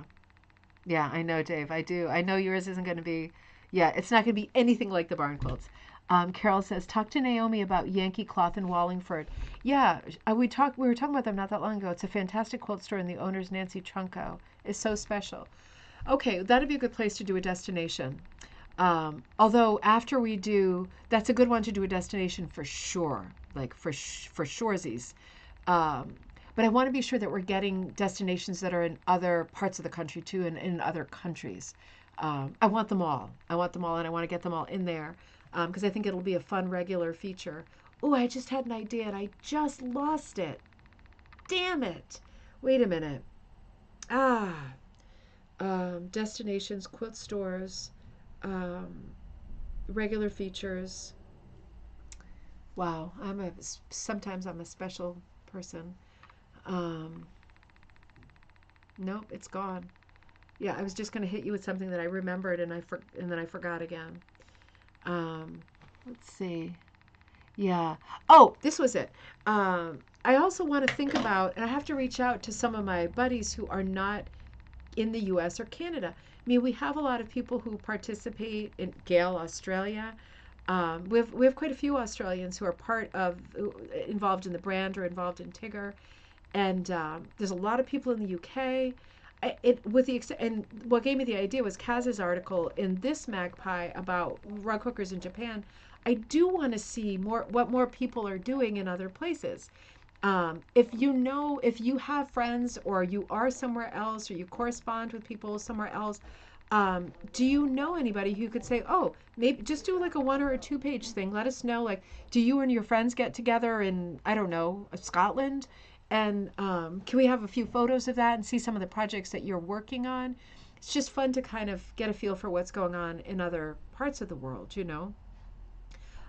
Speaker 1: Yeah, I know, Dave. I do. I know yours isn't going to be, yeah, it's not going to be anything like the barn quilts. Carol says, talk to Naomi about Yankee Cloth in Wallingford. Yeah, we were talking about them not that long ago. It's a fantastic quilt store, and the owner's Nancy Trunco is so special. Okay, that'd be a good place to do a destination. Although after we do, that's a good one to do a destination for sure, like for surezies. Um, but I want to be sure that we're getting destinations that are in other parts of the country too, and in other countries. I want them all. I want them all, and I want to get them all in there because I think it'll be a fun regular feature. Oh, I just had an idea and I just lost it. Damn it. Wait a minute. Ah, destinations, quilt stores, um, regular features. Wow, sometimes I'm a special person. Um, nope, it's gone. Yeah, I was just going to hit you with something that I remembered and then I forgot again. Um, let's see. Yeah. Oh, this was it. I also want to think about, and I have to reach out to some of my buddies who are not in the US or Canada. I mean, we have a lot of people who participate in Gale, Australia. We have quite a few Australians who are involved in the brand or involved in Tigger, and there's a lot of people in the UK. And what gave me the idea was Kaz's article in this Magpie about rug hookers in Japan. I do want to see what more people are doing in other places. If you have friends or you are somewhere else or you correspond with people somewhere else, do you know anybody who could say, oh, maybe just do like a 1 or 2 page thing? Let us know. Like, do you and your friends get together in, I don't know, Scotland? And can we have a few photos of that and see some of the projects that you're working on? It's just fun to kind of get a feel for what's going on in other parts of the world.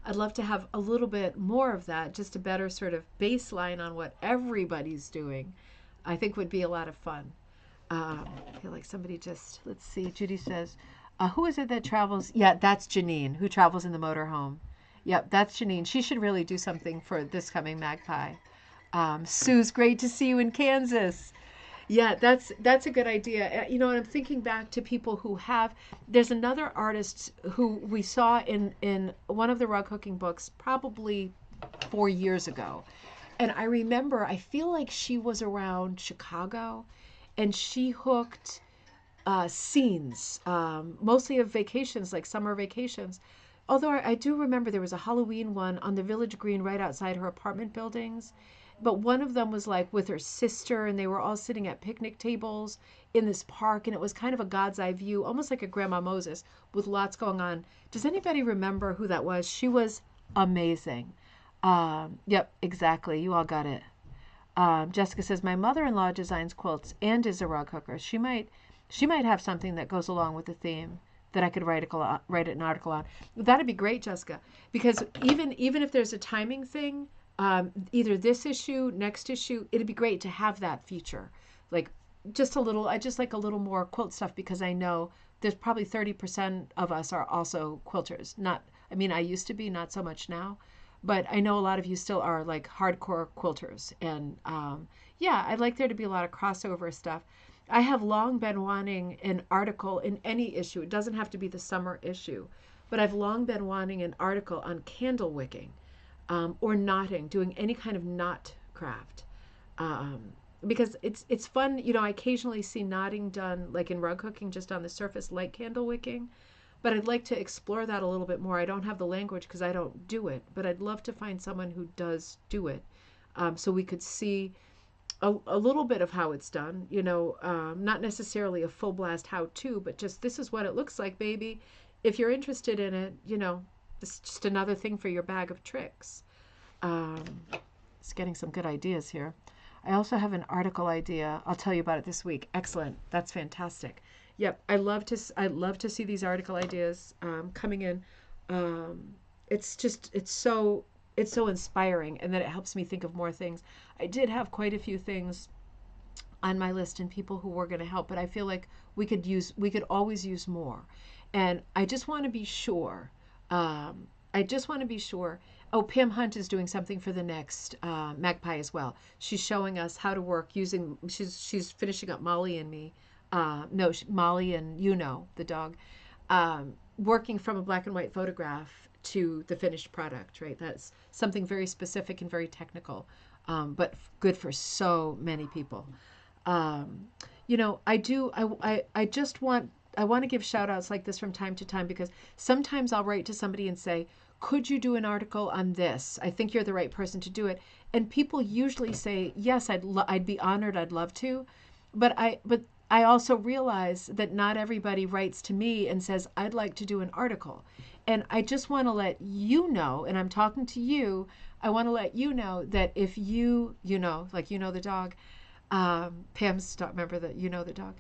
Speaker 1: I'd love to have a little bit more of that, just a better sort of baseline on what everybody's doing. I think would be a lot of fun. I feel like somebody let's see, Judy says, who is it that travels? Yeah, that's Janine, who travels in the motorhome. Yep, that's Janine. She should really do something for this coming Magpie. Sue's great to see you in Kansas. Yeah, that's a good idea. And I'm thinking back to people who have. There's another artist who we saw in one of the rug hooking books probably 4 years ago, and I remember. I feel like she was around Chicago, and she hooked scenes, mostly of vacations, like summer vacations. Although I do remember there was a Halloween one on the Village Green right outside her apartment buildings. but one of them was like with her sister, and they were all sitting at picnic tables in this park, and it was kind of a God's eye view, almost like a Grandma Moses with lots going on. Does anybody remember who that was? She was amazing. Yep, exactly. You all got it. Jessica says my mother-in-law designs quilts and is a rug hooker. She might have something that goes along with the theme that I could write an article on. That'd be great, Jessica, because even if there's a timing thing, either this issue, next issue, it'd be great to have that feature. Like just a little, I just like a little more quilt stuff because I know there's probably 30% of us are also quilters. Not, I mean, I used to be, not so much now, but I know a lot of you still are like hardcore quilters. And yeah, I'd like there to be a lot of crossover stuff. I have long been wanting an article in any issue. It doesn't have to be the summer issue, but I've long been wanting an article on candle wicking, or knotting, doing any kind of knot craft. Um, because it's fun, I occasionally see knotting done like in rug hooking just on the surface like candle wicking, but I'd like to explore that a little bit more. I don't have the language because I don't do it, but I'd love to find someone who does do it, so we could see a little bit of how it's done, not necessarily a full blast how to, but just this is what it looks like, baby. If you're interested in it, this is just another thing for your bag of tricks. It's getting some good ideas here. I also have an article idea. I'll tell you about it this week. Excellent. That's fantastic. Yep, I love to see these article ideas coming in. It's so inspiring, and then it helps me think of more things. I did have quite a few things on my list and people who were going to help, but I feel like we could always use more. And I just want to be sure. Oh, Pam Hunt is doing something for the next Magpie as well. She's showing us how to work using. She's finishing up Molly and me. No, Molly and the dog, working from a black and white photograph to the finished product. Right, that's something very specific and very technical, but good for so many people. I do. I just want. I want to give shout outs like this from time to time because sometimes I'll write to somebody and say, could you do an article on this? I think you're the right person to do it. And people usually say, yes, I'd be honored. I'd love to. But I also realize that not everybody writes to me and says, I'd like to do an article. And I just want to let you know, and I'm talking to you, I want to let you know that if like the dog, Pam's dog, remember that the dog.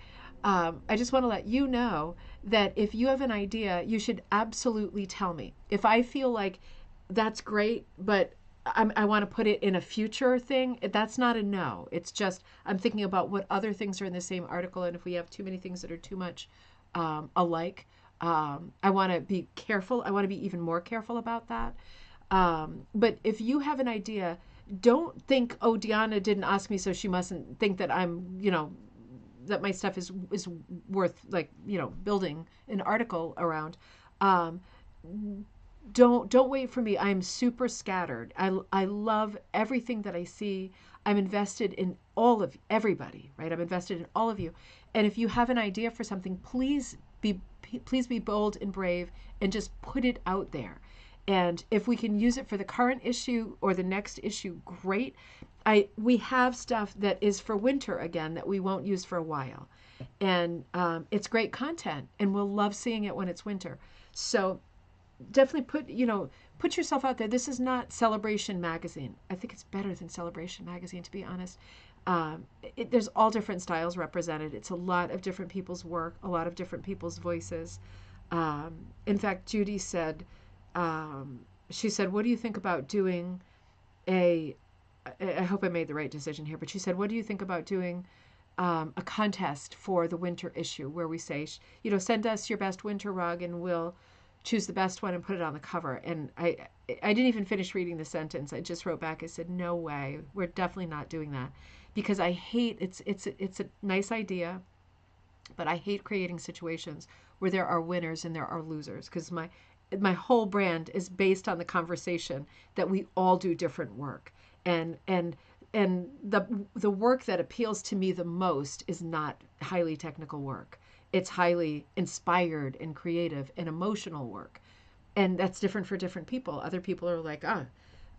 Speaker 1: I just want to let you know that if you have an idea, you should absolutely tell me. If I feel like that's great, but I want to put it in a future thing, that's not a no. It's just I'm thinking about what other things are in the same article, and if we have too many things that are too much alike, I want to be careful. I want to be even more careful about that. But if you have an idea, don't think, oh, Deanna didn't ask me, so she mustn't think that I'm, that my stuff is worth building an article around. Don't wait for me. I'm super scattered. I love everything that I see. I'm invested in everybody, right? I'm invested in all of you. And if you have an idea for something, please be bold and brave and just put it out there. And if we can use it for the current issue or the next issue, great. We have stuff that is for winter again that we won't use for a while. And it's great content, and we'll love seeing it when it's winter. So definitely put yourself out there. This is not Celebration Magazine. I think it's better than Celebration Magazine, to be honest. There's all different styles represented. It's a lot of different people's work, a lot of different people's voices. In fact, Judy said, she said, what do you think about doing I hope I made the right decision here, but she said, what do you think about doing a contest for the winter issue where we say, send us your best winter rug and we'll choose the best one and put it on the cover. And I didn't even finish reading the sentence. I just wrote back, I said, no way, we're definitely not doing that, because I hate, it's a nice idea, but I hate creating situations where there are winners and there are losers, because my whole brand is based on the conversation that we all do different work. And the work that appeals to me the most is not highly technical work. It's highly inspired and creative and emotional work. And that's different for different people. Other people are like,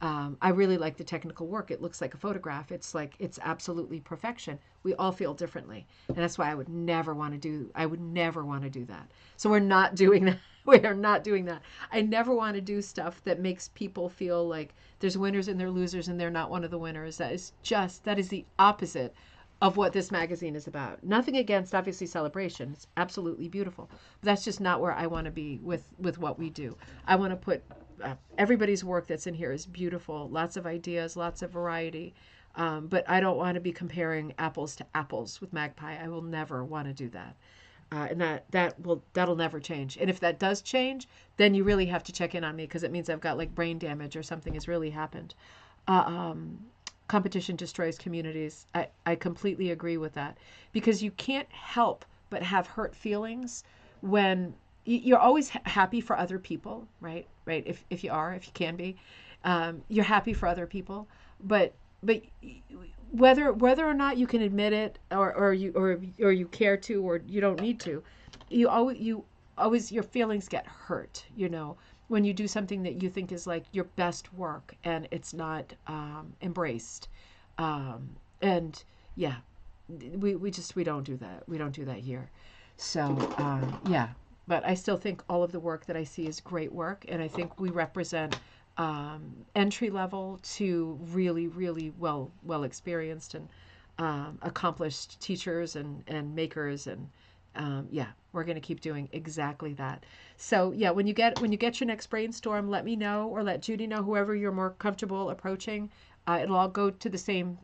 Speaker 1: I really like the technical work. It looks like a photograph. It's absolutely perfection. We all feel differently. And that's why I would never want to do that. So we're not doing that. We are not doing that. I never want to do stuff that makes people feel like there's winners and there's losers and they're not one of the winners. That is the opposite of what this magazine is about. Nothing against, obviously, celebration. It's absolutely beautiful. But that's just not where I want to be with what we do. I want to put everybody's work that's in here is beautiful. Lots of ideas, lots of variety. But I don't want to be comparing apples to apples with Magpie. I will never want to do that. And that'll never change. And if that does change, then you really have to check in on me, because it means I've got like brain damage or something has really happened. Competition destroys communities. I completely agree with that, because you can't help but have hurt feelings when you're always happy for other people, right? Right. If you can be, you're happy for other people, but whether or not you can admit it, or you care to, or you don't need to, you always your feelings get hurt, when you do something that you think is like your best work and it's not embraced. And yeah, we don't do that. We don't do that here. So yeah, but I still think all of the work that I see is great work, and I think we represent entry level to really, really well experienced and accomplished teachers and makers, and yeah, we're going to keep doing exactly that. So yeah, when you get your next brainstorm, let me know, or let Judy know, whoever you're more comfortable approaching. It'll all go to the same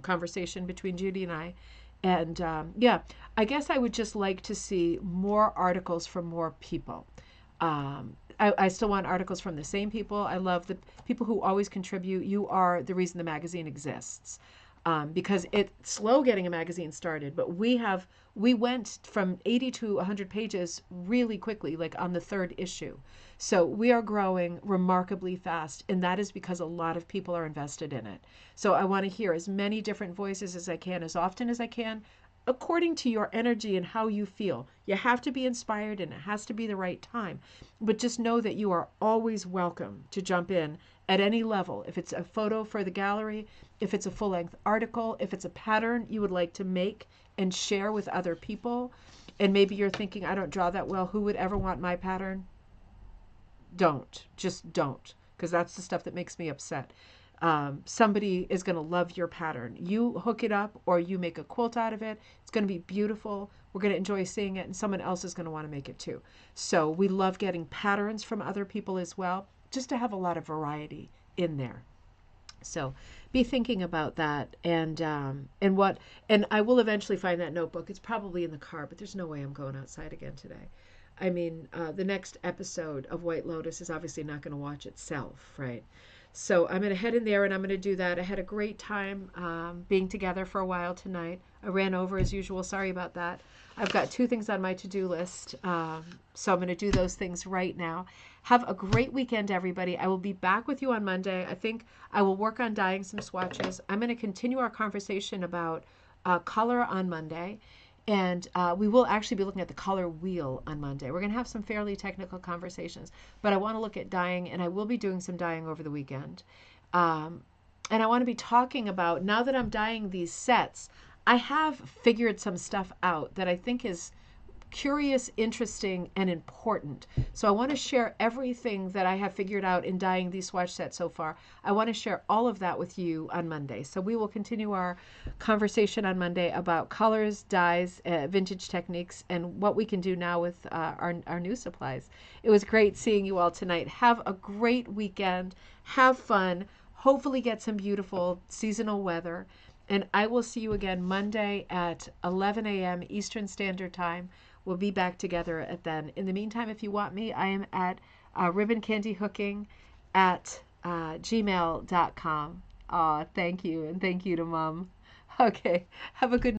Speaker 1: conversation between Judy and I. And yeah, I guess I would just like to see more articles from more people. I still want articles from the same people. I love the people who always contribute. You are the reason the magazine exists. Because it's slow getting a magazine started, but we went from 80 to 100 pages really quickly, like on the third issue. So we are growing remarkably fast, and that is because a lot of people are invested in it. So I want to hear as many different voices as I can, as often as I can, according to your energy and how you feel. You have to be inspired, and it has to be the right time. But just know that you are always welcome to jump in at any level. If it's a photo for the gallery, if it's a full-length article, if it's a pattern you would like to make and share with other people, and maybe you're thinking, I don't draw that well, who would ever want my pattern? Just don't, because that's the stuff that makes me upset. Somebody is going to love your pattern. You hook it up, or you make a quilt out of it. It's going to be beautiful. We're going to enjoy seeing it, and someone else is going to want to make it too. So we love getting patterns from other people as well, just to have a lot of variety in there. So be thinking about that, and I will eventually find that notebook. It's probably in the car, but there's no way I'm going outside again today. I mean, the next episode of White Lotus is obviously not going to watch itself, right? So I'm going to head in there, and I'm going to do that. I had a great time being together for a while tonight. I ran over as usual. Sorry about that. I've got 2 things on my to-do list, so I'm going to do those things right now. Have a great weekend, everybody. I will be back with you on Monday. I think I will work on dyeing some swatches. I'm going to continue our conversation about color on Monday. And we will actually be looking at the color wheel on Monday. We're going to have some fairly technical conversations, but I want to look at dyeing, and I will be doing some dyeing over the weekend. And I want to be talking about, now that I'm dyeing these sets, I have figured some stuff out that I think is curious, interesting, and important. So I want to share everything that I have figured out in dyeing these swatch sets so far. I want to share all of that with you on Monday. So we will continue our conversation on Monday about colors, dyes, vintage techniques, and what we can do now with our new supplies. It was great seeing you all tonight. Have a great weekend. Have fun. Hopefully get some beautiful seasonal weather. And I will see you again Monday at 11 a.m. Eastern Standard Time. We'll be back together at then. In the meantime, if you want me, I am at ribboncandyhooking@gmail.com. Aw, thank you, and thank you to Mom. Okay, have a good